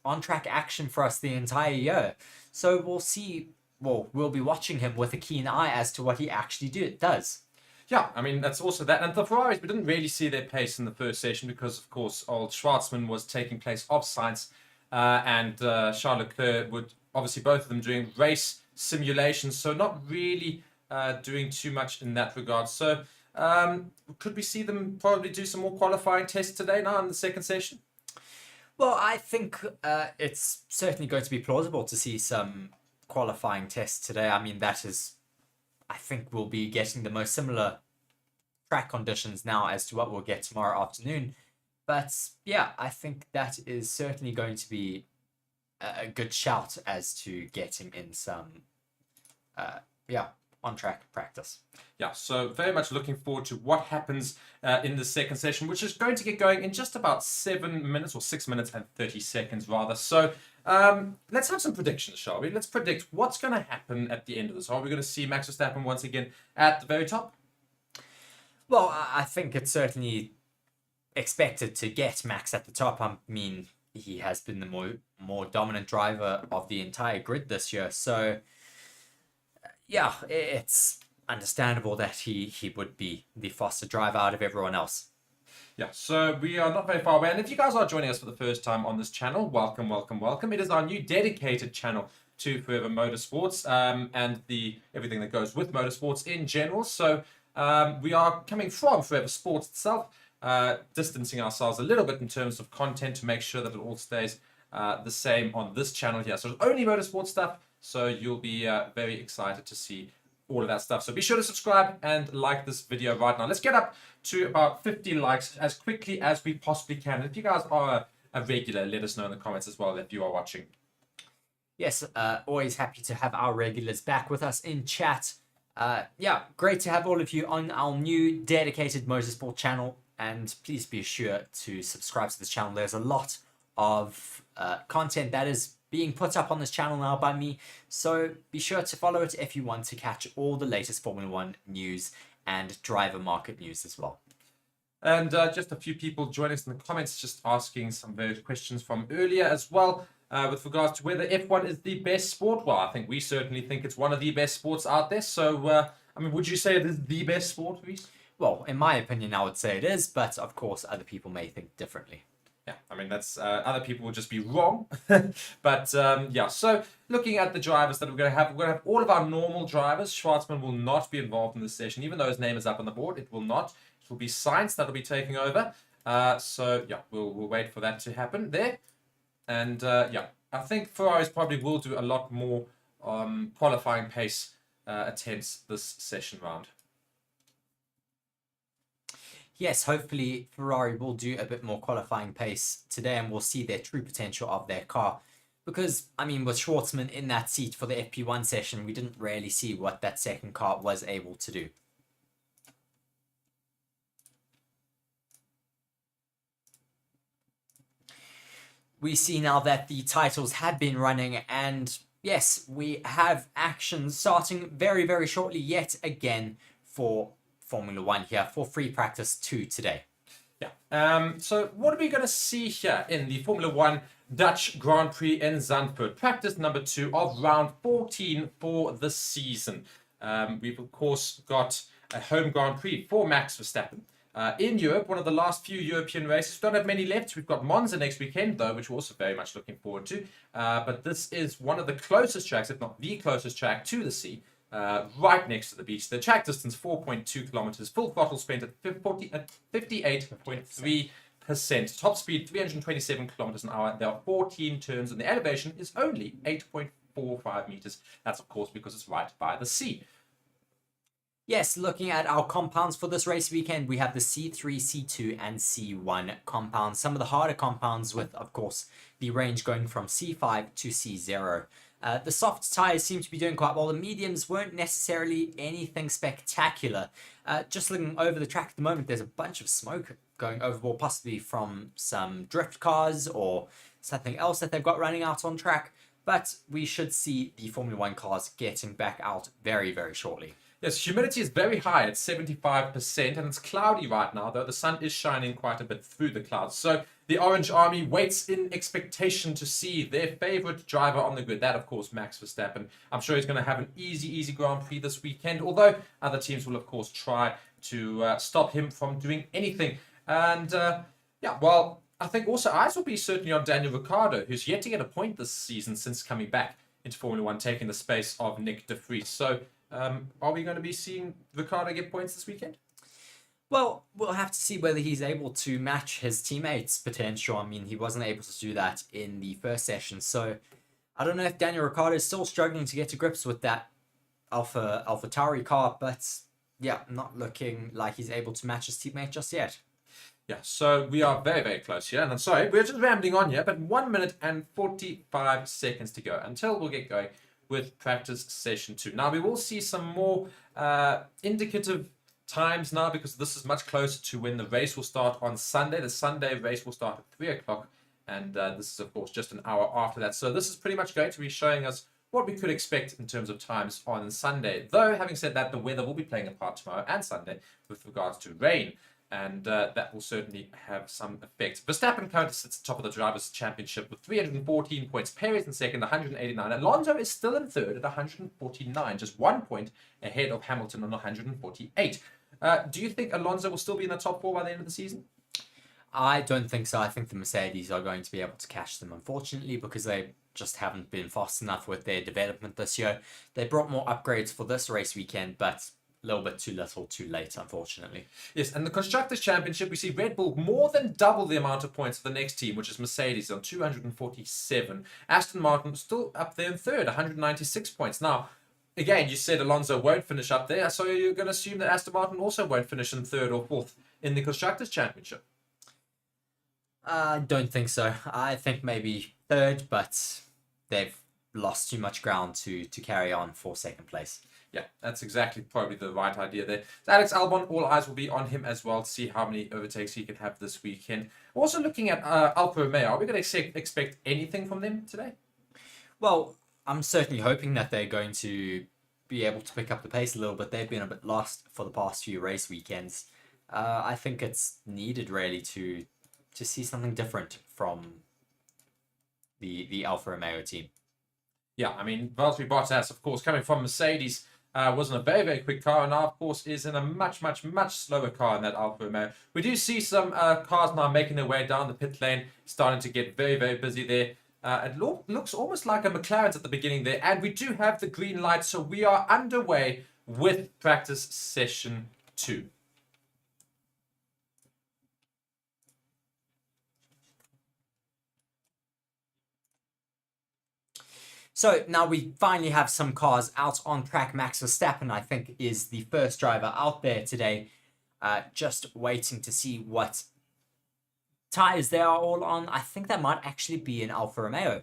on-track action for us the entire year. So we'll see, well, we'll be watching him with a keen eye as to what he actually does. Yeah, I mean, that's also that. And the Ferraris, we didn't really see their pace in the first session because, of course, old Schwartzman was taking place off Sainz and Charles Leclerc would, obviously, both of them doing race simulations, so not really doing too much in that regard. So could we see them probably do some more qualifying tests today now in the second session? Well, I think it's certainly going to be plausible to see some qualifying tests today. I mean, that is, I think we'll be getting the most similar track conditions now as to what we'll get tomorrow afternoon. But yeah, I think that is certainly going to be a good shout as to getting in some, on-track practice. Yeah, so very much looking forward to what happens in the second session, which is going to get going in just about 7 minutes, or 6 minutes and 30 seconds rather. So let's have some predictions, shall we? Let's predict what's going to happen at the end of this. Are we going to see Max Verstappen once again at the very top? Well, I think it's certainly expected to get Max at the top. I mean, he has been the more dominant driver of the entire grid this year. So yeah, it's understandable that he would be the faster driver out of everyone else. Yeah, so we are not very far away. And if you guys are joining us for the first time on this channel, welcome, welcome, welcome. It is our new dedicated channel to Forever Motorsports and everything that goes with motorsports in general. So we are coming from Forever Sports itself, distancing ourselves a little bit in terms of content to make sure that it all stays the same on this channel here. So it's only motorsport stuff, so you'll be very excited to see all of that stuff. So be sure to subscribe and like this video right now. Let's get up to about 50 likes as quickly as we possibly can. And if you guys are a regular, let us know in the comments as well if you are watching. Yes, always happy to have our regulars back with us in chat. Yeah, great to have all of you on our new dedicated motorsport channel. And please be sure to subscribe to this channel. There's a lot of content that is being put up on this channel now by me. So be sure to follow it if you want to catch all the latest Formula 1 news and driver market news as well. And just a few people joining us in the comments, just asking some various questions from earlier as well, with regards to whether F1 is the best sport. Well, I think we certainly think it's one of the best sports out there. So, I mean, would you say it is the best sport, Reese? Well, in my opinion, I would say it is, but of course, other people may think differently. Yeah, I mean, that's other people will just be wrong. But yeah, so looking at the drivers that we're going to have all of our normal drivers. Schwartzman will not be involved in this session, even though his name is up on the board. It will not. It will be Sainz that will be taking over. So yeah, we'll wait for that to happen there. And yeah, I think Ferraris probably will do a lot more qualifying pace attempts this session round. Yes, hopefully Ferrari will do a bit more qualifying pace today and we'll see their true potential of their car. Because, I mean, with Schwartzman in that seat for the FP1 session, we didn't really see what that second car was able to do. We see now that the titles have been running, and yes, we have action starting very, very shortly yet again for Formula One here for free practice 2 today. Yeah. So what are we going to see here in the Formula One Dutch Grand Prix in Zandvoort? Practice number 2 of round 14 for the season. We've of course got a home Grand Prix for Max Verstappen. In Europe, one of the last few European races. We don't have many left. We've got Monza next weekend, though, which we're also very much looking forward to. But this is one of the closest tracks, if not the closest track to the sea, right next to the beach. The track distance, 4.2 kilometers. Full throttle spent at 58.3%. Top speed, 327 kilometers an hour. There are 14 turns, and the elevation is only 8.45 meters. That's, of course, because it's right by the sea. Yes, looking at our compounds for this race weekend, we have the C3, C2, and C1 compounds. Some of the harder compounds with, of course, the range going from C5 to C0. The soft tyres seem to be doing quite well. The mediums weren't necessarily anything spectacular. Just looking over the track at the moment, there's a bunch of smoke going overboard, possibly from some drift cars or something else that they've got running out on track. But we should see the Formula One cars getting back out very, very shortly. Yes, humidity is very high at 75%, and it's cloudy right now, though the sun is shining quite a bit through the clouds. So the Orange Army waits in expectation to see their favorite driver on the grid. That, of course, Max Verstappen. I'm sure he's going to have an easy Grand Prix this weekend, although other teams will, of course, try to stop him from doing anything. And, yeah, well, I think also eyes will be certainly on Daniel Ricciardo, who's yet to get a point this season since coming back into Formula One, taking the space of Nick de Vries. So, are we going to be seeing Ricciardo get points this weekend? Well, we'll have to see whether he's able to match his teammates' potential. I mean, he wasn't able to do that in the first session. So I don't know if Daniel Ricciardo is still struggling to get to grips with that AlphaTauri car, but yeah, not looking like he's able to match his teammate just yet. Yeah, so we are very, very close here. And I'm sorry, we're just rambling on here, but 1 minute and 45 seconds to go until we'll get going with practice session 2. Now, we will see some more indicative times now because this is much closer to when the race will start on Sunday. The Sunday race will start at 3 o'clock, and this is, of course, just an hour after that. So this is pretty much going to be showing us what we could expect in terms of times on Sunday. Though, having said that, the weather will be playing a part tomorrow and Sunday with regards to rain. And that will certainly have some effect. Verstappen currently sits at the top of the Drivers' Championship with 314 points. Perez in second, 189. Alonso is still in third at 149, just 1 point ahead of Hamilton on 148. Do you think Alonso will still be in the top 4 by the end of the season? I don't think so. I think the Mercedes are going to be able to catch them, unfortunately, because they just haven't been fast enough with their development this year. They brought more upgrades for this race weekend, but a little bit too little, too late, unfortunately. Yes, and the Constructors' Championship, we see Red Bull more than double the amount of points of the next team, which is Mercedes, on 247. Aston Martin still up there in third, 196 points. Now, again, you said Alonso won't finish up there, so you're going to assume that Aston Martin also won't finish in third or fourth in the Constructors' Championship? I don't think so. I think maybe third, but they've lost too much ground to carry on for second place. Yeah, that's exactly probably the right idea there. So Alex Albon, all eyes will be on him as well to see how many overtakes he can have this weekend. Also looking at Alfa Romeo, are we going to expect anything from them today? Well, I'm certainly hoping that they're going to be able to pick up the pace a little bit. They've been a bit lost for the past few race weekends. I think it's needed really to see something different from the Alfa Romeo team. Yeah, I mean, Valtteri Bottas, of course, coming from Mercedes, was in a very, very quick car, and now, of course, is in a much slower car in that Alfa Romeo. We do see some cars now making their way down the pit lane, starting to get very, very busy there. It looks almost like a McLaren's at the beginning there, and we do have the green light, so we are underway with practice session 2. So now we finally have some cars out on track. Max Verstappen, I think, is the first driver out there today. Just waiting to see what tires they are all on. I think that might actually be an Alfa Romeo.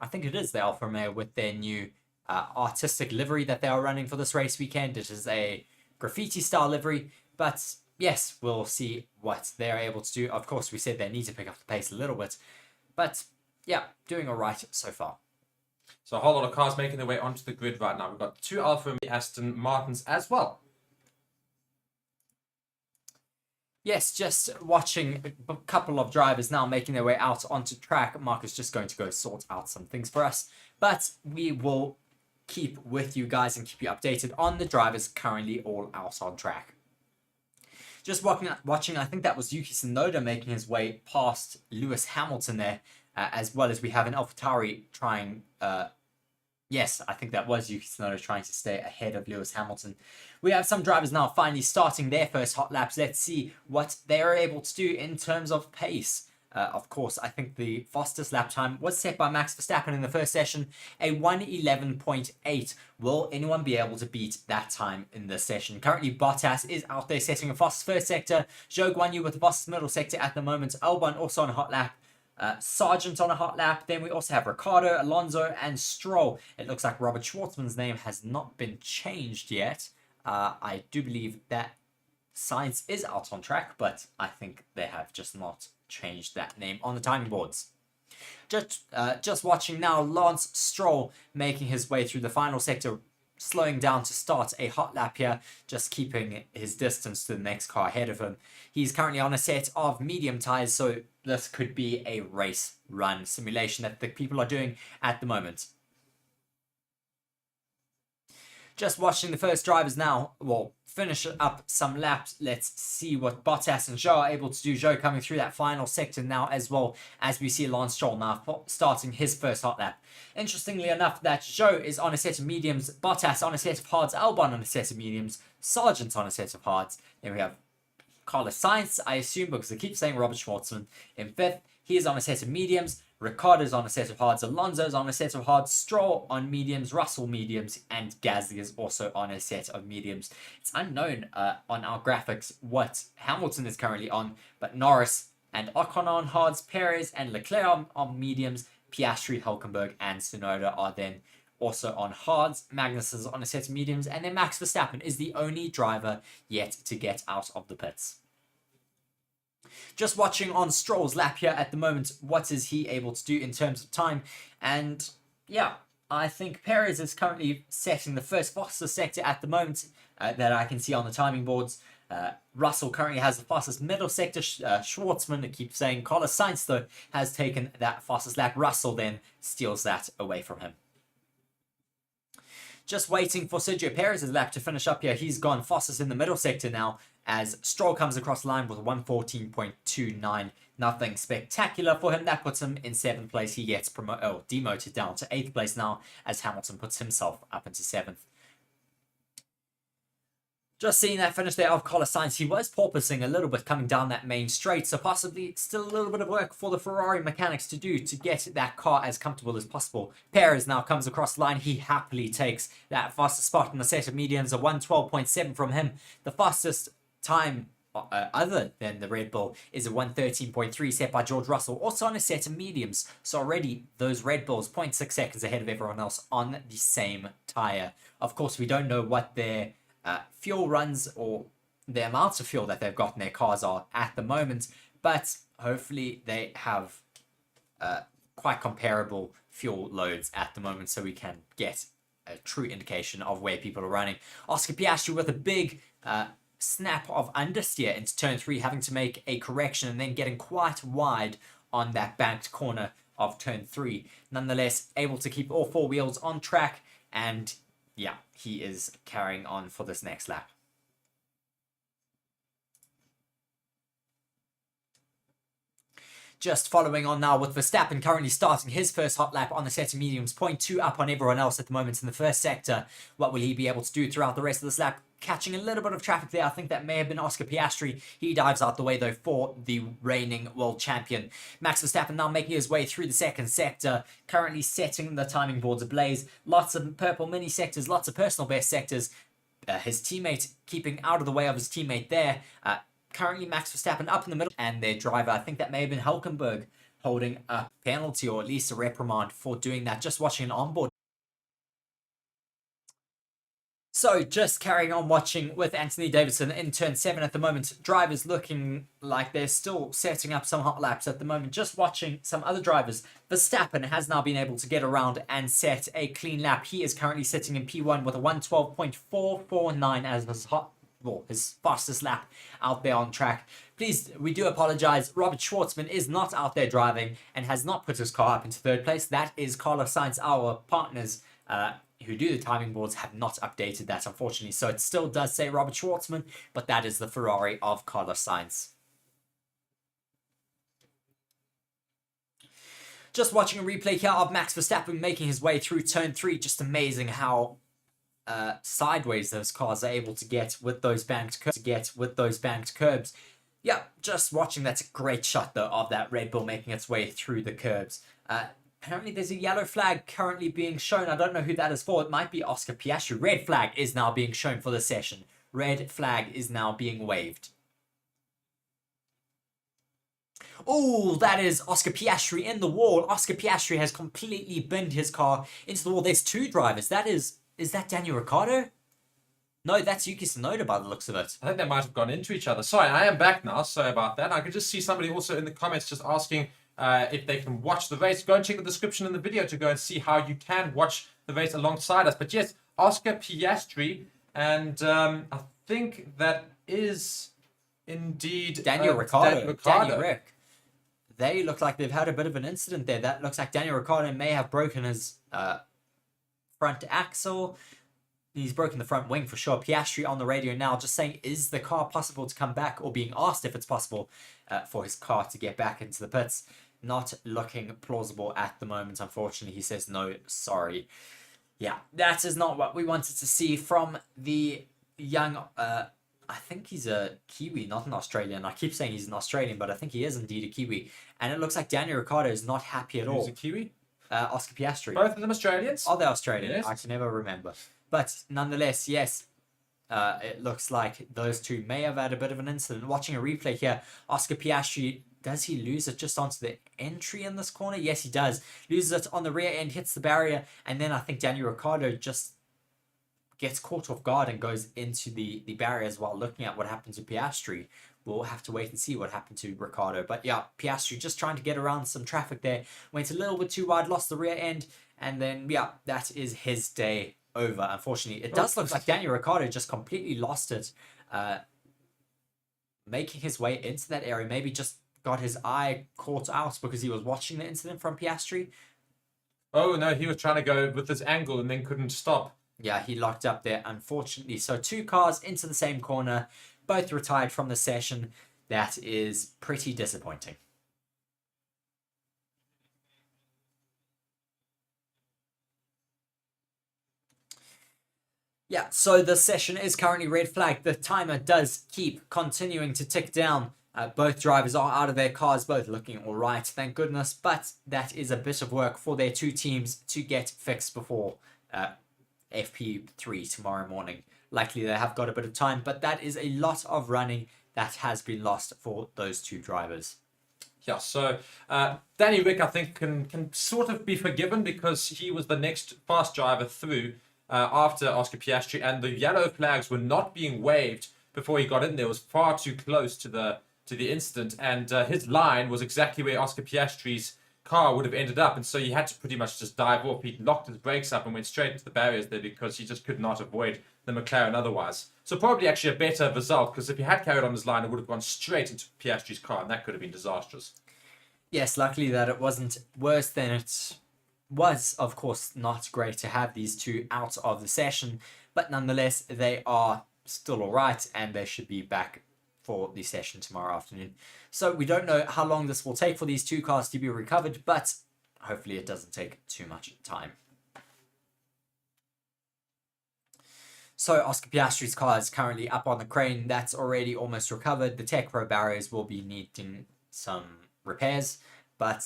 I think it is the Alfa Romeo with their new artistic livery that they are running for this race weekend. It is a graffiti style livery, but yes, we'll see what they're able to do. Of course, we said they need to pick up the pace a little bit, but yeah, doing all right so far. So a whole lot of cars making their way onto the grid right now. We've got 2 Alfa Romeo Aston Martins as well. Yes, just watching a couple of drivers now making their way out onto track. Mark is just going to go sort out some things for us, but we will keep with you guys and keep you updated on the drivers currently all out on track. Just watching, I think that was Yuki Tsunoda making his way past Lewis Hamilton there, as well as we have an AlphaTauri trying... Yes, I think that was Yuki Tsunoda trying to stay ahead of Lewis Hamilton. We have some drivers now finally starting their first hot laps. Let's see what they are able to do in terms of pace. Of course, I think the fastest lap time was set by Max Verstappen in the first session, a 1:11.8. Will anyone be able to beat that time in this session? Currently, Bottas is out there setting a fastest first sector. Zhou Guanyu with the fastest middle sector at the moment. Albon also on a hot lap. Sargent on a hot lap. Then we also have Ricciardo, Alonso, and Stroll. It looks like Robert Schwartzman's name has not been changed yet. I do believe that Sainz is out on track, but I think they have just not changed that name on the timing boards. Just watching now, Lance Stroll making his way through the final sector, slowing down to start a hot lap here, just keeping his distance to the next car ahead of him. He's currently on a set of medium tires, so this could be a race run simulation that the people are doing at the moment. Just watching the first drivers now, well, finish up some laps. Let's see what Bottas and Zhou are able to do. Zhou coming through that final sector now, as well as we see Lance Stroll now starting his first hot lap. Interestingly enough, that Zhou is on a set of mediums, Bottas on a set of hards, Albon on a set of mediums, Sargent on a set of hards. Then we have Carlos Sainz, I assume, because I keep saying Robert Schwartzman in 5th. He is on a set of mediums. Ricciardo's on a set of hards, Alonso's on a set of hards, Stroll on mediums, Russell mediums, and Gasly is also on a set of mediums. It's unknown on our graphics what Hamilton is currently on, but Norris and Ocon on hards, Perez and Leclerc on mediums, Piastri, Hülkenberg, and Tsunoda are then also on hards. Magnus is on a set of mediums, and then Max Verstappen is the only driver yet to get out of the pits. Just watching on Stroll's lap here at the moment, what is he able to do in terms of time? And yeah, I think Perez is currently setting the first fastest sector at the moment that I can see on the timing boards. Russell currently has the fastest middle sector. Schwartzman, I keep saying Carlos Sainz though, has taken that fastest lap. Russell then steals that away from him. Just waiting for Sergio Perez's lap to finish up here. He's gone fastest in the middle sector now as Stroll comes across the line with 1:14.29. Nothing spectacular for him. That puts him in 7th place. He gets demoted down to 8th place now as Hamilton puts himself up into 7th. Just seeing that finish there of Carlos Sainz, he was porpoising a little bit coming down that main straight, so possibly still a little bit of work for the Ferrari mechanics to do to get that car as comfortable as possible. Perez now comes across the line. He happily takes that fastest spot in the set of mediums, a 1:12.7 from him. The fastest time other than the Red Bull is a 1:13.3 set by George Russell, also on a set of mediums. So already those Red Bulls 0.6 seconds ahead of everyone else on the same tyre. Of course, we don't know what their fuel runs or the amounts of fuel that they've got in their cars are at the moment, but hopefully they have quite comparable fuel loads at the moment so we can get a true indication of where people are running. Oscar Piastri with a big snap of understeer into turn 3, having to make a correction and then getting quite wide on that banked corner of turn 3. Nonetheless, able to keep all 4 wheels on track, and yeah, he is carrying on for this next lap. Just following on now with Verstappen currently starting his first hot lap on the set of mediums, 0.2 up on everyone else at the moment in the first sector. What will he be able to do throughout the rest of this lap? Catching a little bit of traffic there. I think that may have been Oscar Piastri. He dives out the way though for the reigning world champion. Max Verstappen now making his way through the second sector, currently setting the timing boards ablaze. Lots of purple mini sectors, lots of personal best sectors. his teammate, keeping out of the way of his teammate there. Currently, Max Verstappen up in the middle, and their driver, I think that may have been Hulkenberg, holding a penalty or at least a reprimand for doing that. Just watching an onboard. So, just carrying on watching with Anthony Davidson in turn 7 at the moment. Drivers looking like they're still setting up some hot laps at the moment. Just watching some other drivers. Verstappen has now been able to get around and set a clean lap. He is currently sitting in P1 with a 112.449 as his fastest lap out there on track. Please, we do apologize. Robert Schwartzman is not out there driving and has not put his car up into third place. That is Carlos Sainz, our partners, who do the timing boards, have not updated that, unfortunately. So it still does say Robert Schwartzman, but that is the Ferrari of Carlos Sainz. Just watching a replay here of Max Verstappen making his way through turn 3. Just amazing how sideways those cars are able to get with those banked curbs. Yeah, just watching. That's a great shot, though, of that Red Bull making its way through the curbs. Apparently, there's a yellow flag currently being shown. I don't know who that is for. It might be Oscar Piastri. Red flag is now being shown for the session. Red flag is now being waved. Oh, that is Oscar Piastri in the wall. Oscar Piastri has completely binned his car into the wall. There's 2 drivers. Is that Daniel Ricciardo? No, that's Yuki Tsunoda by the looks of it. I think they might have gone into each other. Sorry, I am back now. Sorry about that. I could just see somebody also in the comments just asking if they can watch the race. Go and check the description in the video to go and see how you can watch the race alongside us. But yes, Oscar Piastri, and I think that is indeed Daniel Ricciardo. Daniel Rick. They look like they've had a bit of an incident there. That looks like Daniel Ricciardo may have broken his front axle. He's broken the front wing for sure. Piastri on the radio now just saying, is the car possible to come back, or being asked if it's possible for his car to get back into the pits. Not looking plausible at the moment, unfortunately. He says, no, sorry. Yeah, that is not what we wanted to see from the young... I think he's a Kiwi, not an Australian. I keep saying he's an Australian, but I think he is indeed a Kiwi. And it looks like Daniel Ricciardo is not happy at all. Who's a Kiwi? Oscar Piastri. Both of them Australians? Are they Australian? Yes. I can never remember. But nonetheless, yes, it looks like those two may have had a bit of an incident. Watching a replay here, Oscar Piastri, does he lose it just onto the entry in this corner? Yes, he does. Loses it on the rear end, hits the barrier, and then I think Daniel Ricciardo just gets caught off guard and goes into the barriers while looking at what happened to Piastri. We'll have to wait and see what happened to Ricciardo. But yeah, Piastri just trying to get around some traffic there. Went a little bit too wide, lost the rear end, and then, yeah, that is his day over, unfortunately. It does look like Daniel Ricciardo just completely lost it, making his way into that area. Maybe just got his eye caught out because he was watching the incident from Piastri. Oh, no, he was trying to go with this angle and then couldn't stop. Yeah, he locked up there, unfortunately. So 2 cars into the same corner, both retired from the session. That is pretty disappointing. Yeah, so the session is currently red flagged. The timer does keep continuing to tick down. Both drivers are out of their cars, both looking all right, thank goodness. But that is a bit of work for their 2 teams to get fixed before FP3 tomorrow morning. Likely they have got a bit of time, but that is a lot of running that has been lost for those 2 drivers. Yeah, so Danny Rick, I think, can sort of be forgiven because he was the next fast driver through after Oscar Piastri, and the yellow flags were not being waved before he got in there. It was far too close to the incident, and his line was exactly where Oscar Piastri's car would have ended up, and so he had to pretty much just dive off. He locked his brakes up and went straight into the barriers there because he just could not avoid the McLaren otherwise. So probably actually a better result, because if he had carried on his line, it would have gone straight into Piastri's car, and that could have been disastrous. Yes, luckily that it wasn't worse than it was. Of course, not great to have these 2 out of the session, but nonetheless, they are still all right, and they should be back for the session tomorrow afternoon. So we don't know how long this will take for these 2 cars to be recovered, but hopefully it doesn't take too much time. So Oscar Piastri's car is currently up on the crane. That's already almost recovered. The Tech Pro barriers will be needing some repairs, but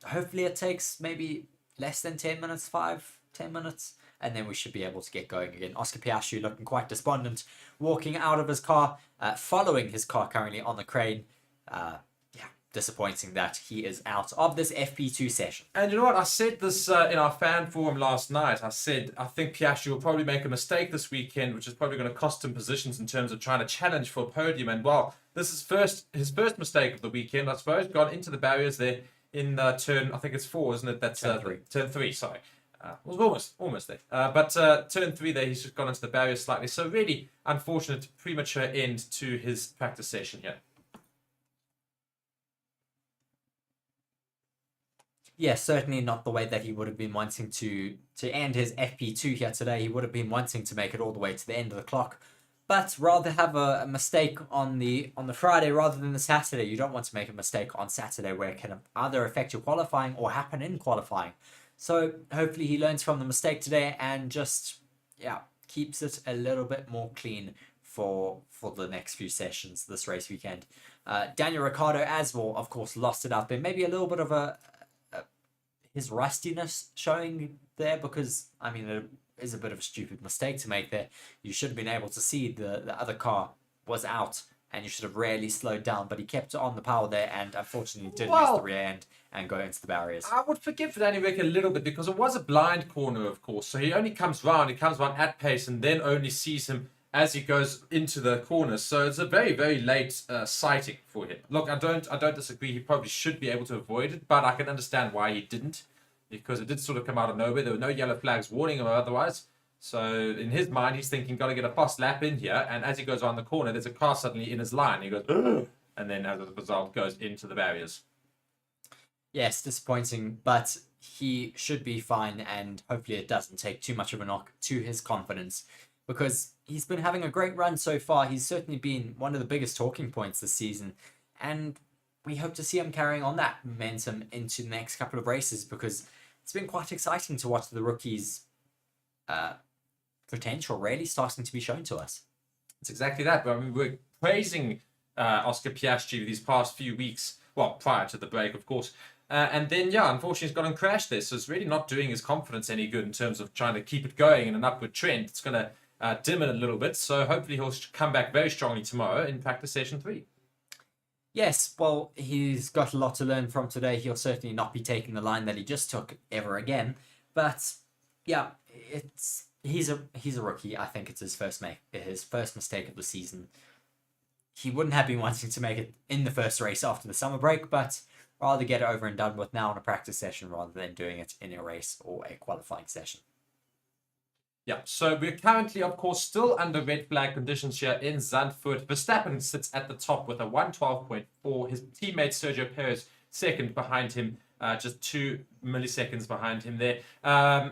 hopefully it takes maybe less than 10 minutes, 5-10 minutes. and then we should be able to get going again. Oscar Piastri looking quite despondent, walking out of his car, following his car currently on the crane. Disappointing that he is out of this FP2 session. And you know what? I said this in our fan forum last night. I said, I think Piastri will probably make a mistake this weekend, which is probably going to cost him positions in terms of trying to challenge for a podium. And well, this is his first mistake of the weekend, I suppose. Gone into the barriers there in turn, I think it's 4, isn't it? That's turn 3. Turn 3, sorry. It was almost there. But turn 3 there, he's just gone into the barriers slightly. So really unfortunate, premature end to his practice session here. Yes, certainly not the way that he would have been wanting to end his FP2 here today. He would have been wanting to make it all the way to the end of the clock, but rather have a mistake on the Friday rather than the Saturday. You don't want to make a mistake on Saturday where it can either affect your qualifying or happen in qualifying. So hopefully he learns from the mistake today and just keeps it a little bit more clean for the next few sessions this race weekend. Daniel Ricciardo as well, of course, lost it out there. Maybe a little bit of his rustiness showing there, because I mean it is a bit of a stupid mistake to make there. You should have been able to see the other car was out and you should have really slowed down, but he kept on the power there and unfortunately did lose the rear end and go into the barriers. I would forgive Danny Rick a little bit because it was a blind corner, of course, so he only comes round at pace and then only sees him as he goes into the corner. So it's a very, very late sighting for him. Look, I don't disagree. He probably should be able to avoid it, but I can understand why he didn't, because it did sort of come out of nowhere. There were no yellow flags warning him otherwise. So in his mind, he's thinking, got to get a fast lap in here. And as he goes around the corner, there's a car suddenly in his line. He goes, ugh, and then as a result, goes into the barriers. Yes, disappointing, but he should be fine, and hopefully it doesn't take too much of a knock to his confidence, because he's been having a great run so far. He's certainly been one of the biggest talking points this season, and we hope to see him carrying on that momentum into the next couple of races, because it's been quite exciting to watch the rookies' potential really starting to be shown to us. It's exactly that. But I mean, we're praising Oscar Piastri these past few weeks, well, prior to the break, of course. And then, unfortunately, he's got him crashed there. So it's really not doing his confidence any good in terms of trying to keep it going in an upward trend. It's going to dim it a little bit. So hopefully he'll come back very strongly tomorrow in practice session 3. Yes, well, he's got a lot to learn from today. He'll certainly not be taking the line that he just took ever again. But yeah, he's a rookie. I think it's his first mistake of the season. He wouldn't have been wanting to make it in the first race after the summer break, but rather get it over and done with now in a practice session rather than doing it in a race or a qualifying session. Yeah, so we're currently, of course, still under red flag conditions here in Zandvoort. Verstappen sits at the top with a 112.4. His teammate Sergio Perez second behind him, just 2 milliseconds behind him there.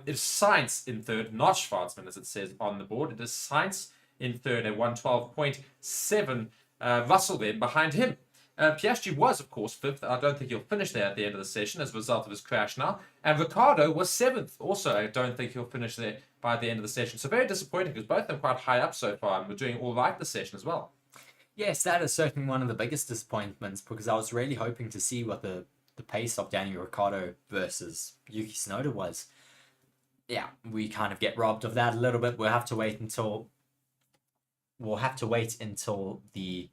It's Sainz in third, not Schwarzman as it says on the board. It is Sainz in third at 112.7. Russell there behind him. Piastri was, of course, fifth. I don't think he'll finish there at the end of the session as a result of his crash now. And Ricciardo was seventh. Also, I don't think he'll finish there by the end of the session. So very disappointing because both of them quite high up so far and we're doing all right this session as well. Yes, that is certainly one of the biggest disappointments, because I was really hoping to see what the pace of Daniel Ricciardo versus Yuki Tsunoda was. Yeah, we kind of get robbed of that a little bit. We'll have to wait until the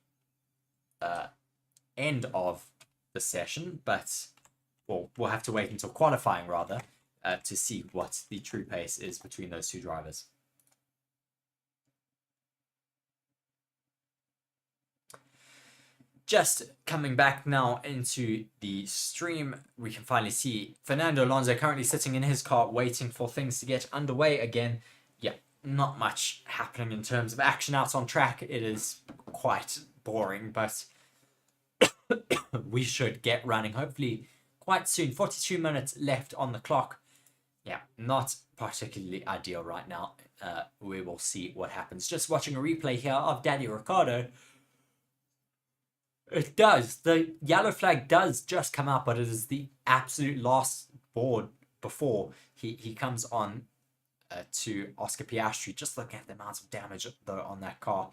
end of the session, but we'll have to wait until qualifying rather to see what the true pace is between those two drivers. Just coming back now into the stream, we can finally see Fernando Alonso currently sitting in his car waiting for things to get underway again. Yeah, not much happening in terms of action out on track. It is quite boring, but we should get running hopefully quite soon. 42 minutes left on the clock. Yeah, not particularly ideal right now. We will see what happens. Just watching a replay here of Daniel Ricciardo. It does. The yellow flag does just come out, but it is the absolute last board before he comes on to Oscar Piastri. Just looking at the amount of damage though on that car.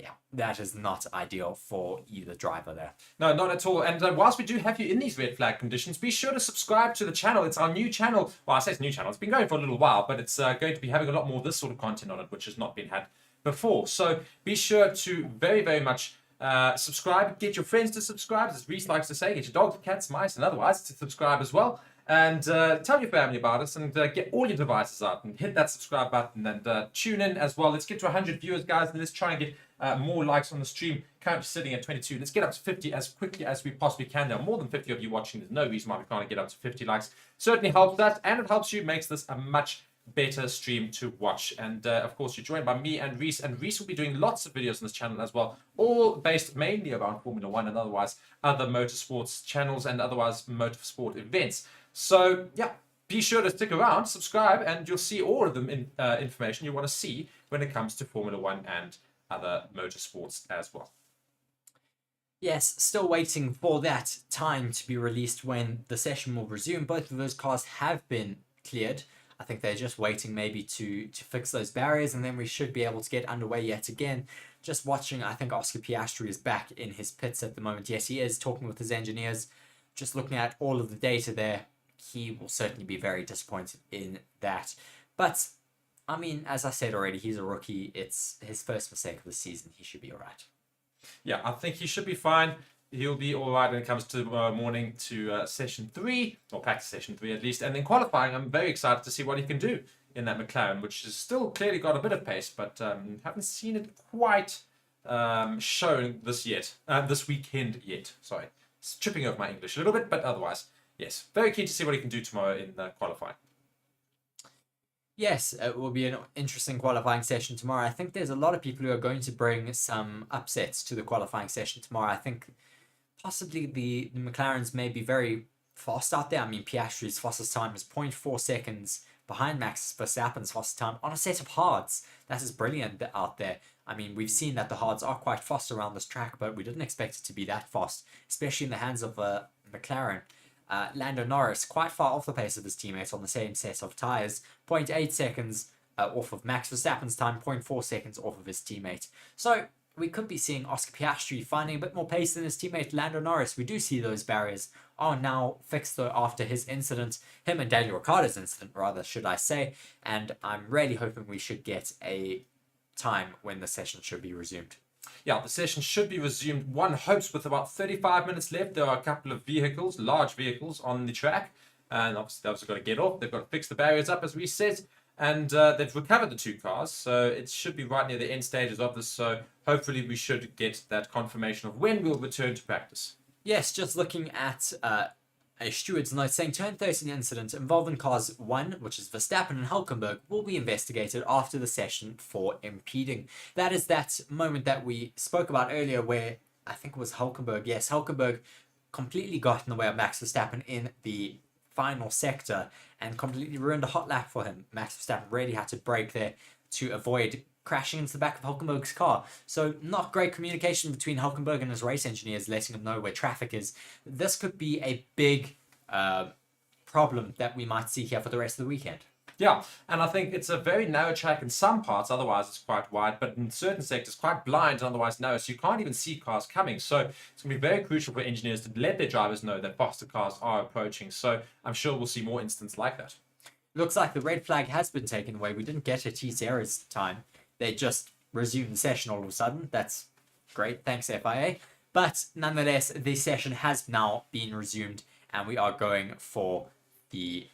yeah, that is not ideal for either driver there. No, not at all. And whilst we do have you in these red flag conditions, be sure to subscribe to the channel. It's our new channel. Well, I say it's a new channel. It's been going for a little while, but it's going to be having a lot more of this sort of content on it, which has not been had before. So be sure to very, very much subscribe. Get your friends to subscribe, as Reese likes to say. Get your dogs, cats, mice, and otherwise to subscribe as well. And tell your family about us, and get all your devices out and hit that subscribe button, and tune in as well. Let's get to 100 viewers, guys, and let's try and get more likes on the stream. Currently sitting at 22. Let's get up to 50 as quickly as we possibly can. There are more than 50 of you watching. There's no reason why we can't get up to 50 likes. Certainly helps that, and it helps you, makes this a much better stream to watch. And of course, you're joined by me and Reese will be doing lots of videos on this channel as well, all based mainly around Formula One and otherwise other motorsports channels and otherwise motorsport events. So yeah, be sure to stick around, subscribe, and you'll see all of the information you want to see when it comes to Formula One and other motorsports as well. Yes, still waiting for that time to be released when the session will resume. Both of those cars have been cleared. I think they're just waiting maybe to fix those barriers, and then we should be able to get underway yet again. Just watching, I think Oscar Piastri is back in his pits at the moment. Yes, he is talking with his engineers. Just looking at all of the data there, he will certainly be very disappointed in that. But, I mean, as I said already, he's a rookie. It's his first mistake of the season. He should be all right. Yeah, I think he should be fine. He'll be all right when it comes to morning to session 3, or practice session 3 at least. And then qualifying, I'm very excited to see what he can do in that McLaren, which has still clearly got a bit of pace, but haven't seen it quite shown this weekend yet. Sorry, it's tripping over my English a little bit, but otherwise, yes. Very keen to see what he can do tomorrow in qualifying. Yes, it will be an interesting qualifying session tomorrow. I think there's a lot of people who are going to bring some upsets to the qualifying session tomorrow. I think possibly the McLarens may be very fast out there. I mean, Piastri's fastest time is 0.4 seconds behind Max Verstappen's fastest time on a set of hards. That is brilliant out there. I mean, we've seen that the hards are quite fast around this track, but we didn't expect it to be that fast, especially in the hands of McLaren. Lando Norris, quite far off the pace of his teammates on the same set of tyres, 0.8 seconds off of Max Verstappen's time, 0.4 seconds off of his teammate. So we could be seeing Oscar Piastri finding a bit more pace than his teammate Lando Norris. We do see those barriers are now fixed though after his incident, him and Daniel Ricciardo's incident rather, should I say, and I'm really hoping we should get a time when the session should be resumed. Yeah, the session should be resumed, one hopes, with about 35 minutes left. There are a couple of vehicles, large vehicles, on the track. And obviously, they've got to get off. They've got to fix the barriers up, as we said. And they've recovered the 2 cars. So it should be right near the end stages of this. So hopefully we should get that confirmation of when we'll return to practice. Yes, just looking at a steward's note saying turn 13 incident involving cars 1, which is Verstappen and Hülkenberg, will be investigated after the session for impeding. That is that moment that we spoke about earlier where I think it was Hülkenberg. Yes, Hülkenberg completely got in the way of Max Verstappen in the final sector and completely ruined a hot lap for him. Max Verstappen really had to brake there to avoid crashing into the back of Hülkenberg's car. So not great communication between Hülkenberg and his race engineers, letting him know where traffic is. This could be a big problem that we might see here for the rest of the weekend. Yeah, and I think it's a very narrow track in some parts, otherwise it's quite wide, but in certain sectors quite blind and otherwise narrow, so you can't even see cars coming. So it's going to be very crucial for engineers to let their drivers know that faster cars are approaching. So I'm sure we'll see more instances like that. Looks like the red flag has been taken away. We didn't get a T-Series time. They just resumed the session all of a sudden. That's great. Thanks, FIA. But nonetheless, the session has now been resumed, and we are going for the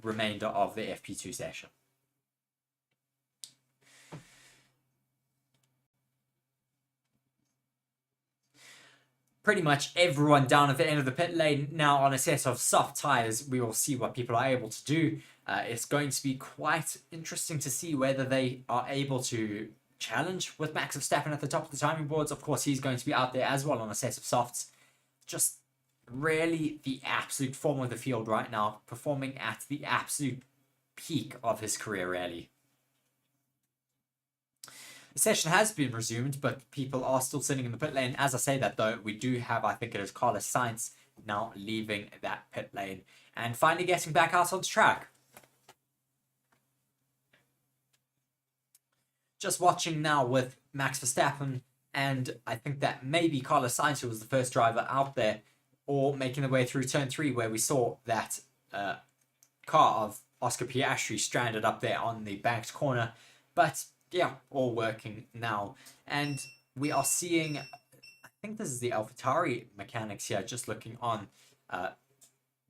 remainder of the FP2 session. Pretty much everyone down at the end of the pit lane now on a set of soft tyres. We will see what people are able to do. It's going to be quite interesting to see whether they are able to challenge with Max Verstappen at the top of the timing boards. Of course, he's going to be out there as well on a set of softs. Just really the absolute form of the field right now, performing at the absolute peak of his career, really. The session has been resumed, but people are still sitting in the pit lane. As I say that, though, we do have, I think it is Carlos Sainz now leaving that pit lane and finally getting back out onto track. Just watching now with Max Verstappen And I think that maybe Carlos Sainz was the first driver out there, or making the way through turn 3, where we saw that car of Oscar Piastri stranded up there on the banked corner. But yeah, all working now. And we are seeing, I think this is the AlphaTauri mechanics here, just looking on,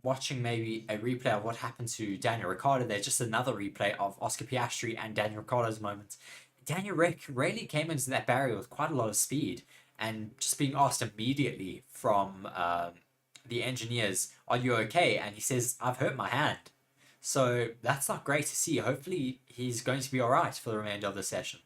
watching maybe a replay of what happened to Daniel Ricciardo there. Just another replay of Oscar Piastri and Daniel Ricciardo's moment. Daniel Rick really came into that barrier with quite a lot of speed, and just being asked immediately from the engineers, "Are you okay?" And he says, "I've hurt my hand." So that's not great to see. Hopefully he's going to be all right for the remainder of the session.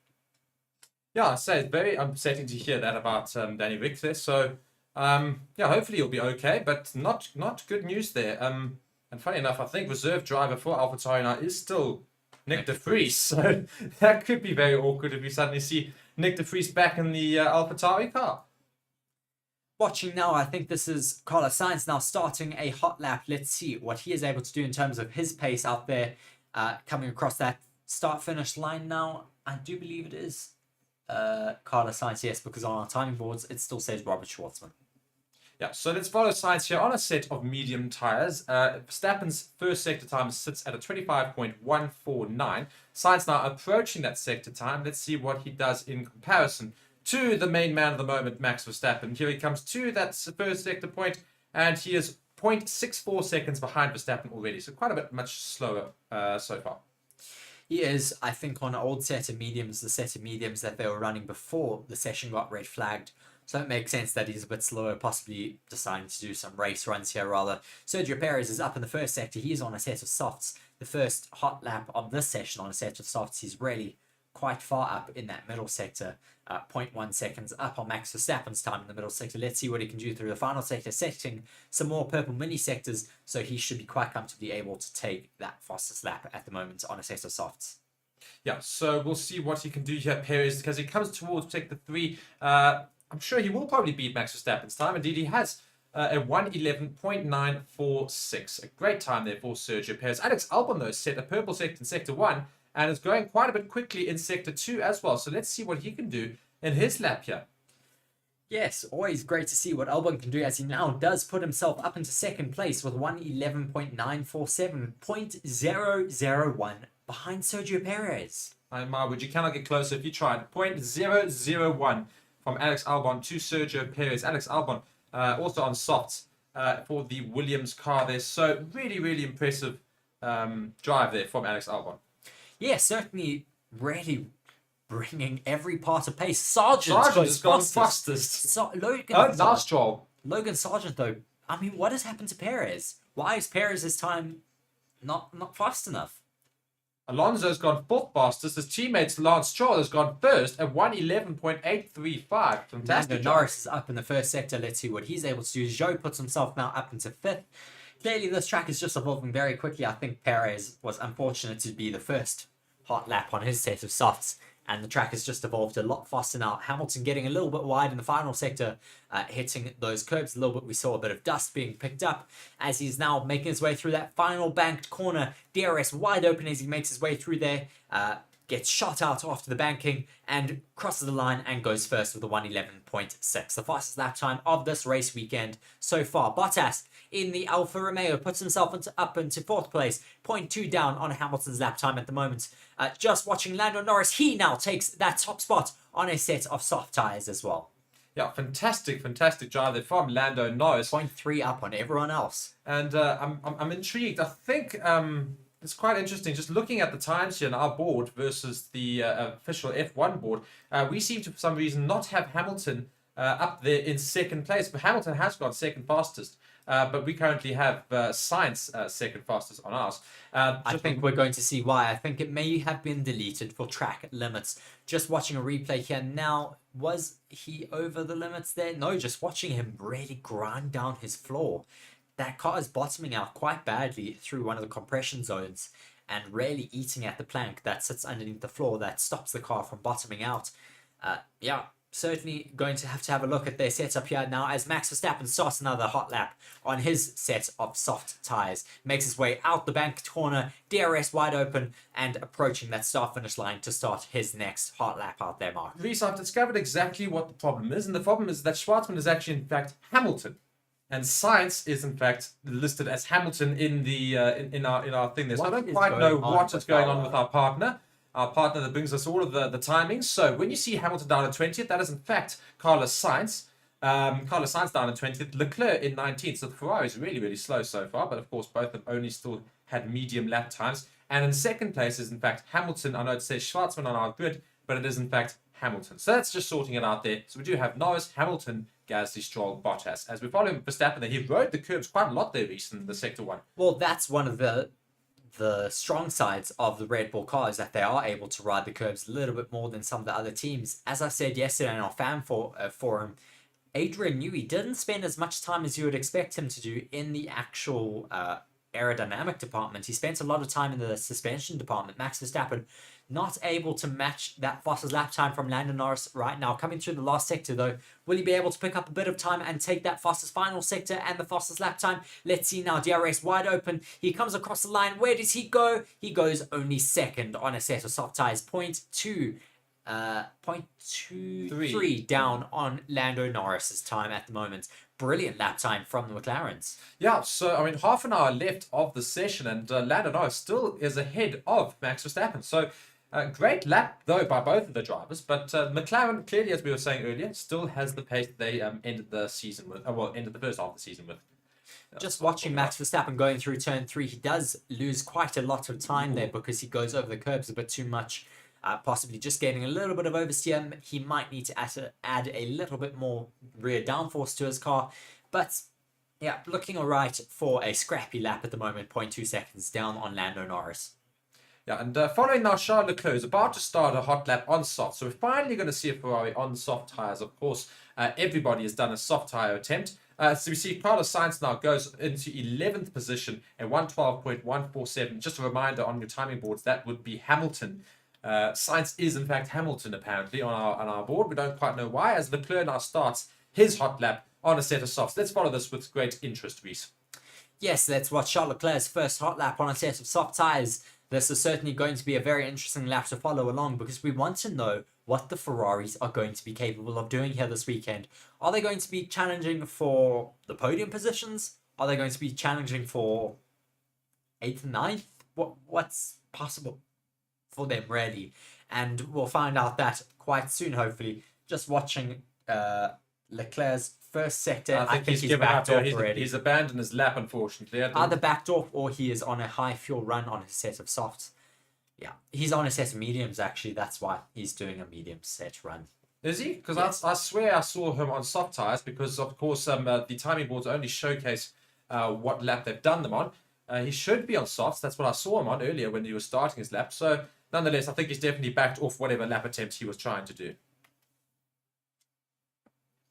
Yeah, I say it's very upsetting to hear that about Danny Rick there. So yeah, hopefully he'll be okay, but not good news there. And funny enough, I think reserve driver for AlphaTauri now is still Nick de Vries. So that could be very awkward if we suddenly see Nick de Vries back in the AlphaTauri car. Watching now, I think this is Carlos Sainz now starting a hot lap. Let's see what he is able to do in terms of his pace out there, coming across that start-finish line now. I do believe it is Carlos Sainz, yes, because on our timing boards, it still says Robert Schwartzman. Yeah, so let's follow Sainz here on a set of medium tyres. Verstappen's first sector time sits at a 25.149. Sainz now approaching that sector time. Let's see what he does in comparison to the main man of the moment, Max Verstappen. Here he comes to that first sector point, and he is 0.64 seconds behind Verstappen already. So quite a bit much slower so far. He is, I think, on an old set of mediums, the set of mediums that they were running before the session got red flagged. So it makes sense that he's a bit slower, possibly deciding to do some race runs here rather. Sergio Perez is up in the first sector. He is on a set of softs. The first hot lap of this session on a set of softs. He's really quite far up in that middle sector. 0.1 seconds up on Max Verstappen's time in the middle sector. Let's see what he can do through the final sector, setting some more purple mini sectors. So he should be quite comfortably able to take that fastest lap at the moment on a set of softs. Yeah, so we'll see what he can do here, Perez, because he comes towards sector 3. I'm sure he will probably beat Max Verstappen's time. Indeed, he has a 1:11.946. A great time there for Sergio Perez. Alex Albon, though, set a purple sector in sector 1 and is going quite a bit quickly in sector 2 as well. So let's see what he can do in his lap here. Yes, always great to see what Albon can do, as he now does put himself up into second place with 1:11.947, 0.001 behind Sergio Perez. Marwood, you cannot get closer if you tried. 0.001 from Alex Albon to Sergio Perez. Alex Albon also on softs for the Williams car there. So really, really impressive drive there from Alex Albon. Yeah, certainly really bringing every part of pace. Sargent has gone fastest. Last Stroll. Logan Sargent, though, I mean, what has happened to Perez? Why is Perez's time not fast enough? Alonso's gone fourth fastest. His teammates Lance Stroll has gone first at 1:11.835. Fantastic. Lando Norris is up in the first sector. Let's see what he's able to do. Zhou puts himself now up into fifth. Clearly, this track is just evolving very quickly. I think Perez was unfortunate to be the first hot lap on his set of softs, and the track has just evolved a lot faster now. Hamilton getting a little bit wide in the final sector, hitting those curbs a little bit. We saw a bit of dust being picked up as he's now making his way through that final banked corner. DRS wide open as he makes his way through there. Gets shot out after the banking and crosses the line and goes first with a 1:11.6. The fastest lap time of this race weekend so far. Bottas in the Alfa Romeo puts himself up into fourth place, 0.2 down on Hamilton's lap time at the moment. Just watching Lando Norris, he now takes that top spot on a set of soft tyres as well. Yeah, fantastic drive there from Lando Norris. 0.3 up on everyone else. And I'm intrigued. I think it's quite interesting just looking at the times here on our board versus the official F1 board. We seem to, for some reason, not have Hamilton up there in second place. But Hamilton has got second fastest. But we currently have Sainz second fastest on ours. I think we're going to see why. I think it may have been deleted for track limits. Just watching a replay here now, was he over the limits there? No, just watching him really grind down his floor. That car is bottoming out quite badly through one of the compression zones and really eating at the plank that sits underneath the floor that stops the car from bottoming out. Yeah, certainly going to have a look at their setup here now as Max Verstappen starts another hot lap on his set of soft tyres. Makes his way out the bank corner, DRS wide open, and approaching that start-finish line to start his next hot lap out there, Mark. Reese, I've discovered exactly what the problem is, and the problem is that Schwartzman is actually, in fact, Hamilton. And Science is, in fact, listed as Hamilton in the in our thing there. So I don't quite know what is going on with our partner that brings us all of the timings. So when you see Hamilton down in 20th, that is, in fact, Carlos Sainz. Carlos Sainz down in 20th, Leclerc in 19th. So the Ferrari is really, really slow so far. But, of course, both of them only still had medium lap times. And in second place is, in fact, Hamilton. I know it says Schwartzman on our grid, but it is, in fact, Hamilton. So that's just sorting it out there. So we do have Norris, Hamilton, Gasly, Stroll, Bottas. As we follow Verstappen, he rode the curbs quite a lot there recently in the sector one. Well, that's one of the strong sides of the Red Bull car, is that they are able to ride the curbs a little bit more than some of the other teams. As I said yesterday in our fan forum, Adrian Newey didn't spend as much time as you would expect him to do in the actual aerodynamic department. He spent a lot of time in the suspension department. Max Verstappen not able to match that fastest lap time from Lando Norris right now. Coming through the last sector though, will he be able to pick up a bit of time and take that fastest final sector and the fastest lap time? Let's see now. DRS wide open. He comes across the line. Where does he go? He goes only second on a set of soft tyres. 0.23 down on Lando Norris's time at the moment. Brilliant lap time from the McLarens. Yeah, so, I mean, half an hour left of the session, and Lando Norris still is ahead of Max Verstappen. So, great lap, though, by both of the drivers. But McLaren, clearly, as we were saying earlier, still has the pace that they ended the season with. Ended the first half of the season with. Just watching Max Verstappen going through turn 3, he does lose quite a lot of time there because he goes over the curbs a bit too much. Possibly just getting a little bit of oversteer. He might need to add a little bit more rear downforce to his car. But yeah, looking alright for a scrappy lap at the moment. 0.2 seconds down on Lando Norris. Yeah, and following now, Charles Leclerc is about to start a hot lap on soft. So we're finally going to see a Ferrari on soft tyres. Of course, everybody has done a soft tyre attempt. So we see Carlos Sainz now goes into 11th position at 112.147. Just a reminder on your timing boards, that would be Hamilton. Sainz is in fact Hamilton apparently on our board. We don't quite know why, as Leclerc now starts his hot lap on a set of softs. Let's follow this with great interest, Reese. Yes, let's watch Charles Leclerc's first hot lap on a set of soft tyres. This is certainly going to be a very interesting lap to follow along because we want to know what the Ferraris are going to be capable of doing here this weekend. Are they going to be challenging for the podium positions? Are they going to be challenging for 8th and 9th? What's possible for them, really? And we'll find out that quite soon, hopefully. Just watching Leclerc's first sector, I think he's backed off already. He's abandoned his lap, unfortunately. Either backed off or he is on a high fuel run on his set of softs. Yeah, he's on a set of mediums, actually. That's why he's doing a medium set run. Is he? Because Yes. I swear I saw him on soft tyres because, of course, the timing boards only showcase what lap they've done them on. He should be on softs. That's what I saw him on earlier when he was starting his lap. So, nonetheless, I think he's definitely backed off whatever lap attempt he was trying to do.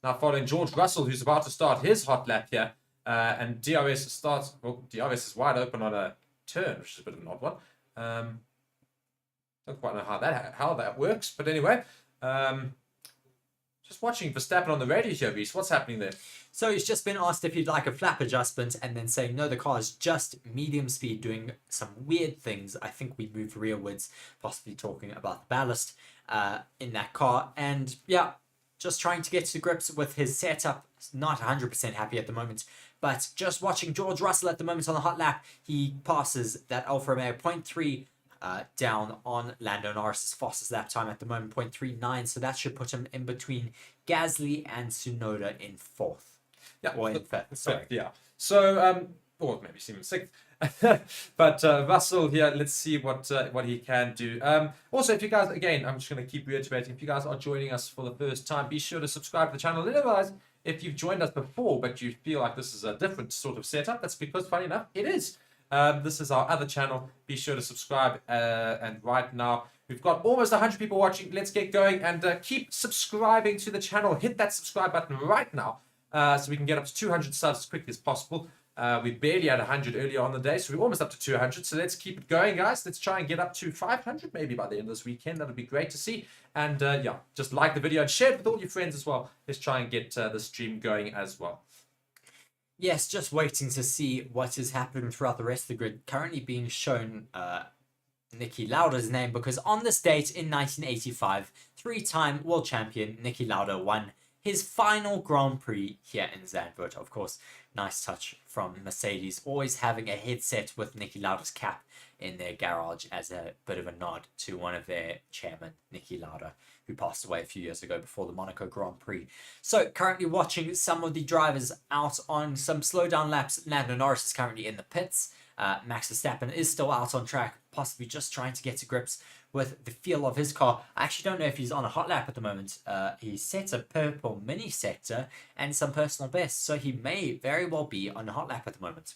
Now, following George Russell, who's about to start his hot lap here. And DRS starts... Well, DRS is wide open on a turn, which is a bit of an odd one. Don't quite know how that works. But anyway... just watching Verstappen on the radio here, Reese. What's happening there? So he's just been asked if he'd like a flap adjustment and then saying, no, the car is just medium speed, doing some weird things. I think we moved rearwards, possibly talking about the ballast in that car. And yeah, just trying to get to grips with his setup. Not 100% happy at the moment. But just watching George Russell at the moment on the hot lap, he passes that Alfa Romeo 0.3 down on Lando Norris's fastest lap time at the moment, 0.39. So that should put him in between Gasly and Tsunoda in 4th. Yeah, or in 5th, sorry. Yeah. So, or maybe even 6th. But Russell here, let's see what he can do. Also, if you guys, again, I'm just going to keep reiterating, if you guys are joining us for the first time, be sure to subscribe to the channel. Otherwise, if you've joined us before, but you feel like this is a different sort of setup, that's because, funny enough, it is. This is our other channel. Be sure to subscribe. And right now, we've got almost 100 people watching. Let's get going and keep subscribing to the channel. Hit that subscribe button right now so we can get up to 200 subs as quickly as possible. We barely had 100 earlier on the day, so we're almost up to 200. So let's keep it going, guys. Let's try and get up to 500 maybe by the end of this weekend. That would be great to see. And yeah, just like the video and share it with all your friends as well. Let's try and get the stream going as well. Yes, just waiting to see what is happening throughout the rest of the grid. Currently being shown Niki Lauda's name because on this date in 1985, three-time world champion Niki Lauda won his final Grand Prix here in Zandvoort. Of course, nice touch from Mercedes, always having a headset with Niki Lauda's cap in their garage as a bit of a nod to one of their chairmen, Niki Lauda, who passed away a few years ago before the Monaco Grand Prix. So currently watching some of the drivers out on some slowdown laps. Lando Norris is currently in the pits. Max Verstappen is still out on track, possibly just trying to get to grips with the feel of his car. I actually don't know if he's on a hot lap at the moment. He set a purple mini sector and some personal bests, so he may very well be on a hot lap at the moment.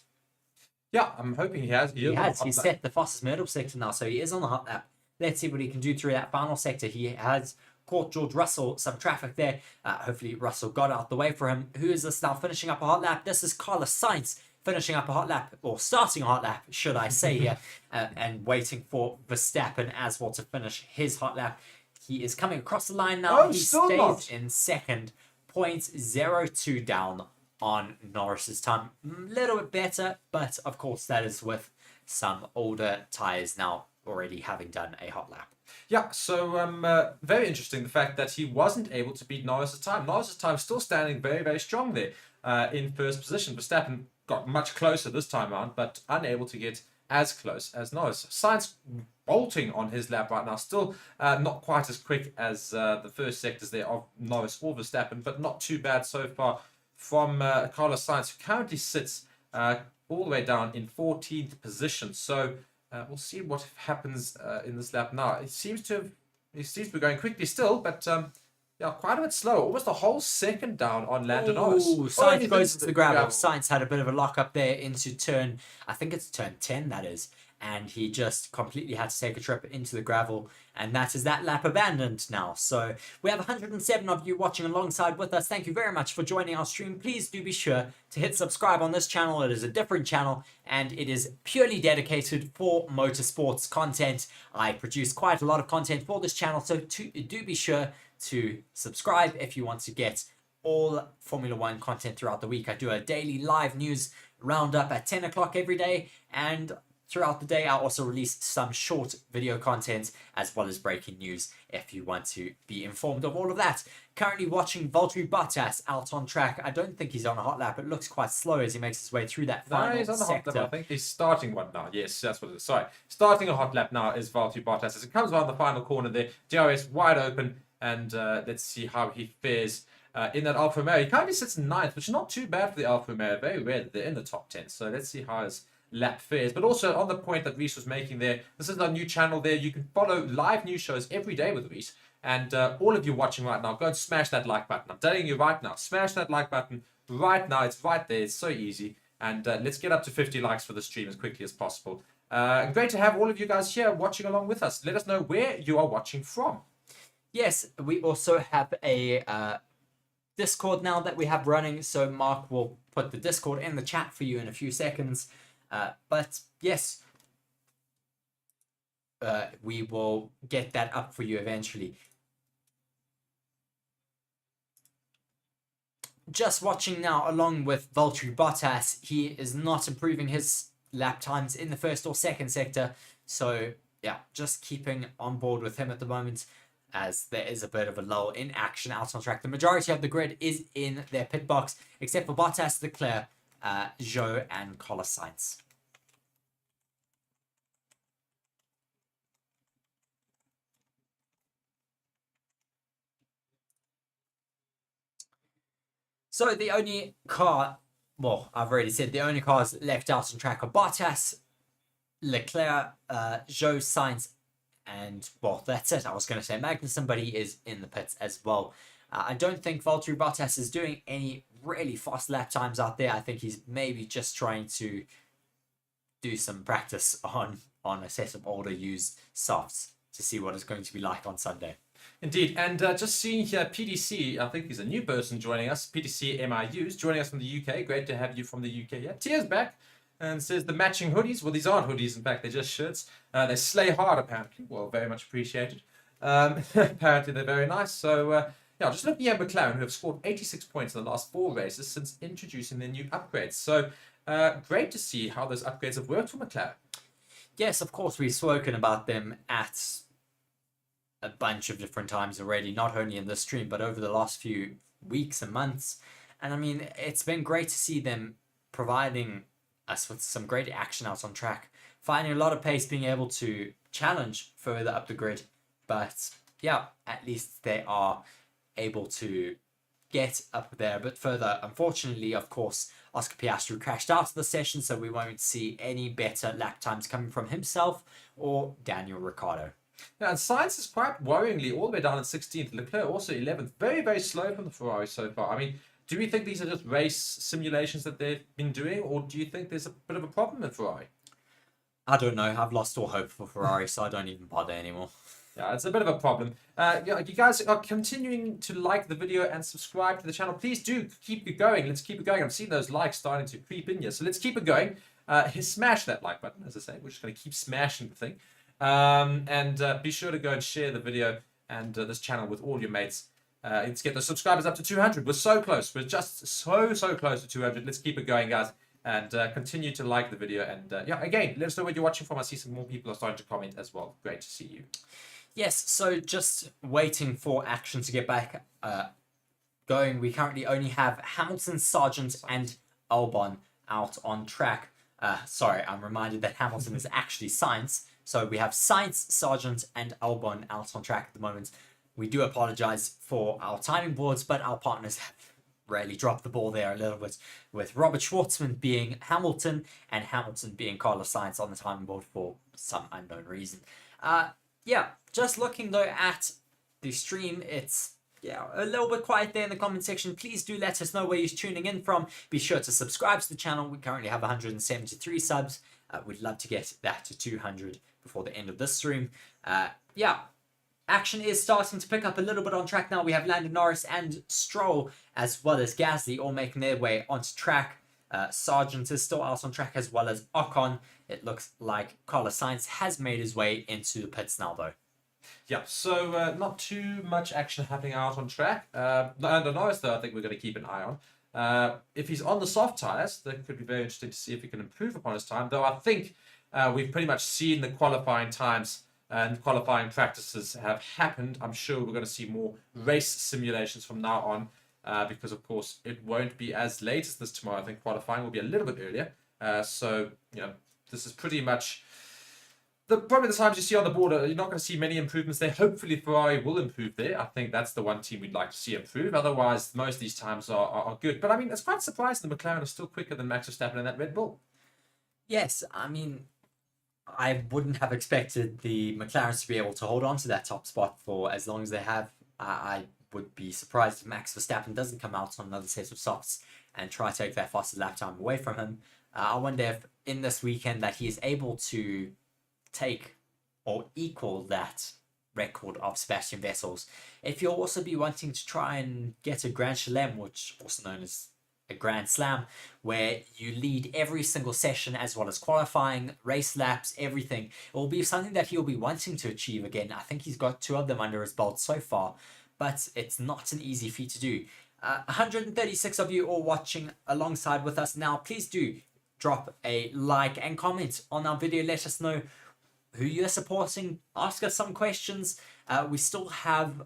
Yeah, I'm hoping he has. He has. He's set the fastest middle sector now, so he is on the hot lap. Let's see what he can do through that final sector. He has caught George Russell some traffic there. Hopefully Russell got out the way for him. Who is this now finishing up a hot lap? This is Carlos Sainz finishing up a hot lap, or starting a hot lap, should I say here, and waiting for Verstappen as well to finish his hot lap. He is coming across the line now. He stays in second, 0.02 down on Norris's time. A little bit better, but of course that is with some older tyres now already having done a hot lap. Yeah, so very interesting the fact that he wasn't able to beat Norris's time. Norris's time still standing very, very strong there in first position. Verstappen got much closer this time around, but unable to get as close as Norris. Sainz bolting on his lap right now, still not quite as quick as the first sectors there of Norris or Verstappen, but not too bad so far from Carlos Sainz, who currently sits all the way down in 14th position. So we'll see what happens in this lap now. It seems to be going quickly still, but yeah, quite a bit slow. Almost a whole second down on Lando Norris. Sainz goes into the gravel. Sainz had a bit of a lock up there into turn, I think it's turn 10 that is, and he just completely had to take a trip into the gravel, and that is that lap abandoned now. So we have 107 of you watching alongside with us. Thank you very much for joining our stream. Please do be sure to hit subscribe on this channel. It is a different channel and it is purely dedicated for motorsports content. I produce quite a lot of content for this channel, so do be sure to subscribe if you want to get all Formula One content throughout the week. I do a daily live news roundup at 10 o'clock every day, and throughout the day I also release some short video content as well as breaking news if you want to be informed of all of that. Currently watching Valtteri Bottas out on track. I don't think he's on a hot lap. It looks quite slow as he makes his way through that final he's on the sector. hot lap. I think he's starting one now. Yes, that's what it is. Sorry. Starting a hot lap now is Valtteri Bottas as it comes around the final corner there. DRS wide open, and let's see how he fares in that Alfa Romeo. He currently sits in 9th, which is not too bad for the Alfa Romeo. Very rare that they're in the top 10. So let's see how his lap fares. But also on the point that Reese was making there, this is our new channel there. You can follow live news shows every day with Reese. And all of you watching right now, go and smash that like button. I'm telling you right now, smash that like button right now. It's right there. It's so easy. And let's get up to 50 likes for the stream as quickly as possible. Great to have all of you guys here watching along with us. Let us know where you are watching from. Yes, we also have a Discord now that we have running, so Mark will put the Discord in the chat for you in a few seconds. But yes, we will get that up for you eventually. Just watching now along with Valtteri Bottas, he is not improving his lap times in the first or second sector. So yeah, just keeping on board with him at the moment, as there is a bit of a lull in action out on track. The majority of the grid is in their pit box, except for Bottas, Leclerc, Zhou, and Carlos Sainz. So the only car, well, I've already said the only cars left out on track are Bottas, Leclerc, Zhou, Sainz, and, well, that's it. I was going to say Magnussen, but he is in the pits as well. I don't think Valtteri Bottas is doing any really fast lap times out there. I think he's maybe just trying to do some practice on a set of older used softs to see what it's going to be like on Sunday. Indeed, and just seeing here, PDC, I think he's a new person joining us. PDC MIUs joining us from the UK. Great to have you from the UK. Yeah, Tia's back and says the matching hoodies. Well, these aren't hoodies. In fact, they're just shirts. They slay hard, apparently. Well, very much appreciated. Apparently, they're very nice. So, yeah, just looking at McLaren, who have scored 86 points in the last 4 races since introducing their new upgrades. So, great to see how those upgrades have worked for McLaren. Yes, of course, we've spoken about them at a bunch of different times already, not only in this stream, but over the last few weeks and months. And I mean, it's been great to see them providing us with some great action out on track, finding a lot of pace, being able to challenge further up the grid. But yeah, at least they are able to get up there a bit further. Unfortunately, of course, Oscar Piastri crashed out of the session, so we won't see any better lap times coming from himself or Daniel Ricciardo. Yeah, and Sainz is quite worryingly all the way down in 16th. Leclerc also 11th. Very, very slow from the Ferrari so far. I mean, do we think these are just race simulations that they've been doing, or do you think there's a bit of a problem with Ferrari? I don't know. I've lost all hope for Ferrari, so I don't even bother anymore. Yeah, it's a bit of a problem. You guys are continuing to like the video and subscribe to the channel. Please do keep it going. Let's keep it going. I've seen those likes starting to creep in here, so let's keep it going. Smash that like button, as I say. We're just going to keep smashing the thing. And be sure to go and share the video and this channel with all your mates. Let's get the subscribers up to 200. We're so close. We're just so close to 200. Let's keep it going, guys. And continue to like the video. And yeah, again, let us know where you're watching from. I see some more people are starting to comment as well. Great to see you. Yes, so just waiting for action to get back going. We currently only have Hamilton, Sargent, and Albon out on track. Sorry, I'm reminded that Hamilton is actually Sainz. So we have Sainz, Sargent, and Albon out on track at the moment. We do apologize for our timing boards, but our partners have really dropped the ball there a little bit, with Robert Schwartzman being Hamilton and Hamilton being Carlos Sainz on the timing board for some unknown reason. Yeah, just looking though at the stream, it's a little bit quiet there in the comment section. Please do let us know where you're tuning in from. Be sure to subscribe to the channel. We currently have 173 subs. We'd love to get that to 200 before the end of this stream. Yeah, action is starting to pick up a little bit on track now. We have Lando Norris and Stroll, as well as Gasly, all making their way onto track. Sargent is still out on track, as well as Ocon. It looks like Carlos Sainz has made his way into the pits now, though. Yeah, so not too much action happening out on track. Lando Norris, though, I think we're going to keep an eye on. If he's on the soft tyres, that could be very interesting to see if he can improve upon his time. Though I think we've pretty much seen the qualifying times and qualifying practices have happened. I'm sure we're going to see more race simulations from now on because, of course, it won't be as late as this tomorrow. I think qualifying will be a little bit earlier. So, you know, this is pretty much probably the times you see on the board. You're not going to see many improvements there. Hopefully Ferrari will improve there. I think that's the one team we'd like to see improve. Otherwise, most of these times are good. But I mean, it's quite surprising the McLaren are still quicker than Max Verstappen in that Red Bull. Yes, I mean, I wouldn't have expected the McLarens to be able to hold on to that top spot for as long as they have. I would be surprised if Max Verstappen doesn't come out on another set of softs and try to take that fastest lap time away from him. I wonder if in this weekend that he is able to take or equal that record of Sebastian Vettel's. If you'll also be wanting to try and get a Grand Chelem, which also known as a Grand Slam, where you lead every single session as well as qualifying, race laps, everything, it will be something that he'll be wanting to achieve again. I think he's got 2 of them under his belt so far, but it's not an easy feat to do. 136 of you all watching alongside with us now. Please do drop a like and comment on our video. Let us know who you're supporting. Ask us some questions. We still have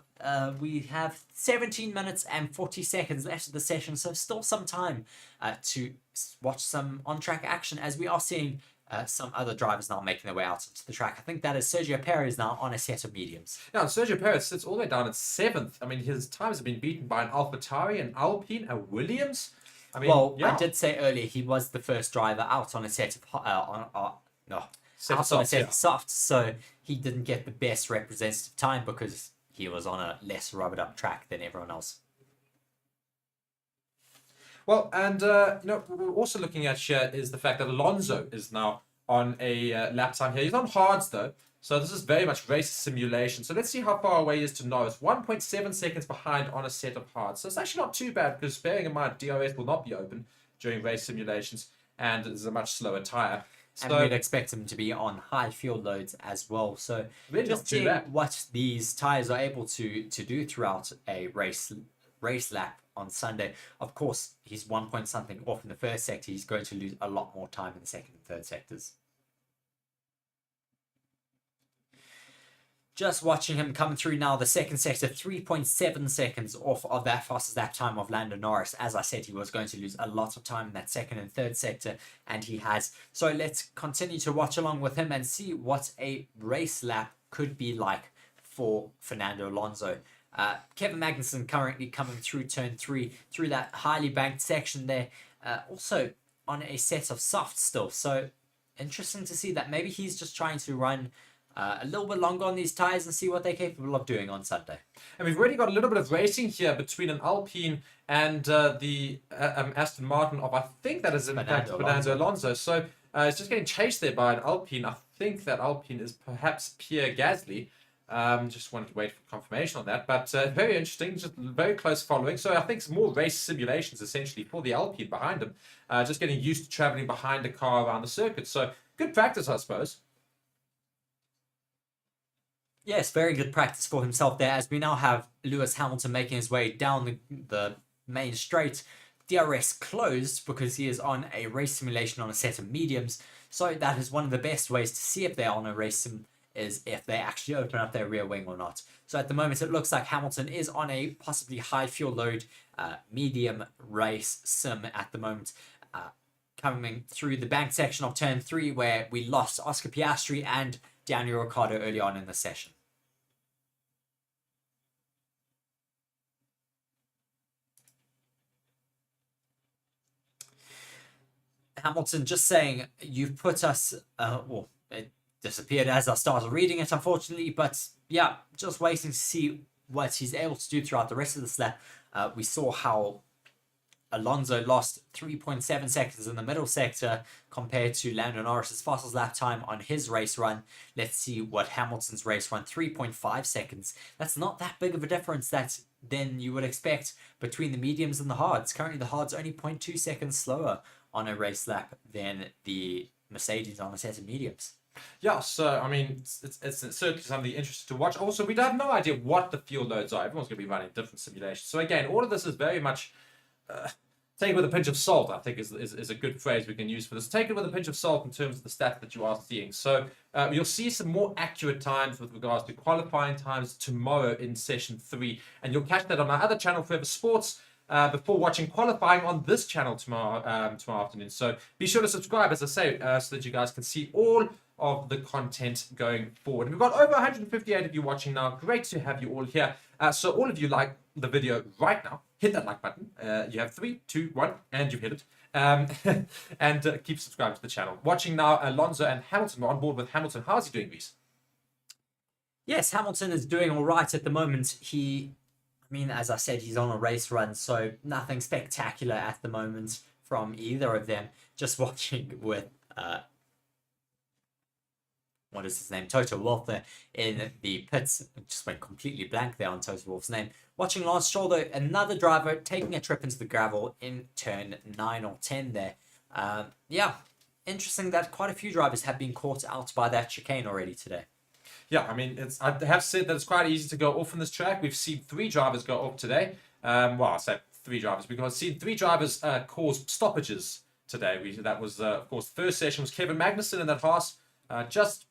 17 minutes and 40 seconds left of the session, so still some time to watch some on-track action, as we are seeing some other drivers now making their way out onto the track. I think that is Sergio Perez now on a set of mediums. Now, Sergio Perez sits all the way down at 7th. I mean, his times have been beaten by an AlphaTauri, an Alpine, a Williams. I mean, I did say earlier he was the first driver out on a set of softs, so he didn't get the best representative time because he was on a less rubbered up track than everyone else. Well, and what we're also looking at here is the fact that Alonso is now on a lap time here. He's on hards though, So this is very much race simulation. So let's see how far away he is to Norris. 1.7 seconds behind on a set of hards. So it's actually not too bad because bearing in mind DRS will not be open during race simulations and it's a much slower tire. And we'd expect him to be on high fuel loads as well. So really just seeing what these tires are able to do throughout a race lap on Sunday. Of course, he's 1 point something off in the first sector. He's going to lose a lot more time in the second and third sectors. Just watching him come through now, the second sector, 3.7 seconds off of that fastest lap time of Lando Norris. As I said, he was going to lose a lot of time in that second and third sector, and he has. So let's continue to watch along with him and see what a race lap could be like for Fernando Alonso. Kevin Magnussen currently coming through turn 3, through that highly banked section there, also on a set of softs still. So interesting to see that maybe he's just trying to run a little bit longer on these tires and see what they're capable of doing on Sunday. And we've already got a little bit of racing here between an Alpine and the Aston Martin of, I think that is in fact Fernando Alonso. So it's just getting chased there by an Alpine. I think that Alpine is perhaps Pierre Gasly. Just wanted to wait for confirmation on that. But very interesting, just very close following. So I think some more race simulations essentially for the Alpine behind him. Just getting used to traveling behind a car around the circuit. So good practice, I suppose. Yes, very good practice for himself there, as we now have Lewis Hamilton making his way down the main straight. DRS closed because he is on a race simulation on a set of mediums. So that is one of the best ways to see if they're on a race sim, is if they actually open up their rear wing or not. So at the moment, it looks like Hamilton is on a possibly high fuel load medium race sim at the moment. Coming through the bank section of turn 3, where we lost Oscar Piastri and Daniel Ricciardo early on in the session. Hamilton just saying, you've put us, well, it disappeared as I started reading it, unfortunately, but yeah, just waiting to see what he's able to do throughout the rest of this lap. We saw how Alonso lost 3.7 seconds in the middle sector compared to Lando Norris's fastest lap time on his race run. Let's see what Hamilton's race run, 3.5 seconds. That's not that big of a difference that then you would expect between the mediums and the hards. Currently, the hards only 0.2 seconds slower on a race lap than the Mercedes on a set of mediums. Yeah, so, I mean, it's certainly something interesting to watch. Also, we have no idea what the fuel loads are. Everyone's going to be running different simulations. So, again, all of this is very much... take it with a pinch of salt, I think, is a good phrase we can use for this. Take it with a pinch of salt in terms of the stats that you are seeing. So you'll see some more accurate times with regards to qualifying times tomorrow in session 3. And you'll catch that on my other channel, Forever Sports, before watching qualifying on this channel tomorrow afternoon. So be sure to subscribe, as I say, so that you guys can see all of the content going forward. And we've got over 158 of you watching now. Great to have you all here. So all of you like the video right now, hit that like button. You have 3, 2, 1, and you've hit it. And keep subscribing to the channel. Watching now, Alonso and Hamilton. We're on board with Hamilton. How's he doing, Vries? Yes, Hamilton is doing all right at the moment. I mean, as I said, he's on a race run, so nothing spectacular at the moment from either of them. Just watching with... what is his name? Toto Wolff there in the pits. Just went completely blank there on Toto Wolff's name. Watching Lance Stroll, though, another driver taking a trip into the gravel in turn 9 or 10 there. Yeah, interesting that quite a few drivers have been caught out by that chicane already today. Yeah, I mean, I have said that it's quite easy to go off on this track. We've seen 3 drivers go off today. Well, I said 3 drivers because we've seen 3 drivers cause stoppages today. That was, of course, the first session was Kevin Magnussen in that Haas, just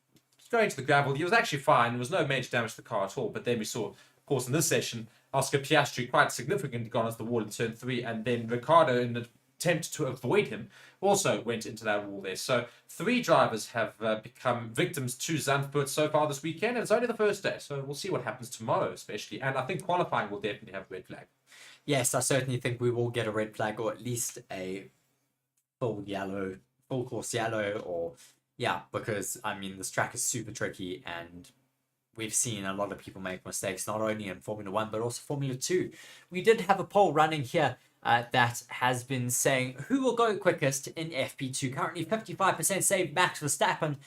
going to the gravel. He was actually fine. There was no major damage to the car at all. But then we saw, of course, in this session, Oscar Piastri quite significantly gone into the wall in turn 3, and then Ricciardo, in an attempt to avoid him, also went into that wall there. So 3 drivers have become victims to Zandvoort so far this weekend, and it's only the first day. So we'll see what happens tomorrow, especially. And I think qualifying will definitely have a red flag. Yes, I certainly think we will get a red flag, or at least a full course yellow, or... yeah, because, I mean, this track is super tricky, and we've seen a lot of people make mistakes, not only in Formula 1, but also Formula 2. We did have a poll running here that has been saying who will go quickest in FP2. Currently, 55% say Max Verstappen.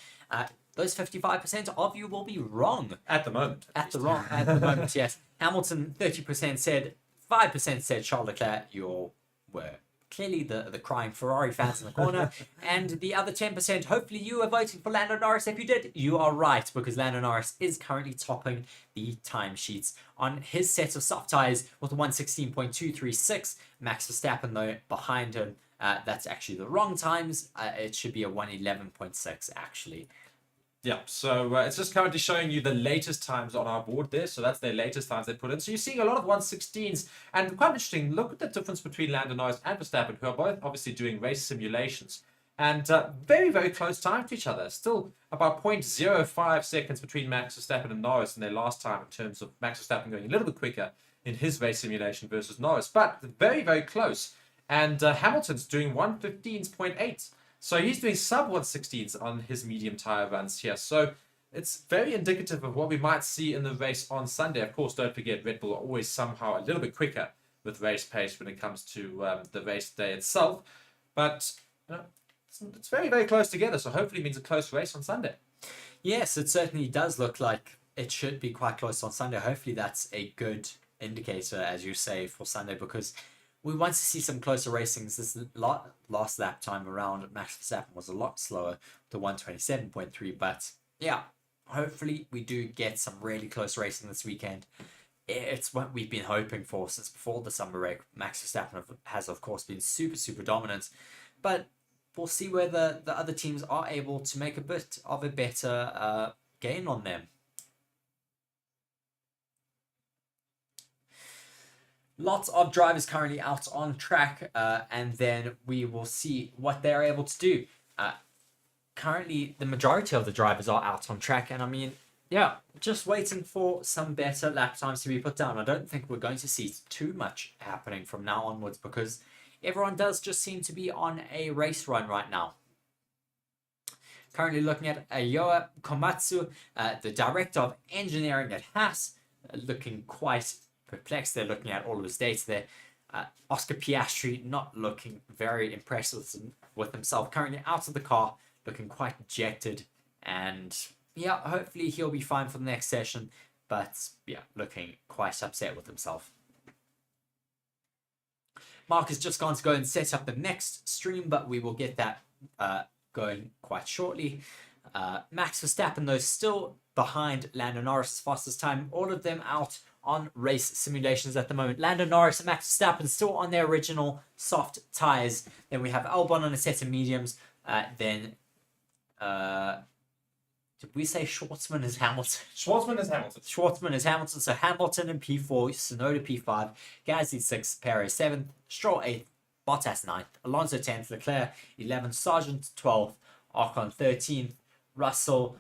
those 55% of you will be wrong. At the moment. At the moment, yes. Hamilton, 30% said, 5% said Charles Leclerc. You were clearly the crying Ferrari fans in the corner. And the other 10%, hopefully you were voting for Lando Norris. If you did, you are right, because Lando Norris is currently topping the timesheets on his set of soft tyres with 116.236. Max Verstappen, though, behind him. That's actually the wrong times. It should be a 111.6, actually. Yeah, so it's just currently showing you the latest times on our board there. So that's their latest times they put in. So you're seeing a lot of 116s. And quite interesting, look at the difference between Lando Norris and Verstappen, who are both obviously doing race simulations. And very, very close time to each other. Still about 0.05 seconds between Max Verstappen and Norris in their last time, in terms of Max Verstappen going a little bit quicker in his race simulation versus Norris. But very, very close. And Hamilton's doing 115.8. So he's doing sub 116s on his medium tire runs here. So it's very indicative of what we might see in the race on Sunday. Of course, don't forget, Red Bull are always somehow a little bit quicker with race pace when it comes to the race day itself. But it's very, very close together. So hopefully it means a close race on Sunday. Yes, it certainly does look like it should be quite close on Sunday. Hopefully that's a good indicator, as you say, for Sunday, because we want to see some closer racings. This last lap time around, Max Verstappen was a lot slower to 127.3. But yeah, hopefully we do get some really close racing this weekend. It's what we've been hoping for since before the summer break. Max Verstappen has, of course, been super, super dominant. But we'll see whether the other teams are able to make a bit of a better gain on them. Lots of drivers currently out on track, and then we will see what they're able to do. Currently, the majority of the drivers are out on track, and I mean, yeah, just waiting for some better lap times to be put down. I don't think we're going to see too much happening from now onwards, because everyone does just seem to be on a race run right now. Currently looking at Ayoa Komatsu, the director of engineering at Haas, looking quite perplexed. They're looking at all of his data there. Oscar Piastri not looking very impressed with himself. Currently out of the car, looking quite dejected. And yeah, hopefully he'll be fine for the next session. But yeah, looking quite upset with himself. Mark has just gone to go and set up the next stream, but we will get that going quite shortly. Max Verstappen, though, still behind Lando Norris' fastest time. All of them out on race simulations at the moment. Lando Norris and Max Verstappen still on their original soft tyres. Then we have Albon on a set of mediums. Then, did we say Schwartzman is Hamilton? Schwartzman is Hamilton. Schwartzman is Hamilton. So Hamilton in P4, Tsunoda P5, Gasly 6th, Perez 7th, Stroll 8th, Bottas 9th, Alonso 10th, Leclerc 11th, Sargent 12th, Ocon 13th, Russell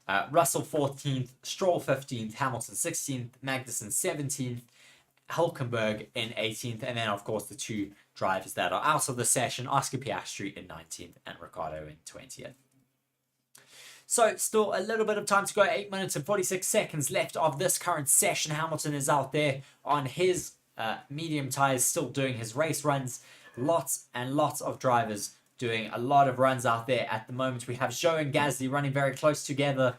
14th, Stroll 15th, Hamilton 16th, Magnussen 17th, Hülkenberg in 18th, and then of course the two drivers that are out of the session, Oscar Piastri in 19th and Ricciardo in 20th. So still a little bit of time to go, 8 minutes and 46 seconds left of this current session. Hamilton is out there on his medium tyres, still doing his race runs. Lots and lots of drivers doing a lot of runs out there at the moment. We have Zhou and Gasly running very close together,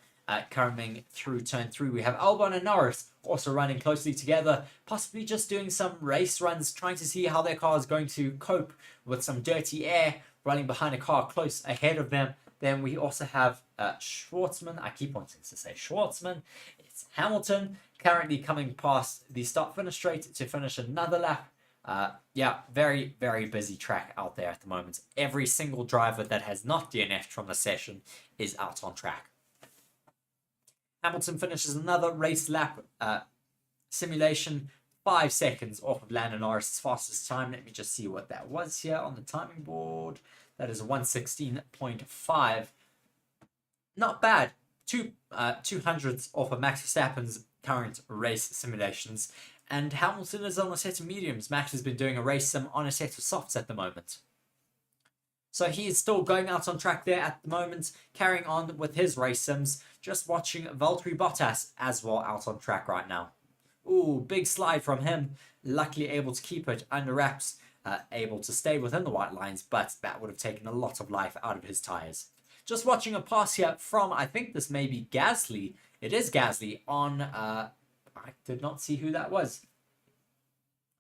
coming through turn 3. We have Albon and Norris also running closely together, possibly just doing some race runs, trying to see how their car is going to cope with some dirty air, running behind a car close ahead of them. Then we also have Schwartzman. I keep wanting to say Schwartzman. It's Hamilton, currently coming past the start-finish straight to finish another lap. Yeah, very, very busy track out there at the moment. Every single driver that has not DNF'd from the session is out on track. Hamilton finishes another race lap simulation, 5 seconds off of Lando Norris' fastest time. Let me just see what that was here on the timing board. That is 116.5. Not bad. 200ths off of Max Verstappen's current race simulations. And Hamilton is on a set of mediums. Max has been doing a race sim on a set of softs at the moment. So he is still going out on track there at the moment, carrying on with his race sims. Just watching Valtteri Bottas as well out on track right now. Ooh, big slide from him. Luckily able to keep it under wraps. able to stay within the white lines, but that would have taken a lot of life out of his tyres. Just watching a pass here from, I think this may be Gasly. It is Gasly on, I did not see who that was.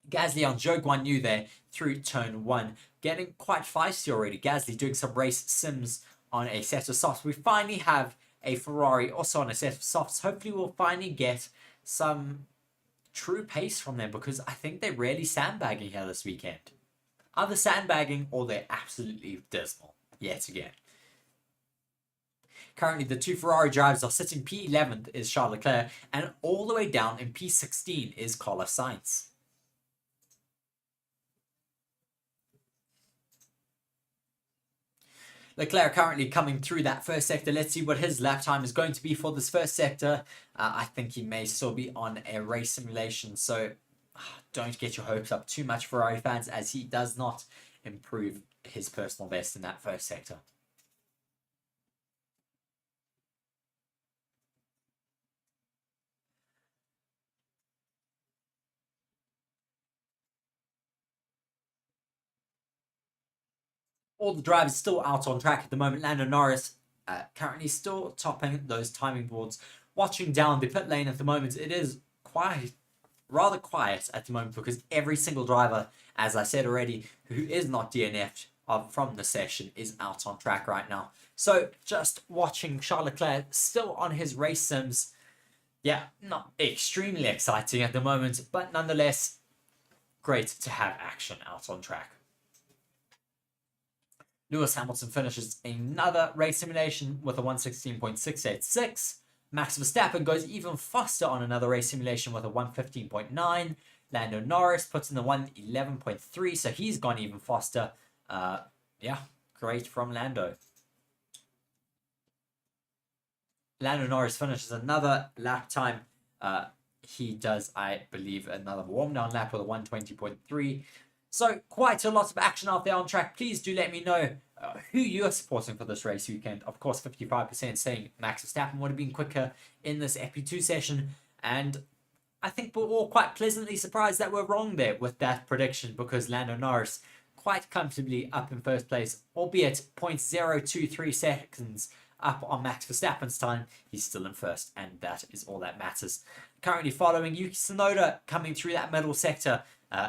Gasly on Zhou Guanyu there through turn 1. Getting quite feisty already. Gasly doing some race sims on a set of softs. We finally have a Ferrari also on a set of softs. Hopefully we'll finally get some true pace from them, because I think they're really sandbagging here this weekend. Either sandbagging or they're absolutely dismal yet again. Currently, the two Ferrari drivers are sitting P11th is Charles Leclerc, and all the way down in P16 is Carlos Sainz. Leclerc currently coming through that first sector. Let's see what his lap time is going to be for this first sector. I think he may still be on a race simulation, so don't get your hopes up too much, Ferrari fans, as he does not improve his personal best in that first sector. All the drivers still out on track at the moment. Lando Norris currently still topping those timing boards. Watching down the pit lane at the moment, it is rather quiet at the moment, because every single driver, as I said already, who is not DNF'd from the session is out on track right now. So just watching Charles Leclerc still on his race sims. Yeah, not extremely exciting at the moment, but nonetheless, great to have action out on track. Lewis Hamilton finishes another race simulation with a 116.686. Max Verstappen goes even faster on another race simulation with a 115.9. Lando Norris puts in the 111.3, so he's gone even faster. Yeah, great from Lando. Lando Norris finishes another lap time. He does, I believe, another warm down lap with a 120.3. So quite a lot of action out there on track. Please do let me know who you are supporting for this race weekend. Of course, 55% saying Max Verstappen would have been quicker in this FP2 session. And I think we're all quite pleasantly surprised that we're wrong there with that prediction, because Lando Norris quite comfortably up in first place, albeit 0.023 seconds up on Max Verstappen's time. He's still in first, and that is all that matters. Currently following Yuki Tsunoda coming through that middle sector.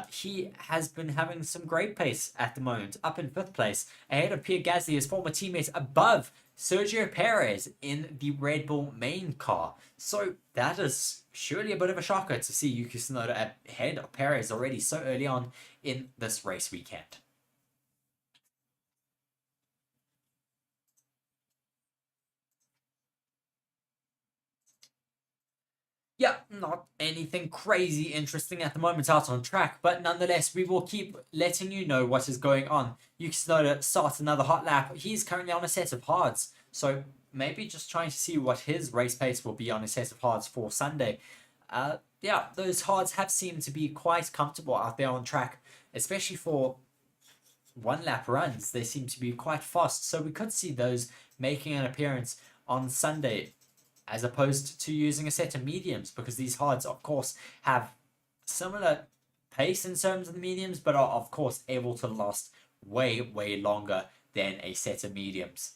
He has been having some great pace at the moment, up in 5th place, ahead of Pierre Gasly, his former teammate, above Sergio Perez in the Red Bull main car. So that is surely a bit of a shocker to see Yuki Tsunoda ahead of Perez already so early on in this race weekend. Yeah, not anything crazy interesting at the moment out on track, but nonetheless, we will keep letting you know what is going on. Yuki Tsunoda starts another hot lap. He's currently on a set of hards, so maybe just trying to see what his race pace will be on a set of hards for Sunday. Yeah, those hards have seemed to be quite comfortable out there on track, especially for one lap runs. They seem to be quite fast, so we could see those making an appearance on Sunday, as opposed to using a set of mediums, because these hards, of course, have similar pace in terms of the mediums, but are, of course, able to last way, way longer than a set of mediums.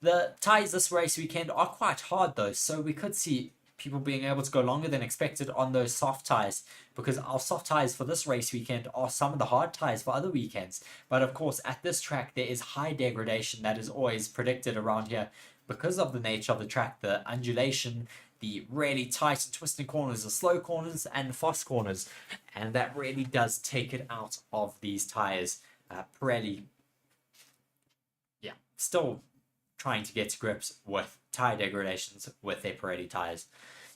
The tyres this race weekend are quite hard, though, so we could see people being able to go longer than expected on those soft tyres, because our soft tyres for this race weekend are some of the hard tyres for other weekends. But, of course, at this track, there is high degradation that is always predicted around here, because of the nature of the track, the undulation, the really tight and twisting corners, the slow corners and fast corners. And that really does take it out of these tyres. Pirelli, yeah, still trying to get to grips with tyre degradations with their Pirelli tyres.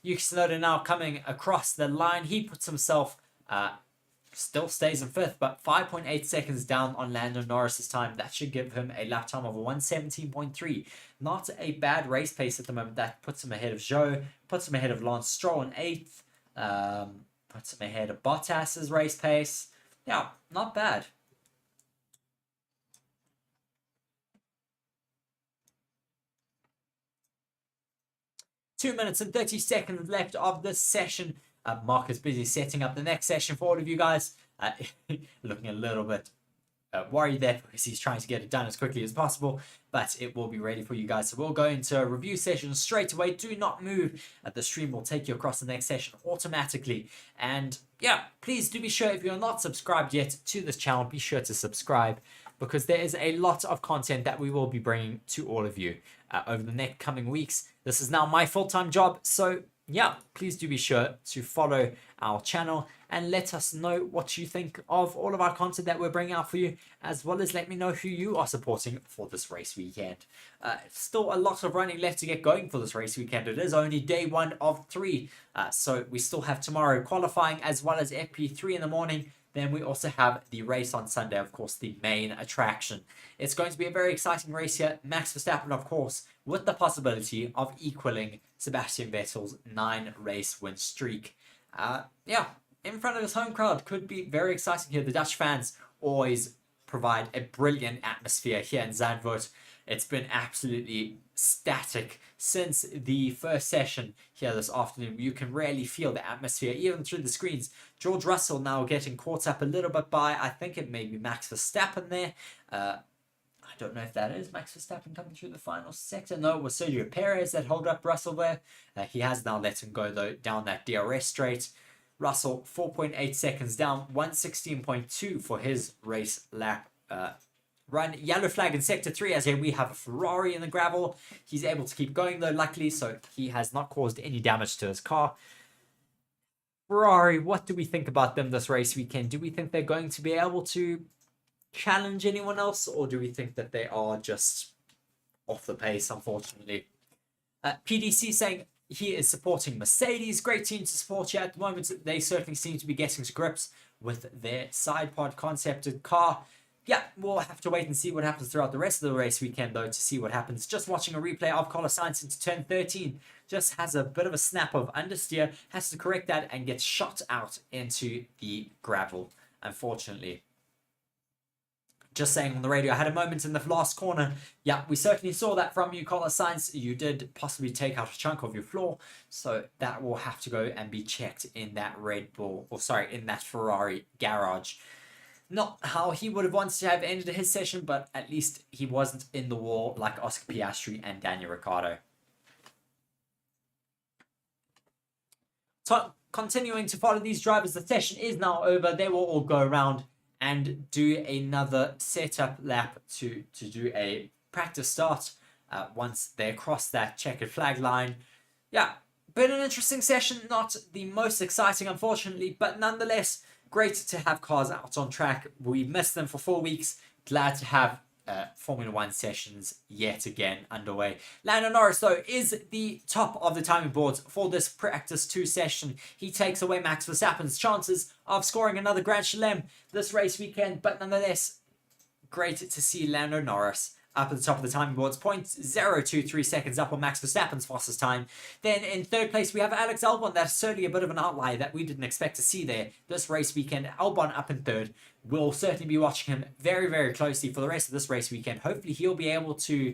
Yuki Tsunoda now coming across the line. He puts himself, still stays in 5th, but 5.8 seconds down on Lando Norris's time. That should give him a lap time of 117.3. Not a bad race pace at the moment. That puts him ahead of Zhou, puts him ahead of Lance Stroll in 8th, puts him ahead of Bottas's race pace. Yeah, not bad. Two minutes and 30 seconds left of this session. Mark is busy setting up the next session for all of you guys. Looking a little bit worried there because he's trying to get it done as quickly as possible, but it will be ready for you guys. So we'll go into a review session straight away. Do not move. The stream will take you across the next session automatically. And yeah, please do be sure, if you're not subscribed yet to this channel, be sure to subscribe, because there is a lot of content that we will be bringing to all of you over the next coming weeks. This is now my full-time job, so yeah, please do be sure to follow our channel and let us know what you think of all of our content that we're bringing out for you, as well as let me know who you are supporting for this race weekend. Still a lot of running left to get going for this race weekend. It is only day 1 of 3, so we still have tomorrow qualifying as well as FP3 in the morning. Then we also have the race on Sunday, of course, the main attraction. It's going to be a very exciting race here. Max Verstappen, of course, with the possibility of equaling Sebastian Vettel's 9-race win streak. Yeah, in front of his home crowd, could be very exciting here. The Dutch fans always provide a brilliant atmosphere here in Zandvoort. It's been absolutely static since the first session here this afternoon. You can really feel the atmosphere, even through the screens. George Russell now getting caught up a little bit by, I think it may be Max Verstappen there. I don't know if that is Max Verstappen coming through the final sector. No, it was Sergio Perez that held up Russell there. He has now let him go, though, down that DRS straight. Russell, 4.8 seconds down, 1:16.2 for his race lap run. Yellow flag in sector 3, as here we have a Ferrari in the gravel. He's able to keep going, though, luckily, so he has not caused any damage to his car. Ferrari, what do we think about them this race weekend? Do we think they're going to be able to challenge anyone else, or do we think that they are just off the pace, unfortunately? PDC saying he is supporting Mercedes. Great team to support you at the moment. They certainly seem to be getting to grips with their side pod concepted car. Yeah, we'll have to wait and see what happens throughout the rest of the race weekend, though, to see what happens. Just watching a replay of Carlos Sainz into turn 13. Just has a bit of a snap of understeer, has to correct that, and gets shot out into the gravel, unfortunately. Just saying on the radio, I had a moment in the last corner. Yeah, we certainly saw that from you, Carlos Sainz. You did possibly take out a chunk of your floor, so that will have to go and be checked in that in that Ferrari garage. Not how he would have wanted to have ended his session, but at least he wasn't in the wall like Oscar Piastri and Daniel Ricciardo. So, continuing to follow these drivers, the session is now over. They will all go around and do another setup lap to do a practice start once they cross that checkered flag line. Yeah, been an interesting session. Not the most exciting, unfortunately, but nonetheless, great to have cars out on track. We missed them for 4 weeks. Glad to have Formula 1 sessions yet again underway. Lando Norris, though, is the top of the timing boards for this practice 2 session. He takes away Max Verstappen's chances of scoring another Grand Chelem this race weekend, but nonetheless, great to see Lando Norris up at the top of the timing boards, 0.023 seconds up on Max Verstappen's fastest time. Then in third place, we have Alex Albon. That's certainly a bit of an outlier that we didn't expect to see there this race weekend. Albon up in third. We'll certainly be watching him very, very closely for the rest of this race weekend. Hopefully, he'll be able to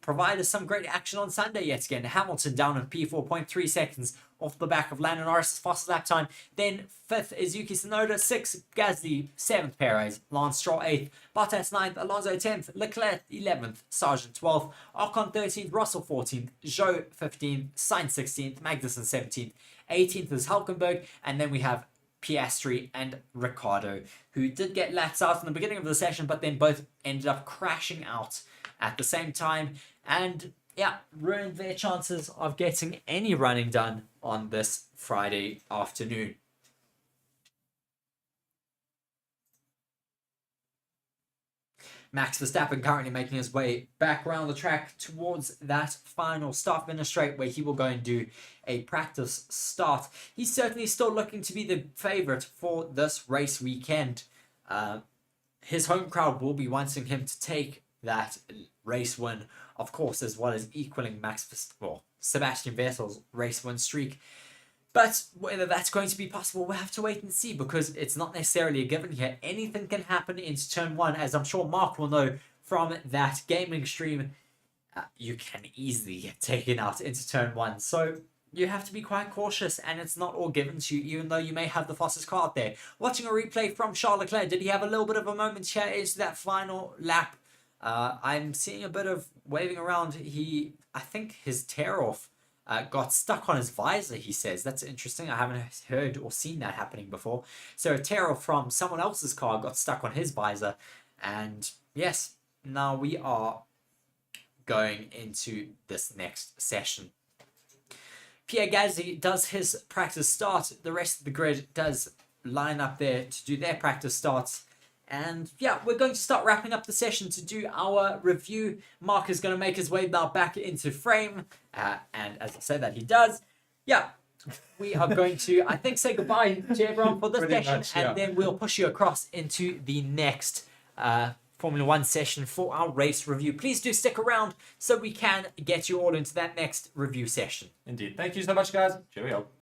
provide us some great action on Sunday yet again. Hamilton down in P4.3 seconds off the back of Lando Norris' fastest lap time. Then 5th is Yuki Tsunoda, 6th Gasly, 7th Perez, Lance Stroll 8th, Bottas 9th, Alonso 10th, Leclerc 11th, Sargent 12th, Ocon 13th, Russell 14th, Zhou 15th, Sainz 16th, Magnussen 17th, 18th is Hulkenberg, and then we have Piastri and Ricciardo, who did get laps out in the beginning of the session, but then both ended up crashing out at the same time, and yeah, ruined their chances of getting any running done on this Friday afternoon. Max Verstappen currently making his way back around the track towards that final start-finish straight where he will go and do a practice start. He's certainly still looking to be the favourite for this race weekend. His home crowd will be wanting him to take that race win, of course, as well as equaling Sebastian Vettel's race win streak. But whether that's going to be possible, we'll have to wait and see, because it's not necessarily a given here. Anything can happen into turn 1, as I'm sure Mark will know from that gaming stream. You can easily get taken out into turn 1. So you have to be quite cautious, and it's not all given to you, even though you may have the fastest car out there. Watching a replay from Charles Leclerc, did he have a little bit of a moment here into that final lap? I'm seeing a bit of waving around. I think his tear-off got stuck on his visor, he says. That's interesting. I haven't heard or seen that happening before. So a tear-off from someone else's car got stuck on his visor. And yes, now we are going into this next session. Pierre Gasly does his practice start. The rest of the grid does line up there to do their practice starts. And yeah, we're going to start wrapping up the session to do our review. Mark is going to make his way now back into frame. And as I said that he does, yeah, we are going to, I think, say goodbye to everyone for this session. Much, yeah. And then we'll push you across into the next Formula 1 session for our race review. Please do stick around so we can get you all into that next review session. Indeed. Thank you so much, guys. Cheerio.